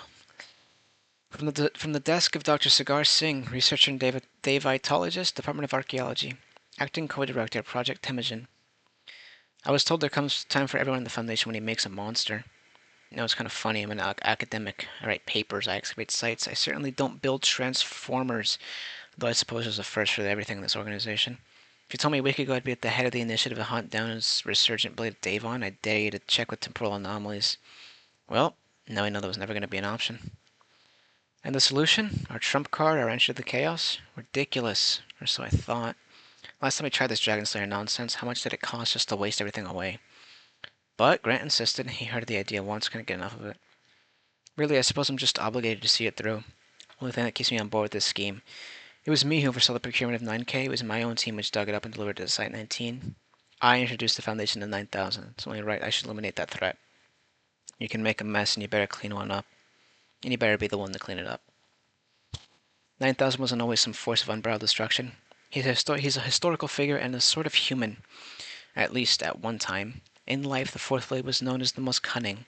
From the desk of Dr. Sagar Singh, researcher and Davitologist, Department of Archaeology. Acting co-director, Project Temujin. I was told there comes time for everyone in the Foundation when he makes a monster. You know, it's kind of funny. I'm an academic. I write papers. I excavate sites. I certainly don't build transformers, though I suppose there's a first for everything in this organization. If you told me a week ago I'd be at the head of the initiative to hunt down his resurgent blade of Davon, I'd dare you to check with temporal anomalies. Well, now I know that was never going to be an option. And the solution? Our trump card, our entry to the chaos? Ridiculous. Or so I thought. Last time we tried this Dragon Slayer nonsense, how much did it cost just to waste everything away? But Grant insisted. He heard the idea once, couldn't get enough of it. Really, I suppose I'm just obligated to see it through. Only thing that keeps me on board with this scheme. It was me who oversaw the procurement of 9K. It was my own team which dug it up and delivered it to Site 19. I introduced the Foundation to 9000. It's only right I should eliminate that threat. You can make a mess and you better clean one up. And you better be the one to clean it up. 9000 wasn't always some force of unbridled destruction. He's a historical figure and a sort of human, at least at one time. In life, the Fourth Blade was known as the most cunning.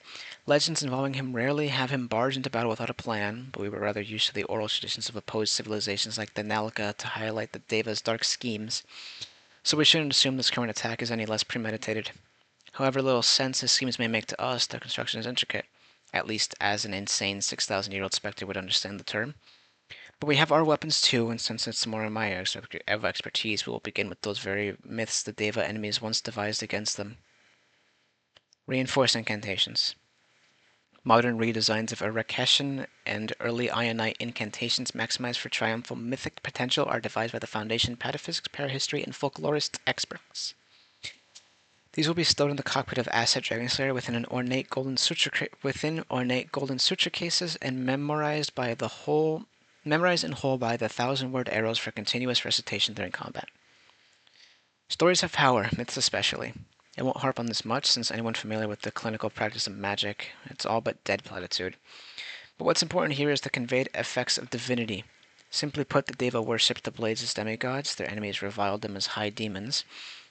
Legends involving him rarely have him barge into battle without a plan, but we were rather used to the oral traditions of opposed civilizations like the Nalka to highlight the Deva's dark schemes, so we shouldn't assume this current attack is any less premeditated. However little sense his schemes may make to us, their construction is intricate, at least as an insane 6,000-year-old specter would understand the term. But we have our weapons too, and since it's more in my area of expertise, we will begin with those very myths the Deva enemies once devised against them. Reinforced incantations. Modern redesigns of Arakeshan and early Ionite incantations maximized for triumphal mythic potential are devised by the Foundation pataphysics, parahistory, and folklorist experts. These will be stowed in the cockpit of Asset Dragonslayer within ornate golden suture cases and memorized in whole by the 1,000-word arrows for continuous recitation during combat. Stories have power, myths especially. I won't harp on this much, since anyone familiar with the clinical practice of magic, it's all but dead platitude. But what's important here is the conveyed effects of divinity. Simply put, the Deva worshipped the blades as demigods, their enemies reviled them as high demons.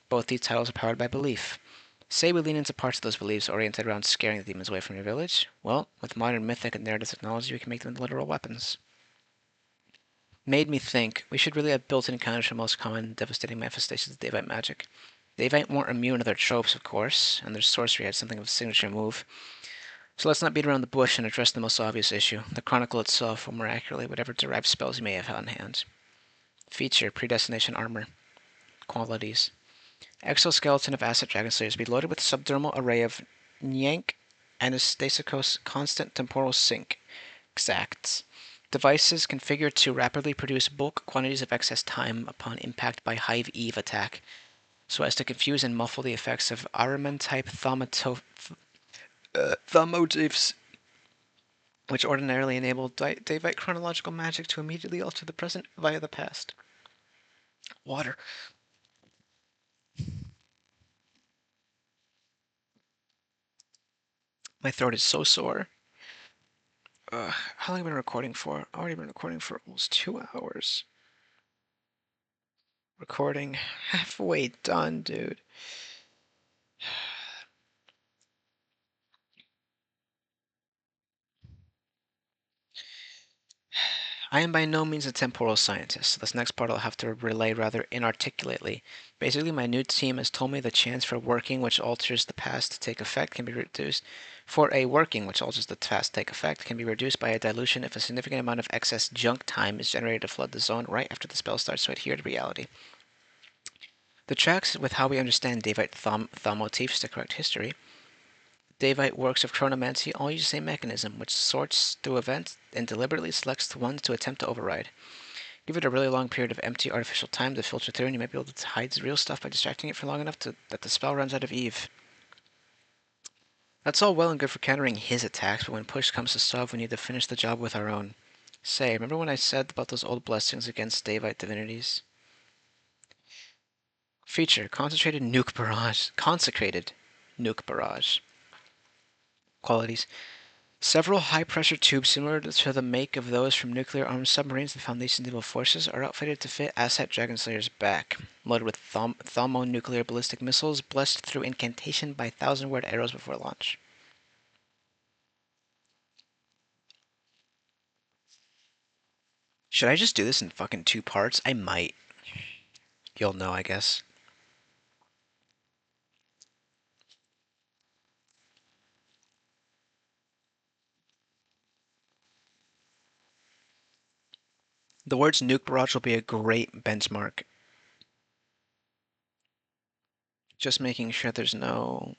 Both these titles are powered by belief. Say we lean into parts of those beliefs oriented around scaring the demons away from your village. Well, with modern mythic and narrative technology, we can make them into literal weapons. Made me think we should really have built-in counters for most common and devastating manifestations of Devite magic. The Devite weren't immune to their tropes, of course, and their sorcery had something of a signature move. So let's not beat around the bush and address the most obvious issue, the Chronicle itself, or more accurately, whatever derived spells you may have on hand. Feature: Predestination Armor. Qualities: Exoskeleton of Asset Dragonslayers be loaded with subdermal array of Nyank Anastasicos Constant Temporal Sync exacts. Devices configured to rapidly produce bulk quantities of excess time upon impact by Hive Eve attack, so as to confuse and muffle the effects of Ahriman-type thaumotives, which ordinarily enable Davite chronological magic to immediately alter the present via the past. Water. My throat is so sore. How long have I been recording for? I've already been recording for almost 2 hours. Recording halfway done, dude. I am by no means a temporal scientist, so this next part I'll have to relay rather inarticulately. Basically, my new team has told me the chance for working which alters the past to take effect can be reduced. For a working which alters the past to take effect can be reduced by a dilution if a significant amount of excess junk time is generated to flood the zone right after the spell starts to adhere to reality. The tracks with how we understand Davite thaumotifs to correct history. Davite works of chronomancy all use the same mechanism, which sorts through events and deliberately selects the ones to attempt to override. Give it a really long period of empty artificial time to filter through, and you might be able to hide the real stuff by distracting it for long enough that the spell runs out of Eve. That's all well and good for countering his attacks, but when push comes to shove, we need to finish the job with our own. Say, remember when I said about those old blessings against Davite divinities? Feature: Concentrated Nuke Barrage. Consecrated Nuke Barrage. Qualities: Several high-pressure tubes similar to the make of those from nuclear-armed submarines the Foundation's naval forces are outfitted to fit Asset Dragonslayer's back, loaded with thermonuclear ballistic missiles blessed through incantation by 1,000-word arrows before launch. Should I just do this in fucking 2 parts? I might. You'll know, I guess. The words nuke barrage will be a great benchmark. Just making sure there's no...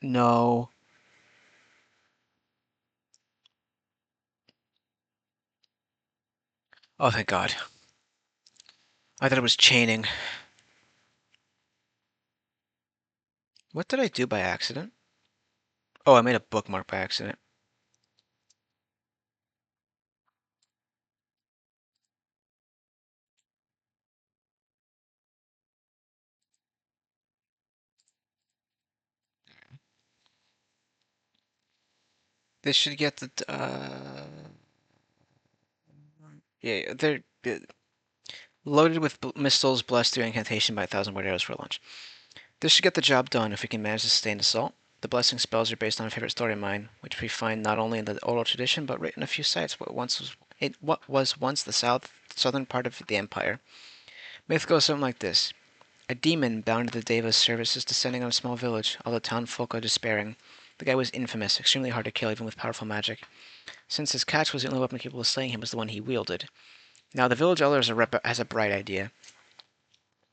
No. Oh, thank God. I thought it was chaining. What did I do by accident? Oh, I made a bookmark by accident. This should get the... Yeah, they're loaded with missiles blessed through incantation by 1,000 word arrows for lunch. This should get the job done if we can manage to sustain assault. The blessing spells are based on a favorite story of mine, which we find not only in the oral tradition, but written in a few sites what was once the southern part of the empire. Myth goes something like this. A demon bound to the Deva's service is descending on a small village. All the townfolk are despairing. The guy was infamous, extremely hard to kill even with powerful magic. Since his catch was the only weapon capable of slaying him was the one he wielded. Now the village elder has a bright idea.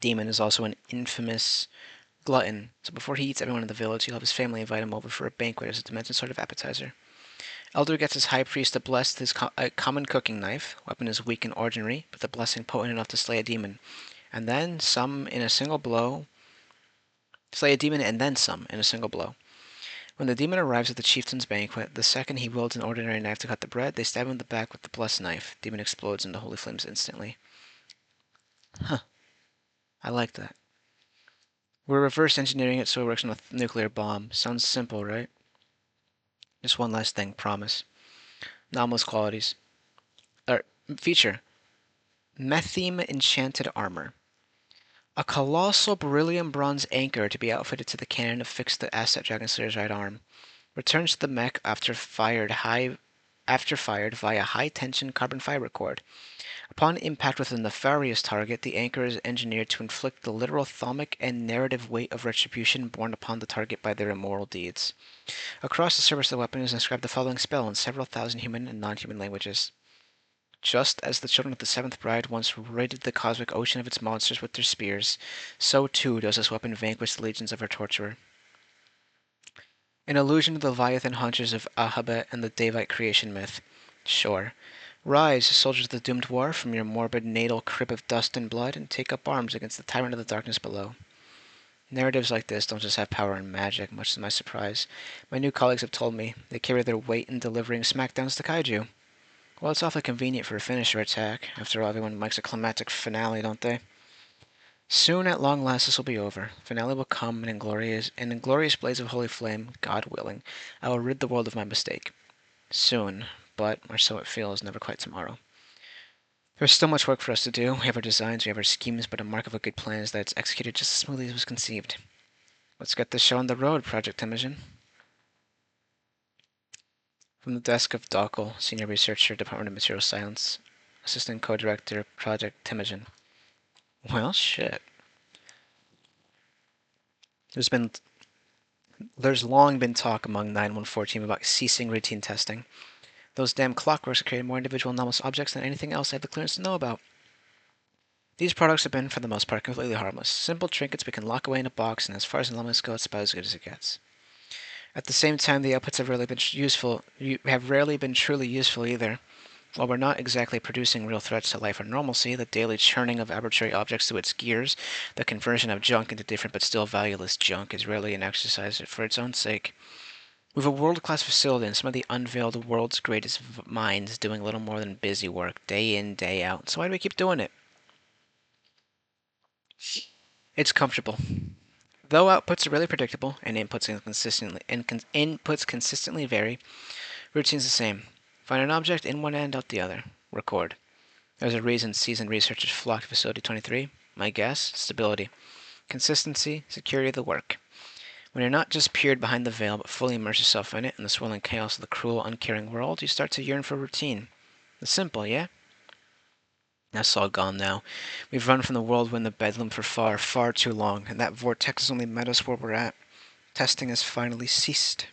Demon is also an infamous glutton, so before he eats everyone in the village, he'll have his family invite him over for a banquet as a dimension sort of appetizer. Elder gets his high priest to bless his common cooking knife. Weapon is weak and ordinary, but the blessing potent enough to slay a demon. And then some in a single blow. Slay a demon and then some in a single blow. When the demon arrives at the chieftain's banquet, the second he wields an ordinary knife to cut the bread, they stab him in the back with the blessed knife. Demon explodes into holy flames instantly. Huh. I like that. We're reverse engineering it so it works on a nuclear bomb. Sounds simple, right? Just one last thing, promise. Anomalous qualities. Feature. Metheme enchanted armor. A colossal beryllium bronze anchor to be outfitted to the cannon affixed to the asset Dragon Slayer's right arm. Returns to the mech after fired via high-tension carbon fiber cord. Upon impact with a nefarious target, the anchor is engineered to inflict the literal thaumic and narrative weight of retribution borne upon the target by their immoral deeds. Across the surface of the weapon is inscribed the following spell in several thousand human and non-human languages. Just as the children of the Seventh Bride once ridded the cosmic ocean of its monsters with their spears, so too does this weapon vanquish the legions of her torturer. An allusion to the Leviathan hunters of Ahabet and the Davite creation myth. Sure. Rise, soldiers of the doomed war, from your morbid natal crib of dust and blood, and take up arms against the tyrant of the darkness below. Narratives like this don't just have power and magic, much to my surprise. My new colleagues have told me they carry their weight in delivering smackdowns to kaiju. Well, it's awfully convenient for a finisher attack. After all, everyone likes a climactic finale, don't they? Soon, at long last, this will be over. Finale will come, and in glorious blaze of holy flame, God willing, I will rid the world of my mistake. Soon, but, or so it feels, never quite tomorrow. There's still much work for us to do. We have our designs, we have our schemes, but a mark of a good plan is that it's executed just as smoothly as it was conceived. Let's get this show on the road, Project Temujin. From the desk of Dockel, Senior Researcher, Department of Material Science, Assistant Co-Director, Project Temujin. Well, shit. There's long been talk among 914 team about ceasing routine testing. Those damn clockworks have created more individual anomalous objects than anything else I have the clearance to know about. These products have been, for the most part, completely harmless. Simple trinkets we can lock away in a box, and as far as anomalies go, it's about as good as it gets. At the same time, the outputs have rarely been truly useful either. While we're not exactly producing real threats to life or normalcy, the daily churning of arbitrary objects through its gears, the conversion of junk into different but still valueless junk, is rarely an exercise for its own sake. We've a world-class facility and some of the unveiled world's greatest minds doing little more than busy work, day in, day out. So why do we keep doing it? It's comfortable. Though outputs are really predictable and inputs consistently vary, routine's the same. Find an object in one end, out the other. Record. There's a reason seasoned researchers flock to Facility 23. My guess? Stability. Consistency, security of the work. When you're not just peered behind the veil, but fully immerse yourself in it, in the swirling chaos of the cruel, uncaring world, you start to yearn for routine. It's simple, yeah? That's all gone now. We've run from the whirlwind of bedlam for far, far too long, and that vortex has only met us where we're at. Testing has finally ceased.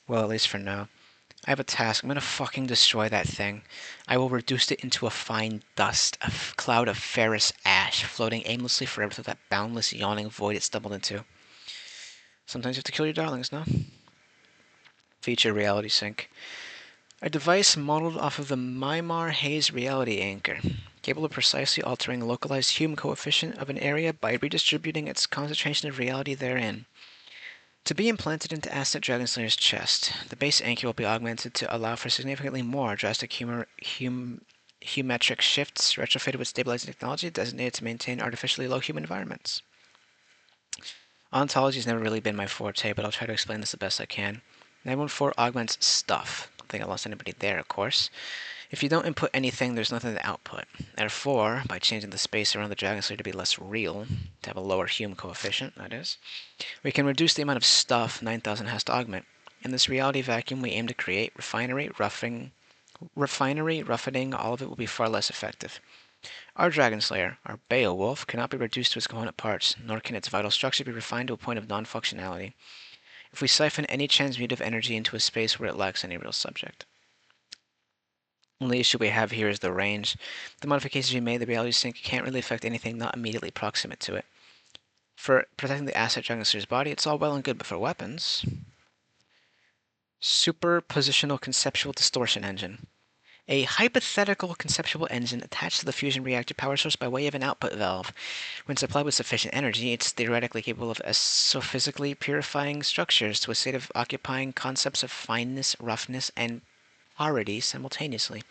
Well, at least for now. I have a task. I'm gonna fucking destroy that thing. I will reduce it into a fine dust, a cloud of ferrous ash, floating aimlessly forever through that boundless, yawning void it stumbled into. Sometimes you have to kill your darlings, no? Feature reality sync. A device modeled off of the Mimar Haze reality anchor, capable of precisely altering the localized Hume coefficient of an area by redistributing its concentration of reality therein. To be implanted into Asset Dragonslayer's chest, the base anchor will be augmented to allow for significantly more drastic humetric shifts retrofitted with stabilizing technology designated to maintain artificially low human environments. Ontology has never really been my forte, but I'll try to explain this the best I can. 914 augments stuff, think I lost anybody there, of course. If you don't input anything, there's nothing to output. Therefore, by changing the space around the Dragon Slayer to be less real, to have a lower Hume coefficient, that is, we can reduce the amount of stuff 9000 has to augment. In this reality vacuum we aim to create, refinery, roughening, all of it will be far less effective. Our Dragon Slayer, our Beowulf, cannot be reduced to its component parts, nor can its vital structure be refined to a point of non-functionality. If we siphon any transmutive energy into a space where it lacks any real subject. Only issue we have here is the range. The modifications we made, the reality sink, can't really affect anything not immediately proximate to it. For protecting the asset Dragon Slayer's body, it's all well and good, but for weapons... Superpositional Conceptual Distortion Engine. A hypothetical conceptual engine attached to the fusion reactor power source by way of an output valve. When supplied with sufficient energy, it's theoretically capable of astrophysically purifying structures to a state of occupying concepts of fineness, roughness, and purity simultaneously,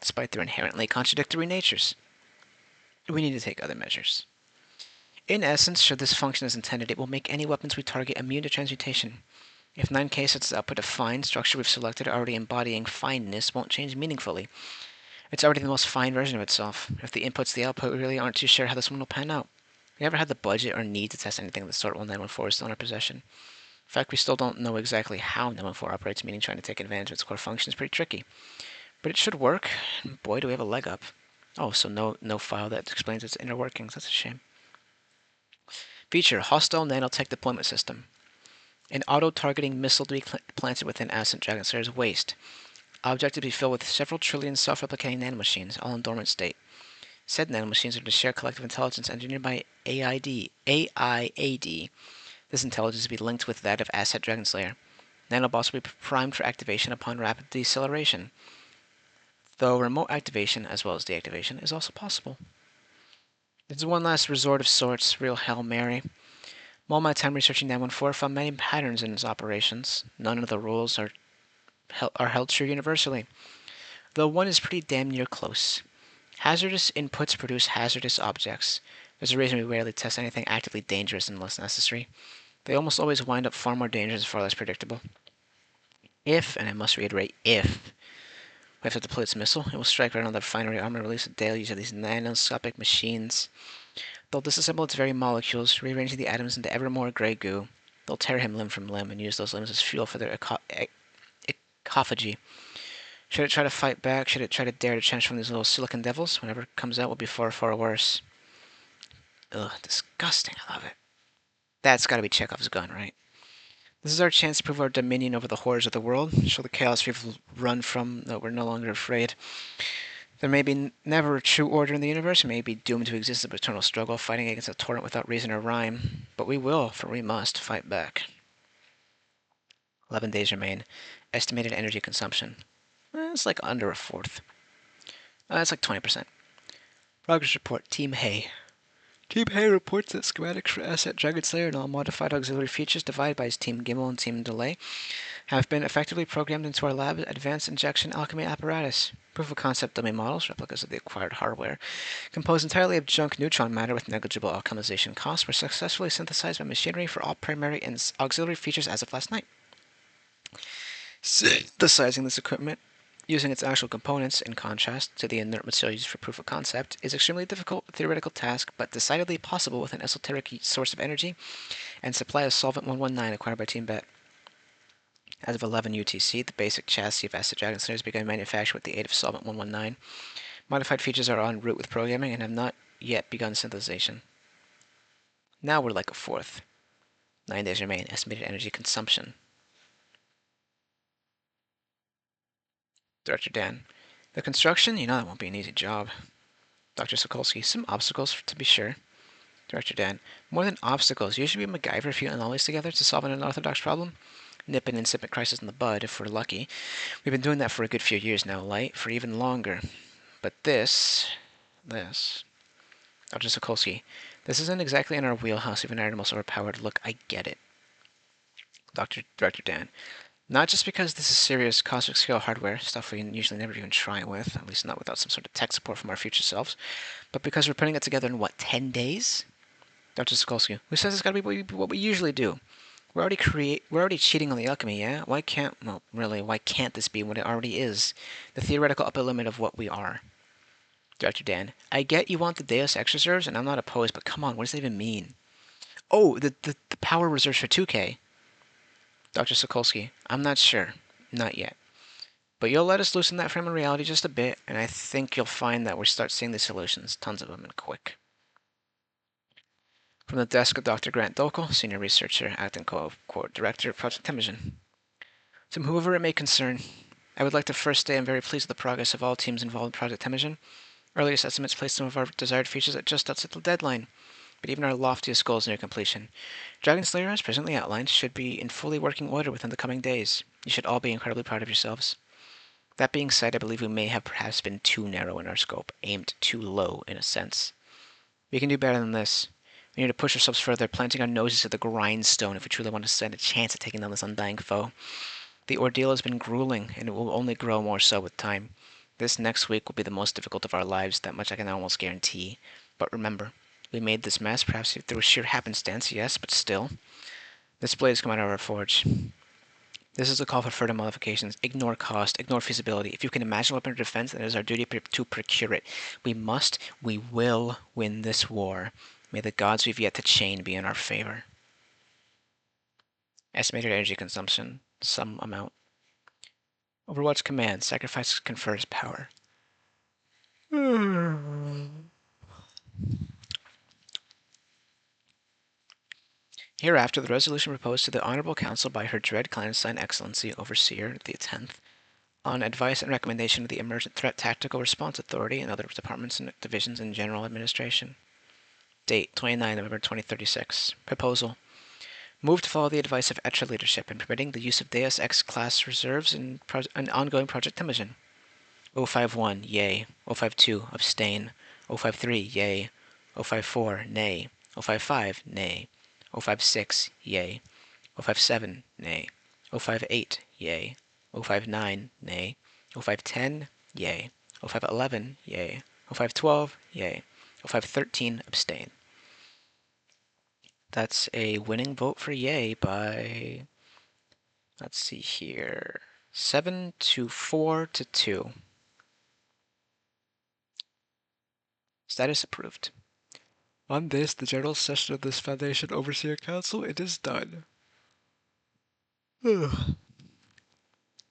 despite their inherently contradictory natures. We need to take other measures. In essence, should this function as intended, it will make any weapons we target immune to transmutation. If 9K sets the output of fine, structure we've selected already embodying fineness won't change meaningfully. It's already the most fine version of itself. If the input's the output, we really aren't too sure how this one will pan out. We never had the budget or need to test anything of the sort while 914 is still in our possession. In fact, we still don't know exactly how 914 operates, meaning trying to take advantage of its core function is pretty tricky. But it should work, and boy do we have a leg up. Oh, so no file that explains its inner workings, that's a shame. Feature, Hostile Nanotech Deployment System. An auto-targeting missile to be planted within Ascent Dragon Slayer's waist. Objective to be filled with several trillion self-replicating nanomachines, all in dormant state. Said nanomachines are to share collective intelligence engineered by AIAD. This intelligence is to be linked with that of Asset Dragon Slayer. Nanobots will be primed for activation upon rapid deceleration, though remote activation, as well as deactivation, is also possible. This is one last resort of sorts, real Hail Mary. All my time researching 914 found many patterns in its operations. None of the rules are held true universally, though one is pretty damn near close. Hazardous inputs produce hazardous objects. There's a reason we rarely test anything actively dangerous unless necessary. They almost always wind up far more dangerous and far less predictable. If, and I must reiterate, if we have to deploy its missile, it will strike right on the refinery armor and release a deluge of these nanoscopic machines. They'll disassemble its very molecules, rearranging the atoms into ever more grey goo. They'll tear him limb from limb and use those limbs as fuel for their ecophagy. Should it try to fight back? Should it try to dare to transform these little silicon devils? Whenever it comes out, will be far, far worse. Ugh, disgusting. I love it. That's gotta be Chekhov's gun, right? This is our chance to prove our dominion over the horrors of the world, show the chaos we've run from that we're no longer afraid. There may be never a true order in the universe, we may be doomed to exist of eternal struggle, fighting against a torrent without reason or rhyme, but we will, for we must, fight back. 11 days remain. Estimated energy consumption. It's like under a fourth. It's like 20%. Progress report, Team Hay. Team Hay reports that schematics for Asset Dragon Slayer and all modified auxiliary features divided by his Team Gimmel and Team Delay have been effectively programmed into our lab's advanced injection alchemy apparatus. Proof of concept dummy models, replicas of the acquired hardware, composed entirely of junk neutron matter with negligible alchemization costs, were successfully synthesized by machinery for all primary and auxiliary features as of last night. Synthesizing this equipment using its actual components, in contrast to the inert material used for proof of concept, is extremely difficult theoretical task, but decidedly possible with an esoteric source of energy and supply of solvent 119 acquired by Team Bet. As of 11 UTC, the basic chassis of Asset Dragon Slayer has begun manufacture with the aid of solvent 119. Modified features are en route with programming and have not yet begun synthesization. Now we're like a fourth. 9 days remain. Estimated energy consumption. Director Dan. The construction? You know that won't be an easy job. Dr. Sokolsky. Some obstacles, to be sure. Director Dan. More than obstacles. You should be MacGyver if you and always together to solve an unorthodox problem. Nip an incipient crisis in the bud, if we're lucky. We've been doing that for a good few years now, Light, for even longer. But this... Dr. Sokolsky. This isn't exactly in our wheelhouse, even our most overpowered. Look, I get it. Director Dan. Not just because this is serious cosmic scale hardware, stuff we usually never even try with, at least not without some sort of tech support from our future selves, but because we're putting it together in, what, 10 days? Dr. Sokolsky, who says it's gotta be what we usually do? We're already cheating on the alchemy, yeah? Why can't this be what it already is? The theoretical upper limit of what we are. Dr. Dan, I get you want the Deus Ex reserves, and I'm not opposed, but come on, what does that even mean? Oh, the power reserves for 2K. Dr. Sokolsky, I'm not sure. Not yet. But you'll let us loosen that frame of reality just a bit, and I think you'll find that we start seeing the solutions, tons of them, and quick. From the desk of Dr. Grant Dokel, Senior Researcher, Acting Co-Director of Project Temujin. To whoever it may concern, I would like to first say I'm very pleased with the progress of all teams involved in Project Temujin. Earliest estimates placed some of our desired features at just outside the deadline, but even our loftiest goals near completion. Dragon Slayer, as presently outlined, should be in fully working order within the coming days. You should all be incredibly proud of yourselves. That being said, I believe we may have perhaps been too narrow in our scope, aimed too low in a sense. We can do better than this. We need to push ourselves further, planting our noses to the grindstone if we truly want to stand a chance at taking down this undying foe. The ordeal has been grueling, and it will only grow more so with time. This next week will be the most difficult of our lives, that much I can almost guarantee. But remember, we made this mess, perhaps through sheer happenstance, yes, but still. This blade has come out of our forge. This is a call for further modifications. Ignore cost, ignore feasibility. If you can imagine a weapon of defense, then it is our duty to procure it. We will win this war. May the gods we've yet to chain be in our favor. Estimated energy consumption, some amount. Overwatch command, sacrifice confers power. Hereafter, the resolution proposed to the Honorable Council by Her Dread Clandestine Excellency, Overseer the 10th, on advice and recommendation of the Emergent Threat Tactical Response Authority and other departments and divisions in General Administration. Date, 29 November 2036. Proposal. Move to follow the advice of ETRA leadership in permitting the use of Deus Ex class reserves in ongoing Project Temujin. 051, yay. 052, abstain. 053, yay. 054, nay. 055, nay. 056, yay. 057, nay. 058, yay. 059, nay. 0510, yay. 0511, yay. 0512, yay. 0513, abstain. That's a winning vote for yay by, let's see here, 7 to 4 to 2. Status approved. On this, the general session of this Foundation Overseer Council, it is done.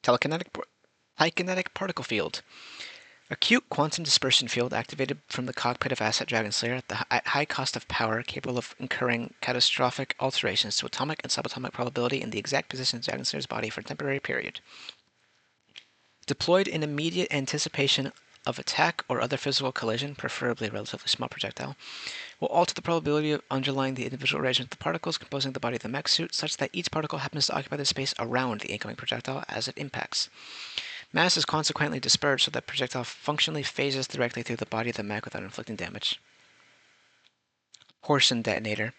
Telekinetic particle field. Acute quantum dispersion field activated from the cockpit of Asset Dragon Slayer at high cost of power, capable of incurring catastrophic alterations to atomic and subatomic probability in the exact position of Dragon Slayer's body for a temporary period. Deployed in immediate anticipation of attack or other physical collision, preferably a relatively small projectile, will alter the probability of underlying the individual arrangement of the particles composing the body of the mech suit, such that each particle happens to occupy the space around the incoming projectile as it impacts. Mass is consequently dispersed so that projectile functionally phases directly through the body of the mech without inflicting damage. Portion detonator.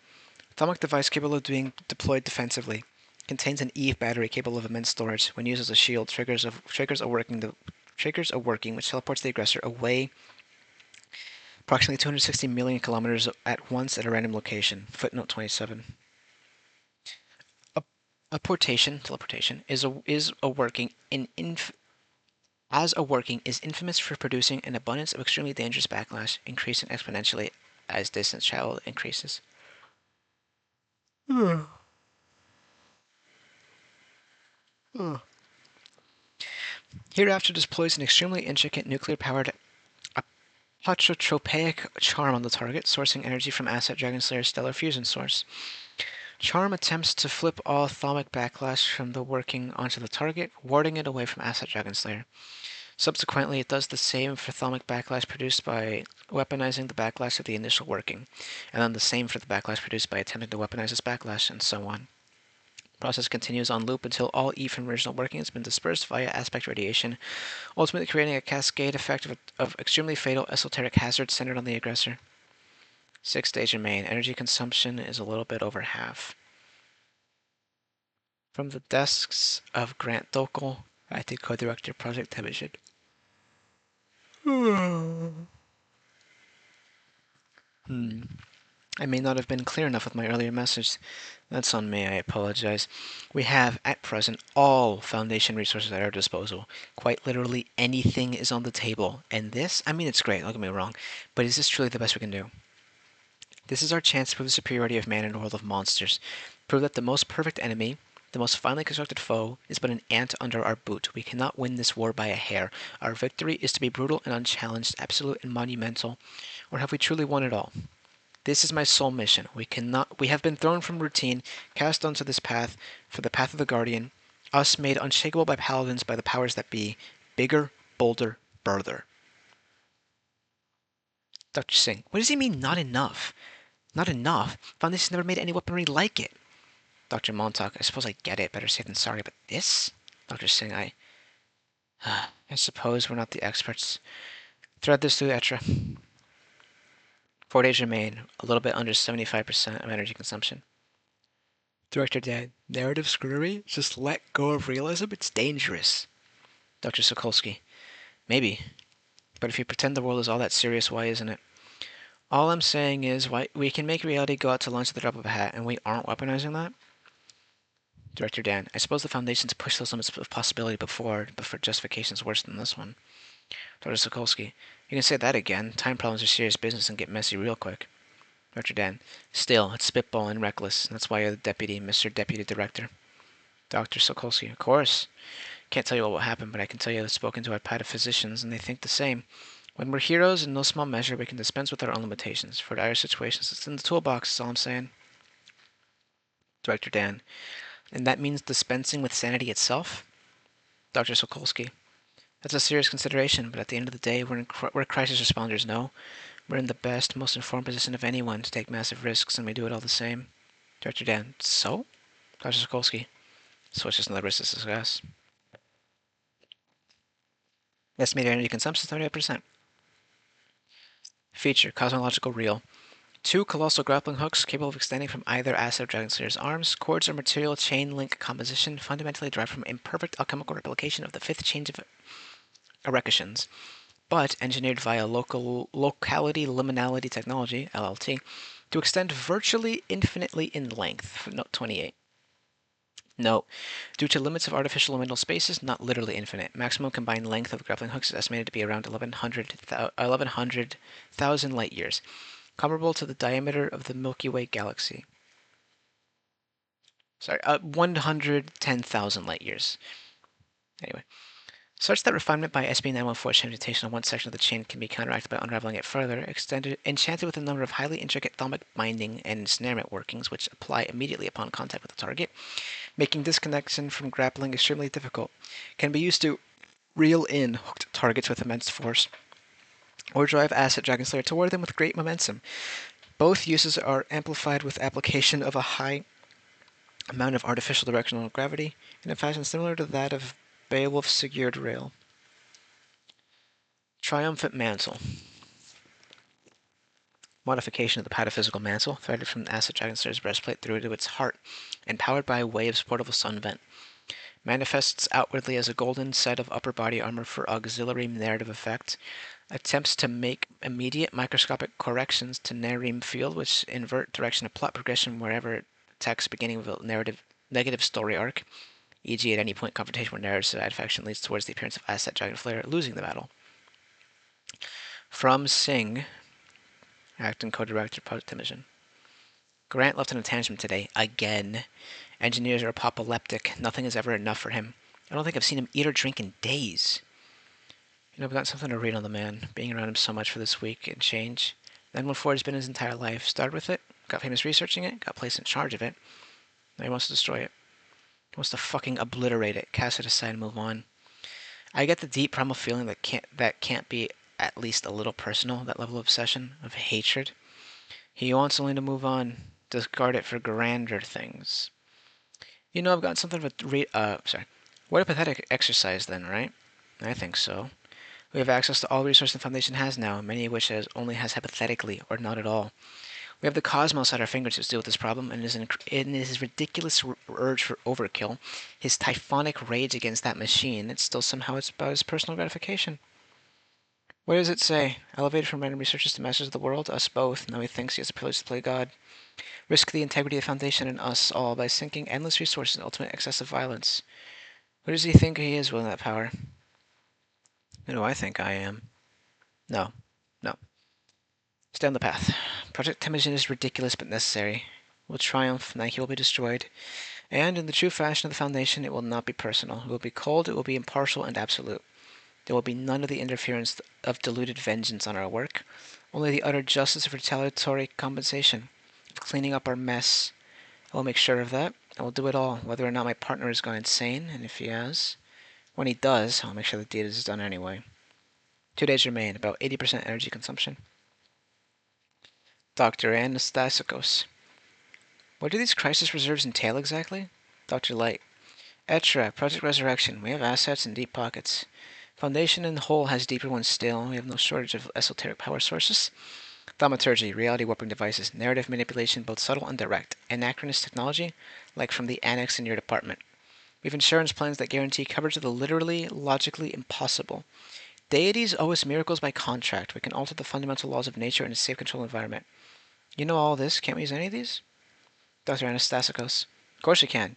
Atomic device capable of being deployed defensively. Contains an Eve battery capable of immense storage. When used as a shield, triggers a working which teleports the aggressor away approximately 260 million kilometers at once at a random location. Footnote 27. Teleportation is infamous for producing an abundance of extremely dangerous backlash, increasing exponentially as distance travel increases. Hereafter deploys an extremely intricate nuclear-powered apotropaic charm on the target, sourcing energy from Asset Dragon Slayer's stellar fusion source. Charm attempts to flip all atomic backlash from the working onto the target, warding it away from Asset Dragon Slayer. Subsequently, it does the same for atomic backlash produced by weaponizing the backlash of the initial working, and then the same for the backlash produced by attempting to weaponize this backlash, and so on. The process continues on loop until all E from original working has been dispersed via aspect radiation, ultimately creating a cascade effect of extremely fatal esoteric hazards centered on the aggressor. 6 days remain. Energy consumption is a little bit over half. From the desks of Grant Dokel, Acting Co-Director Project Temujin. I may not have been clear enough with my earlier message. That's on me, I apologize. We have, at present, all Foundation resources at our disposal. Quite literally anything is on the table. And this, I mean, it's great, don't get me wrong, but is this truly the best we can do? This is our chance to prove the superiority of man in a world of monsters. Prove that the most perfect enemy, the most finely constructed foe, is but an ant under our boot. We cannot win this war by a hair. Our victory is to be brutal and unchallenged, absolute and monumental. Or have we truly won it all? This is my sole mission. We have been thrown from routine, cast onto this path, for the path of the Guardian, us made unshakable by paladins by the powers that be. Bigger, bolder, further. Dr. Singh, what does he mean, not enough? Not enough? Foundation's never made any weaponry like it. Dr. Montauk, I suppose I get it, better safe than sorry, but this? Dr. Singh, I suppose we're not the experts. Thread this through Etra. 4 days remain, a little bit under 75% of energy consumption. Director Dan, narrative screwery? Just let go of realism? It's dangerous. Dr. Sokolsky, maybe. But if you pretend the world is all that serious, why isn't it? All I'm saying is, why we can make reality go out to lunch at the drop of a hat, and we aren't weaponizing that? Director Dan, I suppose the Foundation's pushed those limits of possibility before, but for justifications worse than this one. Dr. Sokolsky, you can say that again. Time problems are serious business and get messy real quick. Director Dan, still, it's spitball and reckless. That's why you're the deputy, Mr. Deputy Director. Dr. Sokolsky, of course. Can't tell you what will happen, but I can tell you I've spoken to our pataphysicians, and they think the same. When we're heroes, in no small measure, we can dispense with our own limitations. For dire situations, it's in the toolbox, is all I'm saying. Director Dan, and that means dispensing with sanity itself? Dr. Sokolsky, that's a serious consideration, but at the end of the day, we're crisis responders, no? We're in the best, most informed position of anyone to take massive risks, and we do it all the same. Director Dan, so? Dr. Sokolsky, so it's just another risk to success. Estimated energy consumption, 78%. Feature, cosmological reel. 2 colossal grappling hooks capable of extending from either acid or dragon slayer's arms. Cords are material chain link composition fundamentally derived from imperfect alchemical replication of the 5th chain of erections, but engineered via locality liminality technology, LLT, to extend virtually infinitely in length. Note 28. Note, due to limits of artificial liminal spaces, not literally infinite. Maximum combined length of the grappling hooks is estimated to be around 1100,000 light years, comparable to the diameter of the Milky Way galaxy. 110,000 light years. Anyway. Such that refinement by SCP-9000's transmutation on one section of the chain can be counteracted by unraveling it further, enchanted with a number of highly intricate thalamic binding and ensnarement workings which apply immediately upon contact with the target, making disconnection from grappling extremely difficult, can be used to reel in hooked targets with immense force, or drive Acid Dragon Slayer toward them with great momentum. Both uses are amplified with application of a high amount of artificial directional gravity in a fashion similar to that of Beowulf's secured rail. Triumphant Mantle. Modification of the pataphysical mantle, threaded from the Acid Dragon Slayer's breastplate through to its heart, and powered by a wave's portable sun vent. Manifests outwardly as a golden set of upper body armor for auxiliary narrative effect. Attempts to make immediate microscopic corrections to narreme field, which invert direction of plot progression wherever text beginning with a negative story arc, e.g. at any point confrontation where narrative satisfaction leads towards the appearance of Acid Dragon Slayer losing the battle. From Singh, acting co-director, Project Division. Grant left on a tangent today, again. Engineers are apoplectic. Nothing is ever enough for him. I don't think I've seen him eat or drink in days. I've got something to read on the man, being around him so much for this week and change. 914 has been his entire life. Started with it, got famous researching it, got placed in charge of it. Now he wants to destroy it. He wants to fucking obliterate it, cast it aside and move on. I get the deep primal feeling that can't be at least a little personal, that level of obsession, of hatred. He wants only to move on, discard it for grander things. You know, I've got something of a What a pathetic exercise then, right? I think so. We have access to all resources the Foundation has now, many of which only has hypothetically, or not at all. We have the cosmos at our fingertips to deal with this problem, and in his ridiculous urge for overkill, his typhonic rage against that machine, it's still somehow it's about his personal gratification. What does it say? Elevated from random researchers to masters of the world, us both. Now he thinks he has the privilege to play God. Risk the integrity of the Foundation and us all by sinking endless resources in ultimate excessive violence. Who does he think he is wielding that power? Who do I think I am? No. No. Stay on the path. Project Temujin is ridiculous but necessary. Will triumph, Nike will be destroyed. And, in the true fashion of the Foundation, it will not be personal. It will be cold, it will be impartial and absolute. There will be none of the interference of deluded vengeance on our work, only the utter justice of retaliatory compensation, of cleaning up our mess. I will make sure of that. I will do it all, whether or not my partner has gone insane, and if he has. When he does, I'll make sure the deed is done anyway. 2 days remain, about 80% energy consumption. Dr. Anastasakos. What do these crisis reserves entail exactly? Dr. Light. Etra, Project Resurrection. We have assets and deep pockets. Foundation in the whole has deeper ones still. We have no shortage of esoteric power sources. Thaumaturgy, reality warping devices, narrative manipulation, both subtle and direct. Anachronist technology, like from the annex in your department. We have insurance plans that guarantee coverage of the literally, logically impossible. Deities owe us miracles by contract. We can alter the fundamental laws of nature in a safe, controlled environment. You know all this. Can't we use any of these? Dr. Anastasakos. Of course we can.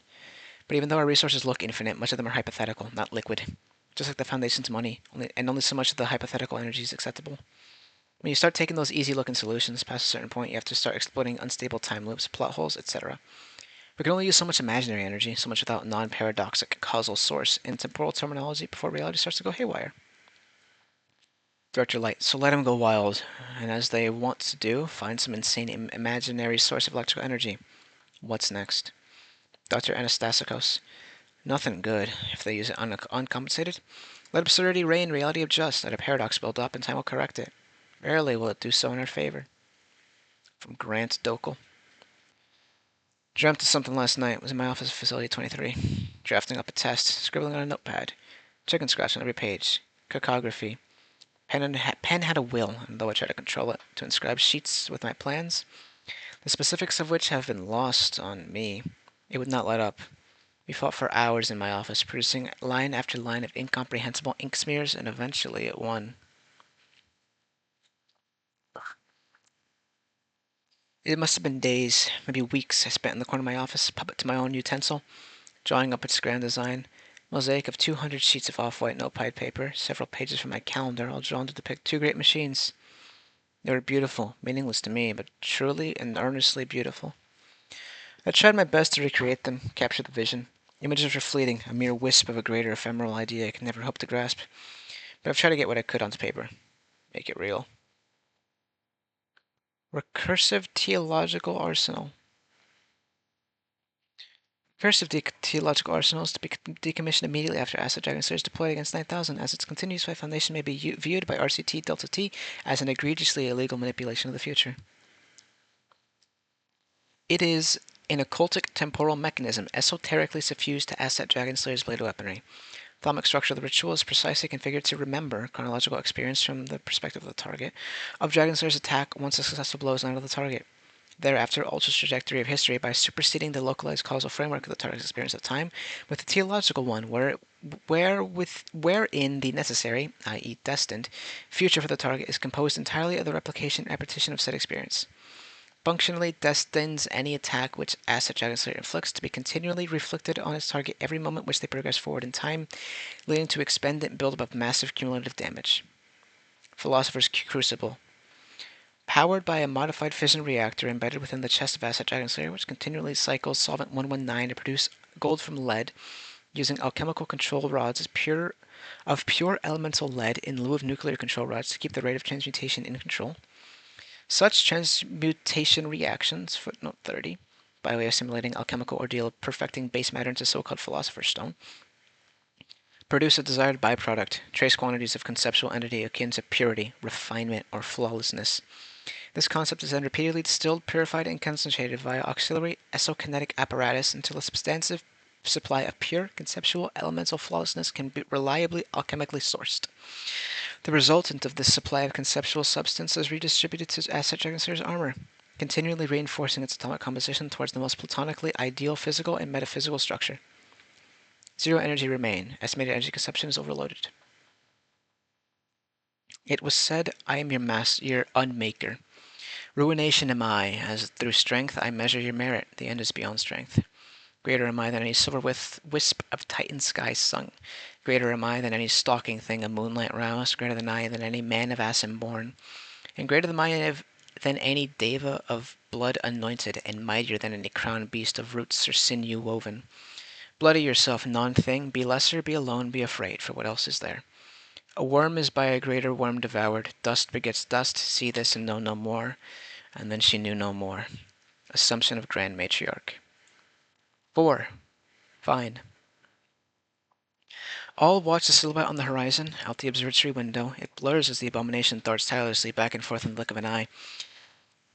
But even though our resources look infinite, much of them are hypothetical, not liquid. Just like the Foundation's money, only so much of the hypothetical energy is acceptable. When you start taking those easy-looking solutions past a certain point, you have to start exploiting unstable time loops, plot holes, etc. We can only use so much imaginary energy, so much without non-paradoxic causal source in temporal terminology before reality starts to go haywire. Director Light, so let him go wild, and as they want to do, find some insane imaginary source of electrical energy. What's next? Dr. Anastasakos, nothing good if they use it uncompensated. Let absurdity reign, reality adjust, let a paradox build up, and time will correct it. Rarely will it do so in our favor. From Grant Dokel. Dreamt of something last night. Was in my office at Facility 23. Drafting up a test, scribbling on a notepad. Chicken scratch on every page. Cacography. Pen had a will, and though I tried to control it, to inscribe sheets with my plans, the specifics of which have been lost on me, it would not let up. We fought for hours in my office, producing line after line of incomprehensible ink smears, and eventually it won. It must have been days, maybe weeks, I spent in the corner of my office, puppet to my own utensil, drawing up its grand design. Mosaic of 200 sheets of off-white notepad paper, several pages from my calendar, all drawn to depict two great machines. They were beautiful, meaningless to me, but truly and earnestly beautiful. I tried my best to recreate them, capture the vision. Images were fleeting, a mere wisp of a greater ephemeral idea I could never hope to grasp. But I've tried to get what I could onto paper. Make it real. Recursive Theological Arsenal. Recursive Theological Arsenal is to be decommissioned immediately after Acid Dragon Slayer is deployed against 9000, as its continuous by Foundation may be viewed by RCT Delta T as an egregiously illegal manipulation of the future. It is an occultic temporal mechanism esoterically suffused to Acid Dragon Slayer's blade weaponry. Thaumic structure of the ritual is precisely configured to remember chronological experience from the perspective of the target of Dragon Slayer's attack once a successful blow is landed on the target. Thereafter, alters trajectory of history by superseding the localized causal framework of the target's experience of time with the teleological one, wherein the necessary, i.e., destined, future for the target is composed entirely of the replication and repetition of said experience. Functionally destines any attack which Acid Dragon Slayer inflicts to be continually reflected on its target every moment which they progress forward in time, leading to expendant buildup of massive cumulative damage. Philosopher's Crucible. Powered by a modified fission reactor embedded within the chest of Acid Dragon Slayer, which continually cycles solvent 119 to produce gold from lead, using alchemical control rods of pure elemental lead in lieu of nuclear control rods to keep the rate of transmutation in control. Such transmutation reactions, footnote 30, by way of simulating alchemical ordeal of perfecting base matter into so-called Philosopher's Stone, produce a desired byproduct, trace quantities of conceptual entity akin to purity, refinement, or flawlessness. This concept is then repeatedly distilled, purified, and concentrated via auxiliary esokinetic apparatus until a substantive supply of pure, conceptual, elemental flawlessness can be reliably alchemically sourced. The resultant of this supply of conceptual substance is redistributed to Acid Dragon Slayer's armor, continually reinforcing its atomic composition towards the most platonically ideal physical and metaphysical structure. Zero energy remain. Estimated energy consumption is overloaded. It was said, I am your master, your unmaker. Ruination am I, as through strength I measure your merit. The end is beyond strength. Greater am I than any silver wisp of Titan sky sung. Greater am I than any stalking thing of moonlight roused. Greater than I than any man of Asim born. And greater than I than any deva of blood anointed, and mightier than any crowned beast of roots or sinew woven. Bloody yourself, non-thing, be lesser, be alone, be afraid, for what else is there? A worm is by a greater worm devoured. Dust begets dust, see this and know no more. And then she knew no more. Assumption of Grand Matriarch. 4. Fine. All watch the silhouette on the horizon, out the observatory window. It blurs as the abomination darts tirelessly back and forth in the blink of an eye.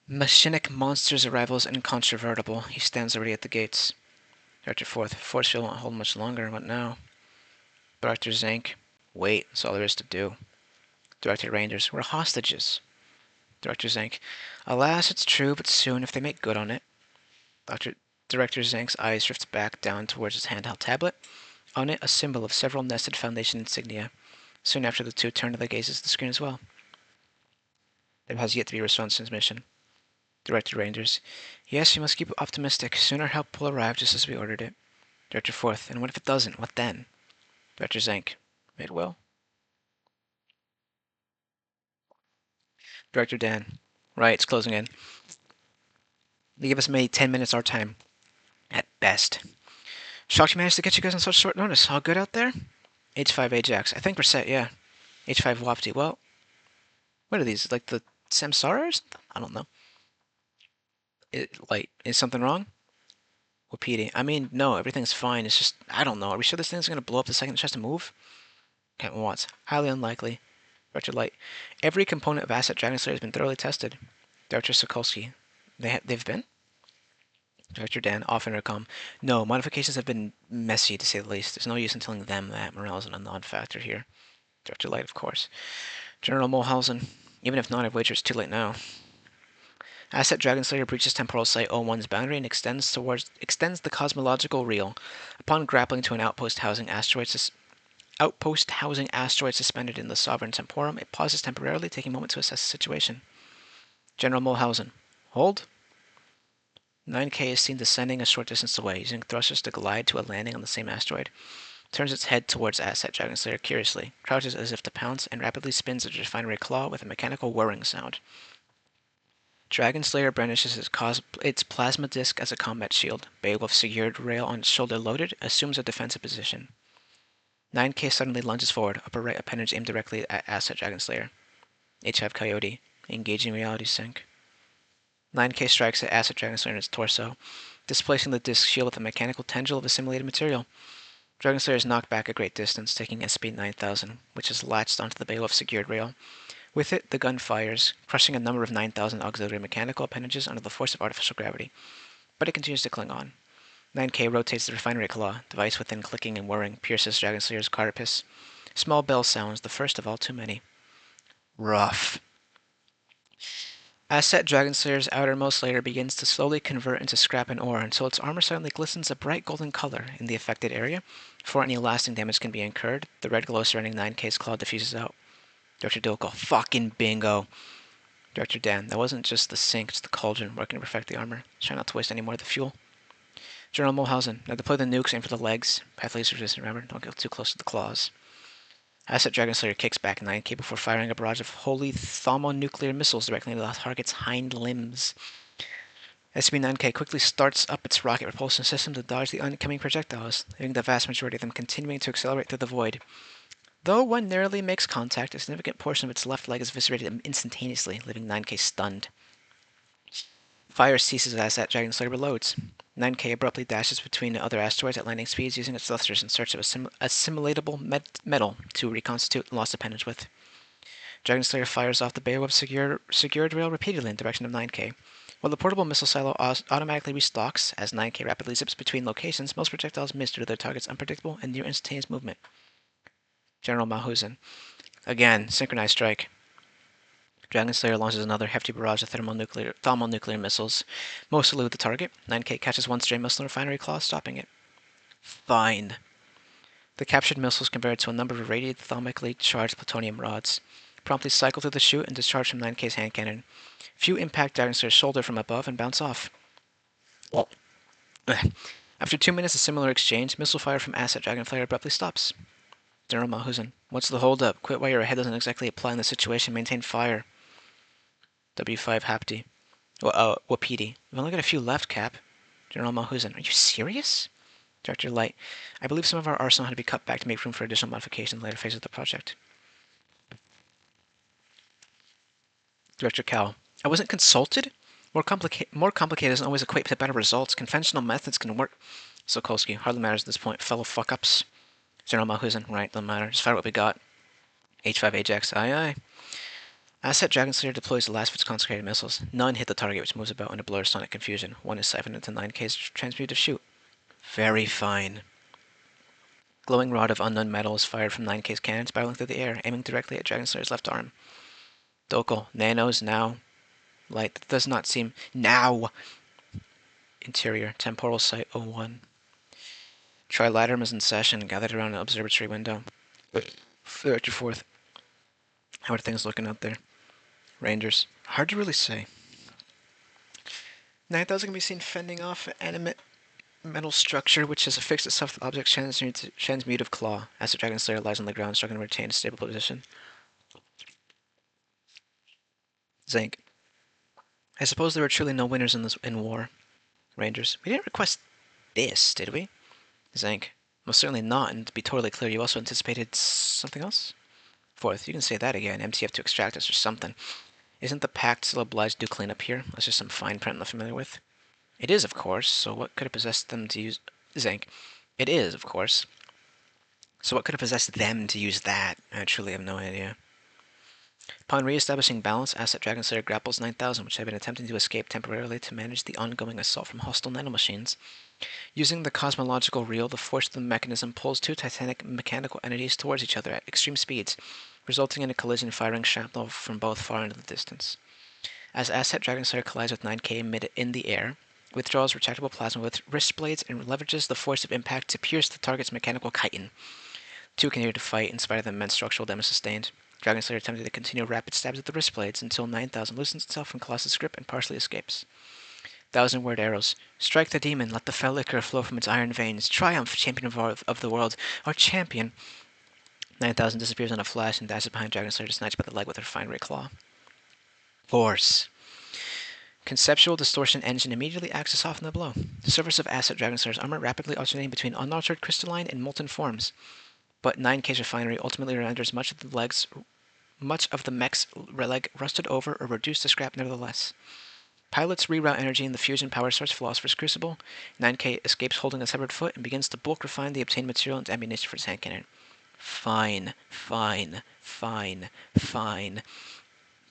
Machinic monster's arrival is incontrovertible. He stands already at the gates. Director Forth, force field won't hold much longer. What now? Director Zank, wait, that's all there is to do. Director Rangers, we're hostages. Director Zank, alas, it's true, but soon if they make good on it. Director Zank's eyes drift back down towards his handheld tablet. On it, a symbol of several nested Foundation insignia. Soon after, the two turn their gazes to the screen as well. There has yet to be a response transmission. Director Rangers, yes, you must keep optimistic. Soon our help will arrive just as we ordered it. Director Forth, and what if it doesn't? What then? Director Zank, it will. Director Dan, right, it's closing in. They give us maybe 10 minutes our time. At best. Shocked you managed to get you guys on such short notice. All good out there? H5 Ajax. I think we're set, yeah. H5 Wapti. Well, what are these? Like the Samsara or something? I don't know. Is something wrong? Wapiti. I mean, no, everything's fine. It's just, I don't know. Are we sure this thing's going to blow up the second it tries to move? Captain Watts. Highly unlikely. Director Light. Every component of Asset Dragon Slayer has been thoroughly tested. Director Sokolsky. They've been? Director Dan, off intercom. No, modifications have been messy, to say the least. There's no use in telling them that. Morale is a non-factor here. Director Light, of course. General Mulhausen. Even if not, I've wagered it's too late now. Asset Dragon Slayer breaches temporal site 01's boundary and extends the cosmological reel. Upon grappling to an outpost housing asteroid suspended in the Sovereign Temporum, it pauses temporarily, taking a moment to assess the situation. General Mulhausen. Hold. 9K is seen descending a short distance away, using thrusters to glide to a landing on the same asteroid. Turns its head towards Asset Dragon Slayer curiously, crouches as if to pounce, and rapidly spins a refinery claw with a mechanical whirring sound. Dragon Slayer brandishes its plasma disc as a combat shield. Beowulf secured rail on its shoulder loaded, assumes a defensive position. 9K suddenly lunges forward, upper right appendage aimed directly at Asset Dragon Slayer. H5 Coyote, engaging reality sync. 9K strikes at Asset Dragon Slayer in its torso, displacing the disc shield with a mechanical tendril of assimilated material. Dragon Slayer is knocked back a great distance, taking SCP-9000, which is latched onto the Beowulf secured rail. With it, the gun fires, crushing a number of 9,000 auxiliary mechanical appendages under the force of artificial gravity. But it continues to cling on. 9K rotates the refinery claw, device within clicking and whirring, pierces Dragon Slayer's carapace. Small bell sounds, the first of all too many. Rough. Asset Dragon Slayer's outermost layer begins to slowly convert into scrap and ore until its armor suddenly glistens a bright golden color in the affected area. Before any lasting damage can be incurred, the red glow surrounding 9K's claw diffuses out. Director Dilko, fucking bingo. Director Dan, that wasn't just the sink, it's the cauldron working to perfect the armor. Try not to waste any more of the fuel. General Mulhausen, now deploy the nukes, aim for the legs. Path laser resistant, remember? Don't get too close to the claws. Asset Dragon Slayer kicks back 9K before firing a barrage of holy thermonuclear missiles directly into the target's hind limbs. SCP-9K quickly starts up its rocket propulsion system to dodge the oncoming projectiles, leaving the vast majority of them continuing to accelerate through the void. Though one narrowly makes contact, a significant portion of its left leg is eviscerated instantaneously, leaving 9K stunned. Fire ceases as that Dragon Slayer reloads. 9K abruptly dashes between other asteroids at lightning speeds using its thrusters in search of assimilatable metal to reconstitute lost appendage with. Dragon Slayer fires off the Beowulf secured rail repeatedly in the direction of 9K. While the portable missile silo automatically restocks, as 9K rapidly zips between locations, most projectiles miss due to their target's unpredictable and near instantaneous movement. General Mulhausen. Again, synchronized strike. Dragon Slayer launches another hefty barrage of thermonuclear missiles, most elude the target. 9K catches one stray missile in refinery claw, stopping it. Fine. The captured missiles converted to a number of irradiated thermically charged plutonium rods. Promptly cycle through the chute and discharge from 9K's hand cannon. Few impact Dragon Slayer's shoulder from above and bounce off. After 2 minutes of similar exchange, missile fire from Asset Dragon Flare abruptly stops. General Malhusen, what's the holdup? Quit while your head doesn't exactly apply in the situation. Maintain fire. W5 Hapti. Wapiti. We've only got a few left, Cap. General Malhusen, are you serious? Director Light, I believe some of our arsenal had to be cut back to make room for additional modifications in later phases of the project. Director Cal, I wasn't consulted? More complicated doesn't always equate to better results. Conventional methods can work. Sokolsky, hardly matters at this point. Fellow fuck-ups. General Malhusen, right, doesn't matter. Just fire what we got. H5 Ajax, aye aye. Asset Dragon Slayer deploys the last of its consecrated missiles. None hit the target, which moves about in a blur of sonic confusion. One is siphoned into 9K's transmutive chute. Very fine. Glowing rod of unknown metal is fired from 9K's cannon, spiraling through the air, aiming directly at Dragon Slayer's left arm. Dokal, nanos, now. Light, that does not seem... Now! Interior, temporal site 01. Trilaterum is in session, gathered around an observatory window. Director Fourth. How are things looking out there? Rangers. Hard to really say. 9000 can be seen fending off an animate metal structure which has affixed itself to the object's transmutive claw. As the Dragon Slayer lies on the ground, struggling to retain a stable position. Zank. I suppose there are truly no winners in war. Rangers. We didn't request this, did we? Zank. Most certainly not, and to be totally clear, you also anticipated something else? Fourth, you can say that again. MTF to extract us or something. Isn't the Pact still obliged to do cleanup here? That's just some fine print I'm not familiar with. It is, of course, so what could have possessed them to use... Zank. It is, of course. So what could have possessed them to use that? I truly have no idea. Upon re-establishing balance, Asset Dragon Slayer grapples 9000, which had been attempting to escape temporarily to manage the ongoing assault from hostile nanomachines. Using the cosmological reel, the force of the mechanism pulls two titanic mechanical entities towards each other at extreme speeds, resulting in a collision firing shrapnel from both far into the distance. As Asset Dragon Slayer collides with 9K in the air, withdraws retractable plasma with wrist blades and leverages the force of impact to pierce the target's mechanical chitin. Two continue to fight in spite of the immense structural damage sustained. Dragon Slayer attempted to continue rapid stabs at the wrist blades until 9000 loosens itself from Colossus' grip and partially escapes. 1000-word arrows. Strike the demon, let the fell liquor flow from its iron veins. Triumph, champion of the world. Our champion. 9000 disappears in a flash and dashes behind Dragon Slayer to snatch by the leg with her fine ray claw. Force. Conceptual distortion engine immediately acts to soften the blow. The surface of Asset Dragon Slayer's armor rapidly alternating between unaltered crystalline and molten forms. But 9K's refinery ultimately renders much of the mech's leg rusted over or reduced to scrap nevertheless. Pilots reroute energy in the fusion power source Philosopher's Crucible. 9K escapes holding a severed foot and begins to bulk refine the obtained material into ammunition for his hand cannon. Fine, fine, fine, fine.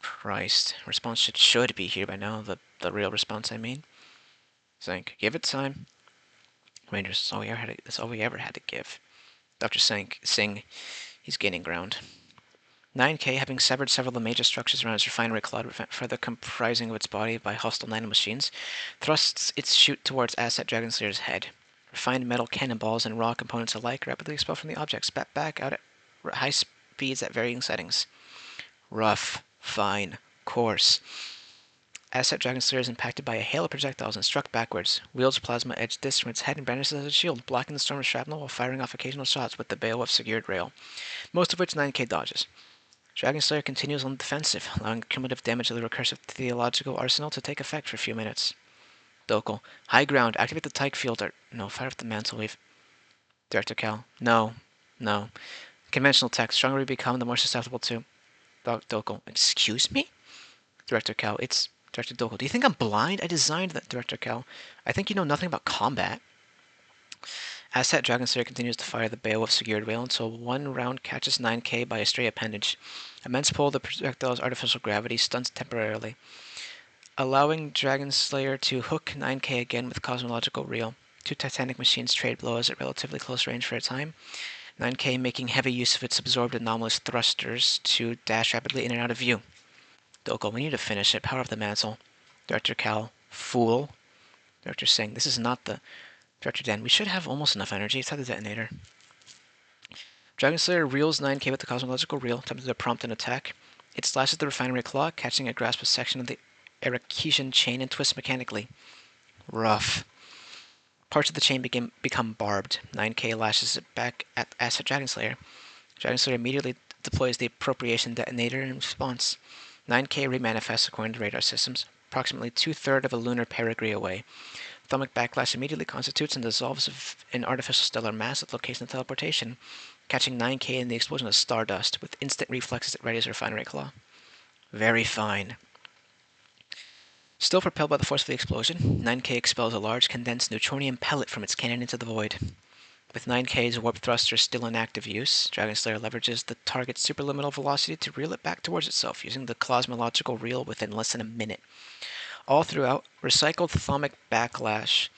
Christ. Response should be here by now. The real response, I mean. Zank. Give it time. Rangers, that's all we ever had to give. Dr. Singh, he's gaining ground. 9K, having severed several of the major structures around its refinery cloud, further comprising of its body by hostile nanomachines, thrusts its chute towards Asset Dragon Slayer's head. Refined metal cannonballs and raw components alike rapidly expel from the object, spat back out at high speeds at varying settings. Rough, fine, coarse. Asset Dragon Slayer is impacted by a hail of projectiles and struck backwards, wields plasma-edged discs from its head and brandishes as a shield, blocking the storm of shrapnel while firing off occasional shots with the Beowulf secured rail, most of which 9K dodges. Dragon Slayer continues on the defensive, allowing cumulative damage of the recursive theological arsenal to take effect for a few minutes. Dokal, high ground, activate the Tyche field no, fire up the mantle wave. Director Cal, no. Conventional tech, stronger we become, the more susceptible to... Dokal, excuse me? Director Cal, it's... Director Dokal, do you think I'm blind? I designed that. Director Cal, I think you know nothing about combat. Asset Dragon Slayer continues to fire the Beowulf secured rail until one round catches 9K by a stray appendage. Immense pull of the projectile's artificial gravity stunts temporarily, allowing Dragon Slayer to hook 9K again with cosmological reel. Two titanic machines trade blows at relatively close range for a time, 9K making heavy use of its absorbed anomalous thrusters to dash rapidly in and out of view. Dokal, we need to finish it. Power up the mantle. Director Cal, fool. Director Singh, this is not the... Director Dan, we should have almost enough energy. It's at the detonator. Dragon Slayer reels 9K with the cosmological reel, attempting to prompt an attack. It slashes the refinery claw, catching a grasp of section of the Erekesian chain and twists mechanically. Rough. Parts of the chain become barbed. 9K lashes it back at Asset Dragonslayer. Dragonslayer immediately deploys the appropriation detonator in response. 9K remanifests according to radar systems, approximately two-thirds of a lunar perigee away. Thermic backlash immediately constitutes and dissolves an artificial stellar mass at the location of teleportation, catching 9K in the explosion of stardust. With instant reflexes, it readies a refinery claw. Very fine. Still propelled by the force of the explosion, 9K expels a large condensed neutronium pellet from its cannon into the void. With 9K's warp thruster still in active use, Dragonslayer leverages the target's superluminal velocity to reel it back towards itself, using the cosmological reel within less than a minute. All throughout, recycled thermic backlash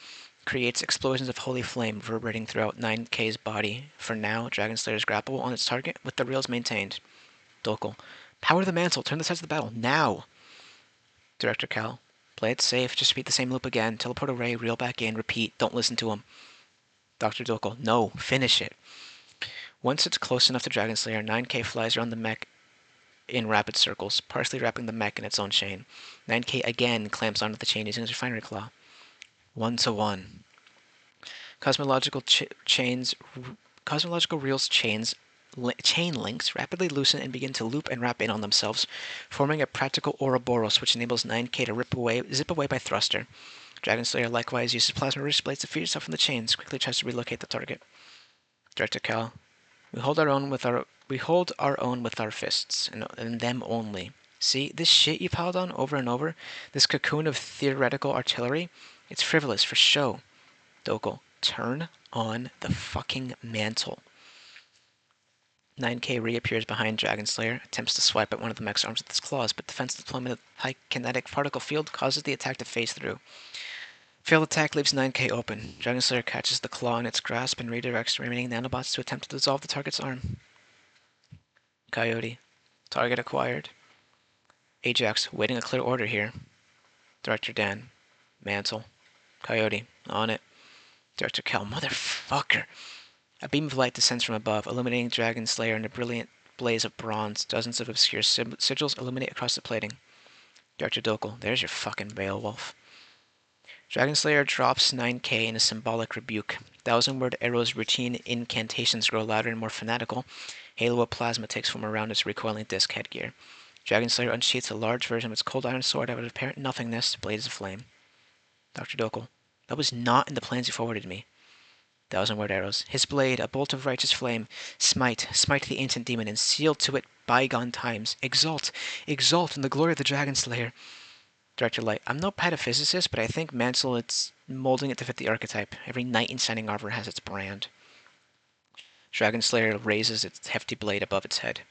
creates explosions of holy flame reverberating throughout 9K's body. For now, Dragonslayer's grapple on its target with the reels maintained. Dokal, power the mantle, turn the sides of the battle, now! Director Cal, play it safe, just repeat the same loop again, teleport array, reel back in, repeat, don't listen to him. Dr. Dokal, no, finish it. Once it's close enough to Dragonslayer, 9K flies around the mech in rapid circles, partially wrapping the mech in its own chain. 9K again clamps onto the chain using his refinery claw. 1-to-1. Cosmological reels chain links rapidly loosen and begin to loop and wrap in on themselves, forming a practical Ouroboros which enables 9K to zip away by thruster. Dragonslayer likewise uses plasma wrist blades to free itself from the chains, quickly tries to relocate the target. Director Cal, we hold our own with our fists, and them only. See, this shit you piled on over and over, this cocoon of theoretical artillery, it's frivolous, for show. Dokal, turn on the fucking mantle. 9K reappears behind Dragonslayer, attempts to swipe at one of the mech's arms with its claws, but defense deployment of high kinetic particle field causes the attack to phase through. Failed attack leaves 9K open. Dragonslayer catches the claw in its grasp and redirects the remaining nanobots to attempt to dissolve the target's arm. Coyote, target acquired. Ajax, waiting a clear order here. Director Dan, mantle. Coyote, on it. Director Cal, motherfucker. A beam of light descends from above, illuminating Dragonslayer in a brilliant blaze of bronze. Dozens of obscure sigils illuminate across the plating. Director Dokal, there's your fucking Beowulf. Dragonslayer drops 9K in a symbolic rebuke. 1,000-word arrows' routine incantations grow louder and more fanatical. Halo of plasma takes form around its recoiling disc headgear. Dragonslayer unsheaths a large version of its cold iron sword out of apparent nothingness, blades aflame. Dr. Dokal, that was not in the plans you forwarded me. 1,000-word arrows. His blade, a bolt of righteous flame. Smite the ancient demon, and seal to it bygone times. Exalt in the glory of the Dragonslayer. Director Light, I'm no pataphysicist, but I think Mansell it's molding it to fit the archetype. Every knight in shining armor has its brand. Dragonslayer raises its hefty blade above its head.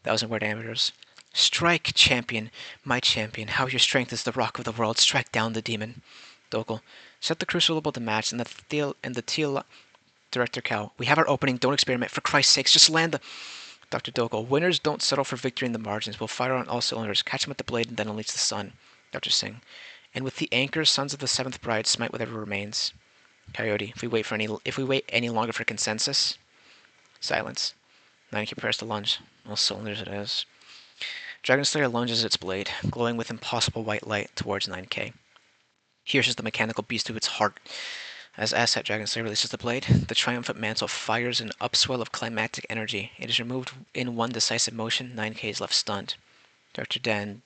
1,000-word arrows. Strike, champion, my champion, how your strength is the rock of the world. Strike down the demon. Dokal, set the crucible to match, and the teal. Director Cal, we have our opening, don't experiment, for Christ's sakes, just land the... Dr. Dokal, winners don't settle for victory in the margins, we'll fire on all cylinders, catch him with the blade, and then unleash the sun. Dr. Singh, and with the anchor, sons of the seventh bride, smite whatever remains. Coyote, if we wait any longer for consensus... Silence. 9K prepares to lunge. All cylinders it is. Dragonslayer lunges its blade, glowing with impossible white light, towards 9K. Pierces the mechanical beast to its heart. As Asset Dragonslayer releases the blade, the triumphant mantle fires an upswell of climactic energy. It is removed in one decisive motion. 9K is left stunned. Dr. Dan,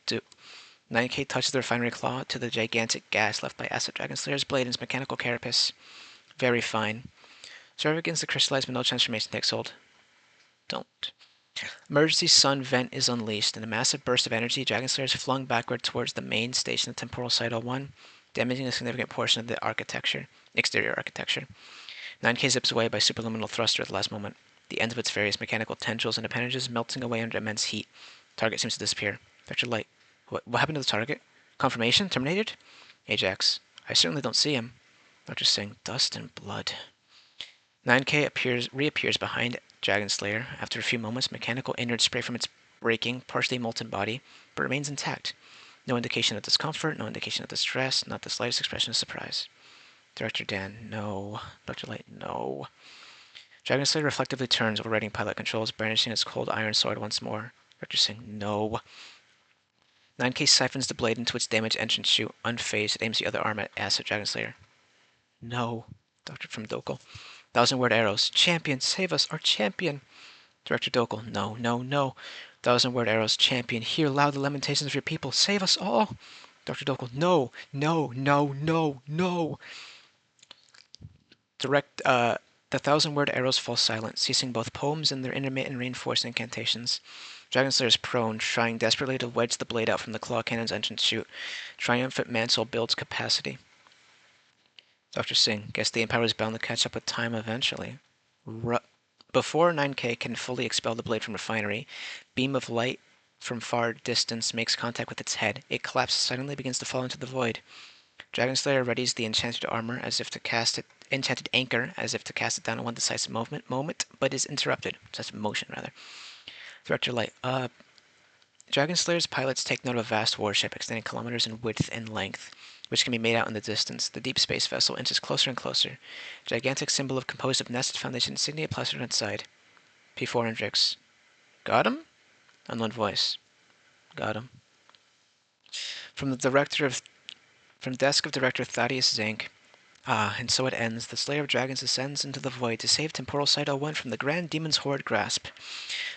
9K touches the refinery claw to the gigantic gas left by Asset Dragonslayer's blade and its mechanical carapace. Very fine. Serve begins to crystallize, but no transformation takes hold. Don't. Emergency sun vent is unleashed. In a massive burst of energy, Dragonslayer is flung backward towards the main station of Temporal Site 01, damaging a significant portion of the exterior architecture. 9K zips away by superluminal thruster at the last moment, the ends of its various mechanical tendrils and appendages melting away under immense heat. Target seems to disappear. Dr. Light, what happened to the target? Confirmation? Terminated? Ajax, I certainly don't see him. Dr. Singh, dust and blood. 9K reappears behind Dragonslayer. After a few moments, mechanical innards spray from its breaking, partially molten body, but remains intact. No indication of discomfort, no indication of distress, not the slightest expression of surprise. Director Dan, no. Dr. Light, no. Dragonslayer reflectively turns, overriding pilot controls, brandishing its cold iron sword once more. Director Singh, no. 9K siphons the blade into its damaged entrance chute. Unfazed, it aims the other arm at Acid Dragon Slayer. No. Doctor from Dokal. 1,000-word arrows. Champion, save us, our champion. Director Dokal, no, no, no. 1,000-word arrows. Champion, hear loud the lamentations of your people. Save us all. Dr. Dokal, no, no, no, no, no. The 1,000-word arrows fall silent, ceasing both poems and their intermittent reinforced incantations. Dragon Slayer is prone, trying desperately to wedge the blade out from the claw cannon's entrance chute. Triumphant Mansell builds capacity. Dr. Singh, guess the Empire is bound to catch up with time eventually. Before 9K can fully expel the blade from refinery, beam of light from far distance makes contact with its head. It collapses suddenly, begins to fall into the void. Dragon Slayer readies the enchanted armor as if to cast it, enchanted anchor as if to cast it down in one decisive moment, but is interrupted. Just motion, rather. Director Light, Dragon Slayer's pilots take note of a vast warship extending kilometers in width and length, which can be made out in the distance. The deep space vessel inches closer and closer. A gigantic symbol composed of nested Foundation insignia plastered on its side. P4 Hendrix. Got him? Unknown voice. Got him. From the desk of Director Thaddeus Zank. Ah, and so it ends. The Slayer of Dragons ascends into the void to save Temporal Site 01 from the Grand Demon's horrid grasp.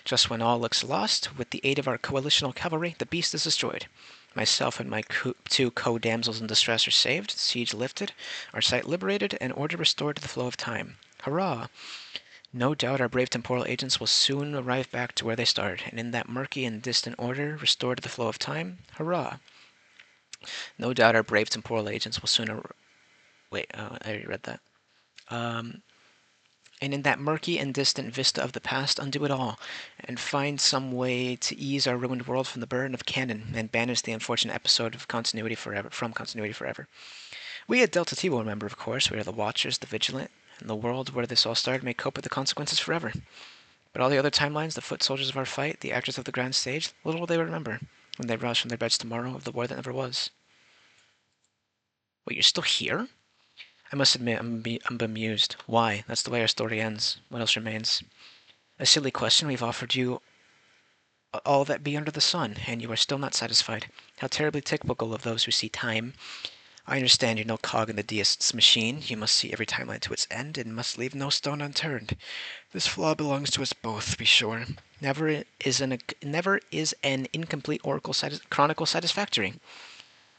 Just when all looks lost, with the aid of our coalitional cavalry, the beast is destroyed. Myself and my two co-damsels in distress are saved, siege lifted, our site liberated, and order restored to the flow of time. Hurrah! No doubt our brave temporal agents will soon arrive back to where they started, and in that murky and distant order restored to the flow of time, hurrah! No doubt our brave temporal agents will soon Wait, I already read that. And in that murky and distant vista of the past, undo it all, and find some way to ease our ruined world from the burden of canon, and banish the unfortunate episode of continuity forever. We at Delta T will remember, of course. We are the Watchers, the Vigilant, and the world where this all started may cope with the consequences forever. But all the other timelines, the foot soldiers of our fight, the actors of the grand stage, little will they remember when they rise from their beds tomorrow of the war that never was. Wait, you're still here? I must admit, I'm bemused. Why? That's the way our story ends. What else remains? A silly question. We've offered you all that be under the sun, and you are still not satisfied. How terribly typical of those who see time. I understand you're no cog in the deist's machine. You must see every timeline to its end, and must leave no stone unturned. This flaw belongs to us both, be sure. Never is an incomplete chronicle satisfactory.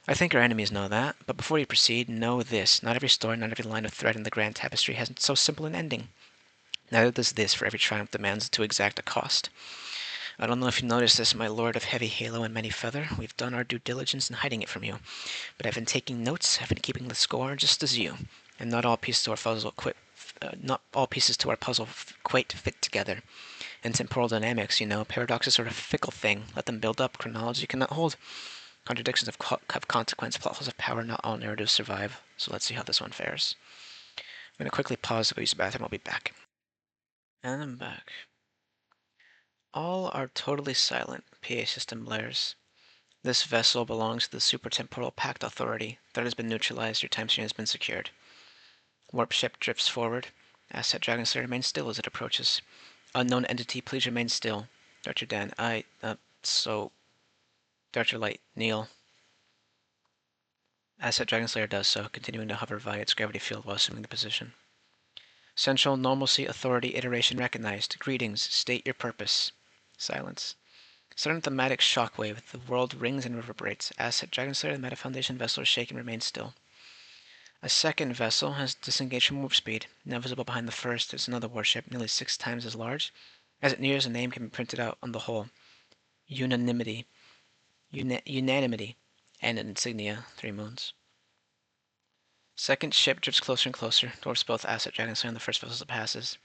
I think our enemies know that, but before you proceed, know this. Not every story, not every line of thread in the grand tapestry has so simple an ending. Neither does this, for every triumph demands to exact a cost. I don't know if you noticed this, my lord of heavy halo and many feather. We've done our due diligence in hiding it from you. But I've been taking notes, I've been keeping the score, just as you. And not all pieces to our puzzle quite fit together. In temporal dynamics, paradoxes are a fickle thing. Let them build up, chronology cannot hold. Contradictions have consequence, plot holes have power, not all narratives survive. So let's see how this one fares. I'm going to quickly pause to go use the bathroom, I'll be back. And I'm back. All are totally silent, PA system blares. This vessel belongs to the Supertemporal Pact Authority. Threat has been neutralized, your time machine has been secured. Warp ship drifts forward. Asset Dragon Slayer remains still as it approaches. Unknown entity, please remain still. Dr. Dan, Dr. Light, kneel. Asset Dragon Slayer does so, continuing to hover via its gravity field while assuming the position. Central Normalcy Authority iteration recognized. Greetings. State your purpose. Silence. Sudden thematic shockwave. The world rings and reverberates. Asset Dragon Slayer, the Meta Foundation vessel is shaken and remains still. A second vessel has disengaged from warp speed. Now visible behind the first is another warship, nearly 6 times as large. As it nears, a name can be printed out on the hull. Unanimity. Unanimity. And an insignia, 3 moons. Second ship drifts closer and closer, dwarfs both Asset Dragon Slayer and the first vessel as it passes.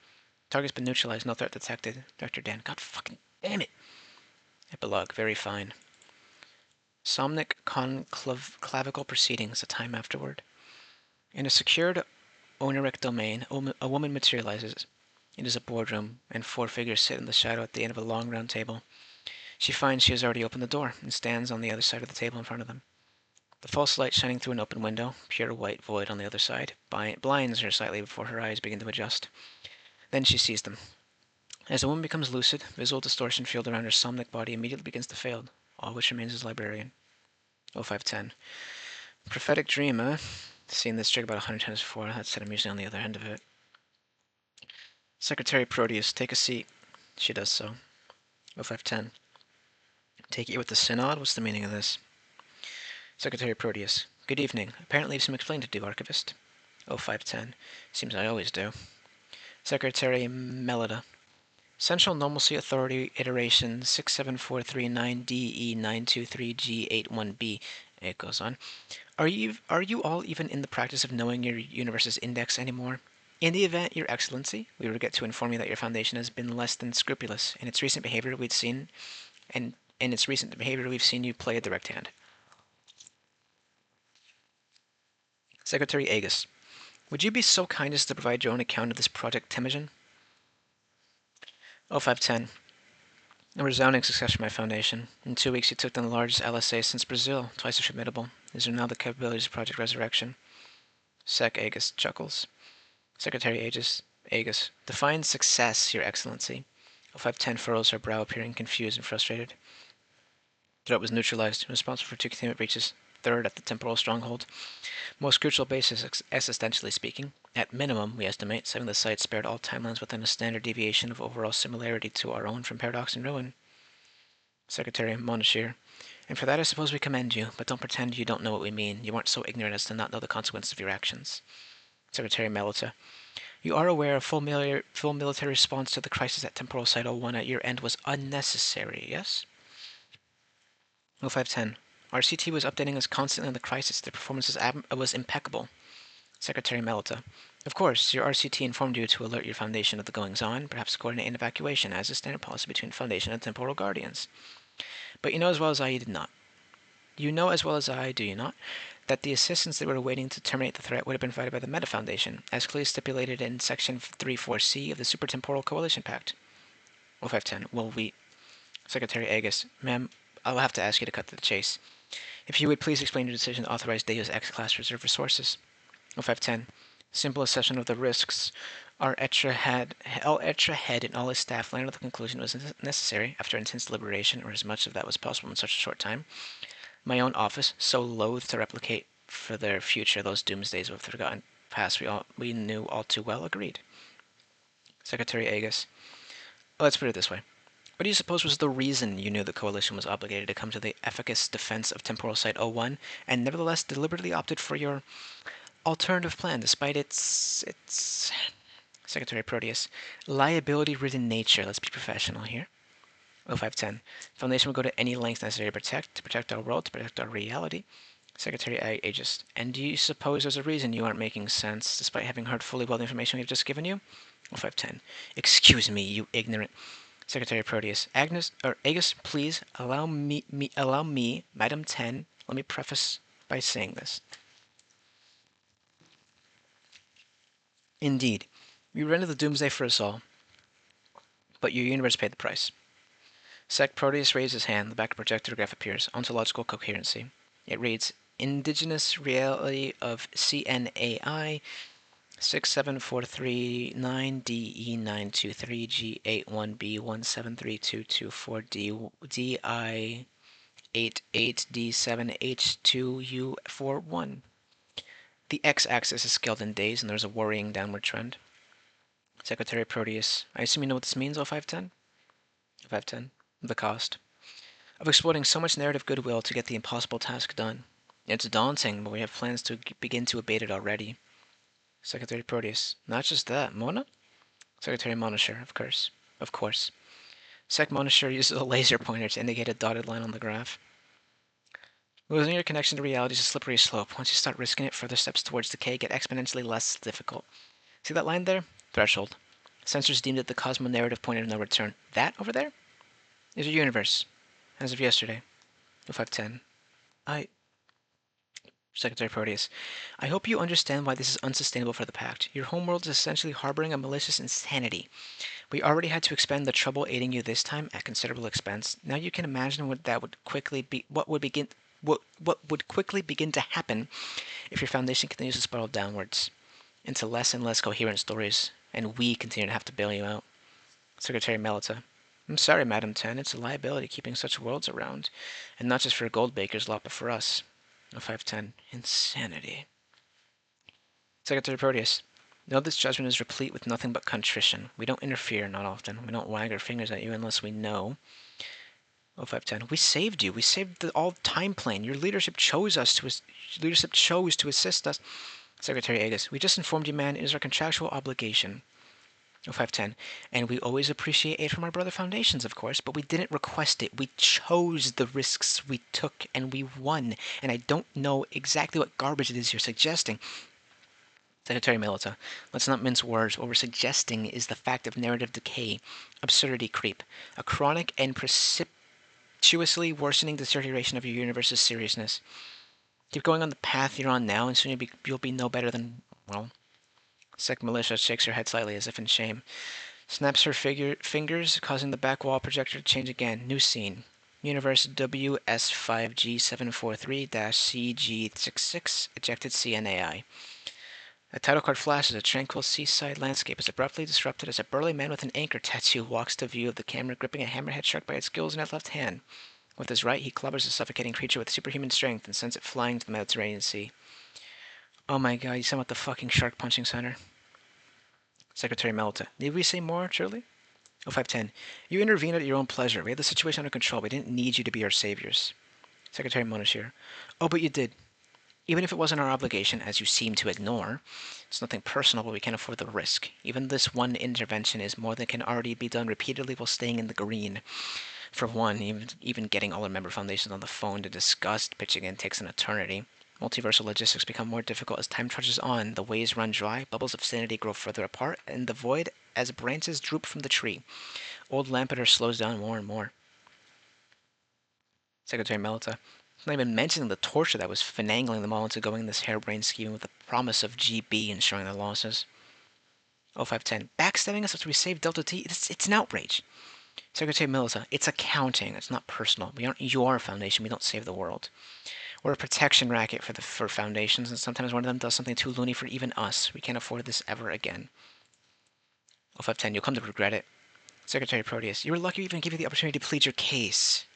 Target's been neutralized, no threat detected. Dr. Dan, god fucking damn it! Epilogue, very fine. Somnic conclavical proceedings, a time afterward. In a secured oniric domain, a woman materializes. It is a boardroom, and 4 figures sit in the shadow at the end of a long round table. She finds she has already opened the door, and stands on the other side of the table in front of them. The false light shining through an open window, pure white void on the other side, blinds her slightly before her eyes begin to adjust. Then she sees them. As the woman becomes lucid, the visual distortion field around her somnic body immediately begins to fade, all which remains as librarian. 0510. Prophetic dreamer. Seen this trick about 100 times before. That said, I'm usually on the other end of it. Secretary Proteus, take a seat. She does so. 0510. Take it with the synod? What's the meaning of this? Secretary Proteus. Good evening. Apparently you have some explaining to do, Archivist. 0510. Seems I always do. Secretary Melida. Central Normalcy Authority Iteration 67439DE923G81B. It goes on. Are you all even in the practice of knowing your universe's index anymore? In the event, Your Excellency, we regret to inform you that your Foundation has been less than scrupulous. In its recent behavior, we've seen you play a direct hand. Secretary Agus, would you be so kind as to provide your own account of this Project Temujin? 0510. A resounding success for my Foundation. In 2 weeks, you took down the largest LSA since Brazil, twice as formidable. These are now the capabilities of Project Resurrection. Sec Agus chuckles. Secretary Agus, define success, Your Excellency. 0510 furrows her brow, appearing confused and frustrated. Threat was neutralized, responsible for 2 containment breaches, 3rd at the temporal stronghold. Most crucial basis, existentially speaking. At minimum, we estimate, saving the site spared all timelines within a standard deviation of overall similarity to our own from Paradox and Ruin. Secretary Monashir. And for that I suppose we commend you, but don't pretend you don't know what we mean. You aren't so ignorant as to not know the consequences of your actions. Secretary Melita. You are aware a full military response to the crisis at Temporal Site 01 at your end was unnecessary, yes? 0510. RCT was updating us constantly on the crisis. The performance was impeccable. Secretary Melita. Of course, your RCT informed you to alert your Foundation of the goings-on, perhaps coordinate an evacuation, as is standard policy between Foundation and Temporal Guardians. But you know as well as I you did not. You know as well as I, do you not, that the assistance that we were awaiting to terminate the threat would have been provided by the Meta Foundation, as clearly stipulated in Section 34C of the Supertemporal Coalition Pact. 0510. Well, Secretary Agus. Ma'am, I'll have to ask you to cut to the chase. If you would please explain your decision to authorize Deus Ex-Class reserve resources. 0510. Simple assessment of the risks. Our Etra head and all his staff landed at the conclusion it was necessary, after intense deliberation, or as much of that was possible in such a short time. My own office, so loath to replicate for their future those doomsdays of the forgotten past we knew all too well, agreed. Secretary Agus. Let's put it this way. What do you suppose was the reason you knew the Coalition was obligated to come to the efficacious defense of Temporal Site 01, and nevertheless deliberately opted for your alternative plan, despite its Secretary Proteus, liability-ridden nature? Let's be professional here. 0510. Foundation will go to any length necessary to protect our world, to protect our reality. Secretary Aegis. And do you suppose there's a reason you aren't making sense, despite having heard fully well the information we've just given you? 0510. Excuse me, you ignorant. Secretary Proteus. Agus, please allow me, Madam 10. Let me preface by saying this. Indeed, we rendered the doomsday for us all, but your universe paid the price. Sec Proteus raised his hand. The back projector graph appears. Ontological coherency. It reads, Indigenous reality of CNAI 67439DE923G81B173224DI88D7H2U41. The x-axis is scaled in days, and there's a worrying downward trend. Secretary Proteus. I assume you know what this means, 0510? 0510. The cost of exploiting so much narrative goodwill to get the impossible task done. It's daunting, but we have plans to begin to abate it already. Secretary Proteus. Not just that. Mona? Secretary Monashir. Of course. Sec Monashir uses a laser pointer to indicate a dotted line on the graph. Losing your connection to reality is a slippery slope. Once you start risking it, further steps towards decay get exponentially less difficult. See that line there? Threshold. Sensors deemed it the cosmo-narrative point of no return. That over there is your universe, as of yesterday. 0510. Secretary Proteus. I hope you understand why this is unsustainable for the Pact. Your homeworld is essentially harboring a malicious insanity. We already had to expend the trouble aiding you this time at considerable expense. Now you can imagine what would quickly begin to happen if your Foundation continues to spiral downwards into less and less coherent stories, and we continue to have to bail you out. Secretary Melita. I'm sorry, Madam 10. It's a liability keeping such worlds around. And not just for Goldbaker's lot, but for us. 510. Insanity. Secretary Proteus. Know this judgment is replete with nothing but contrition. We don't interfere, not often. We don't wag our fingers at you unless we know. 0510. We saved you. We saved the all time plane. Your leadership chose to assist us. Secretary Agus. We just informed you, man. It is our contractual obligation. 0510. And we always appreciate aid from our brother foundations, of course, but we didn't request it. We chose the risks we took, and we won. And I don't know exactly what garbage it is you're suggesting. Secretary Melita, let's not mince words. What we're suggesting is the fact of narrative decay, absurdity creep, a chronic and precipitously worsening deterioration of your universe's seriousness. Keep going on the path you're on now, and soon you'll be no better than, well... Sec Militia shakes her head slightly as if in shame. Snaps her fingers, causing the back wall projector to change again. New scene. Universe WS5G743-CG66, ejected CNAI. A title card flashes. A tranquil seaside landscape is abruptly disrupted as a burly man with an anchor tattoo walks to view of the camera, gripping a hammerhead shark by its gills in his left hand. With his right, he clubbers a suffocating creature with superhuman strength and sends it flying to the Mediterranean Sea. Oh my god, you sound like the fucking shark punching center. Secretary Melita. Need we say more, truly? 0510. You intervened at your own pleasure. We had the situation under control. We didn't need you to be our saviors. Secretary Monashir. Oh, but you did. Even if it wasn't our obligation, as you seem to ignore, it's nothing personal, but we can't afford the risk. Even this one intervention is more than can already be done repeatedly while staying in the green. For one, even getting all our member foundations on the phone to discuss pitching in takes an eternity. Multiversal logistics become more difficult as time trudges on. The ways run dry, bubbles of sanity grow further apart, and the void as branches droop from the tree. Old Lampeter slows down more and more. Secretary Melita. Not even mentioning the torture that was finagling them all into going this harebrained scheme with the promise of GB ensuring their losses. 0510. Backstabbing us after we saved Delta T? It's an outrage. Secretary Melita. It's accounting. It's not personal. We aren't your foundation. We don't save the world. We're a protection racket for foundations, and sometimes one of them does something too loony for even us. We can't afford this ever again. 0510. You'll come to regret it. Secretary Proteus. You were lucky we even gave you the opportunity to plead your case.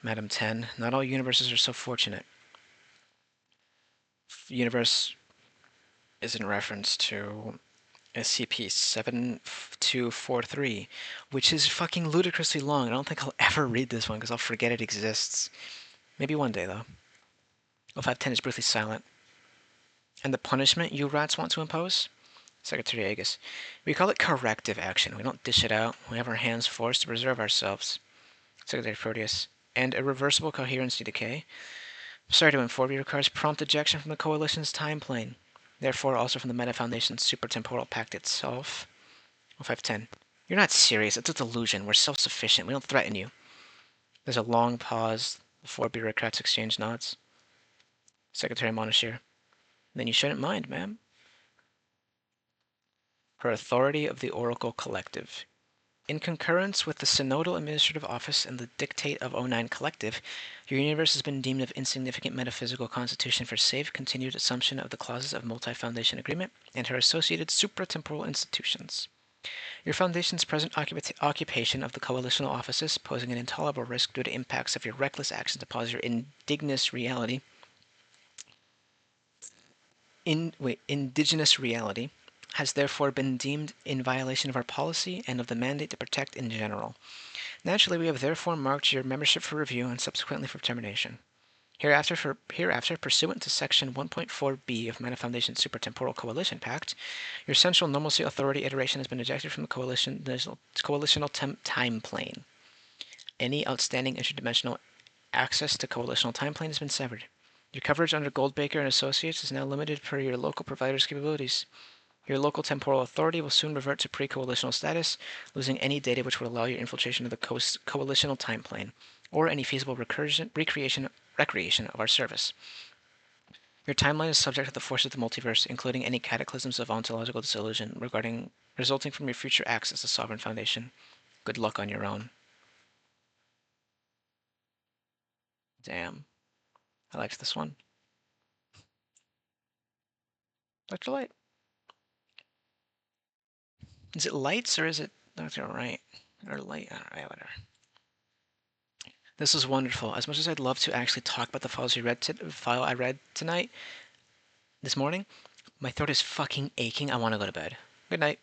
Madam 10, not all universes are so fortunate. Universe is in reference to SCP-9243, which is fucking ludicrously long. I don't think I'll ever read this one because I'll forget it exists. Maybe one day, though. 0510 is briefly silent. And the punishment you rats want to impose? Secretary Agus. We call it corrective action. We don't dish it out. We have our hands forced to preserve ourselves. Secretary Proteus. And irreversible coherency decay. Sorry to inform you, requires prompt ejection from the Coalition's time plane. Therefore, also from the Meta Foundation's Supertemporal Pact itself. 0510. You're not serious. It's a delusion. We're self-sufficient. We don't threaten you. There's a long pause. The four bureaucrats exchange nods. Secretary Monashir. Then you shouldn't mind, ma'am. Per authority of the Oracle Collective. In concurrence with the Synodal Administrative Office and the Dictate of 09 Collective, your universe has been deemed of insignificant metaphysical constitution for safe, continued assumption of the clauses of Multi-Foundation Agreement and her associated supratemporal institutions. Your Foundation's present occupation of the coalitional offices, posing an intolerable risk due to impacts of your reckless action to pause your indigenous reality, has therefore been deemed in violation of our policy and of the mandate to protect in general. Naturally, we have therefore marked your membership for review and subsequently for termination. Hereafter, pursuant to Section 1.4b of Meta Foundation's Supertemporal Coalition Pact, your Central Normalcy Authority iteration has been ejected from the coalitional time plane. Any outstanding interdimensional access to coalitional time plane has been severed. Your coverage under Goldbaker and Associates is now limited per your local provider's capabilities. Your local temporal authority will soon revert to pre-coalitional status, losing any data which would allow your infiltration of the coalitional time plane, or any feasible recreation of our service. Your timeline is subject to the force of the multiverse, including any cataclysms of ontological dissolution resulting from your future acts as a sovereign foundation. Good luck on your own. Damn. I liked this one. Dr. Light. Is it lights or is it Dr. Wright? Or light. Alright, whatever. This was wonderful. As much as I'd love to actually talk about the file I read tonight, this morning, my throat is fucking aching. I want to go to bed. Good night.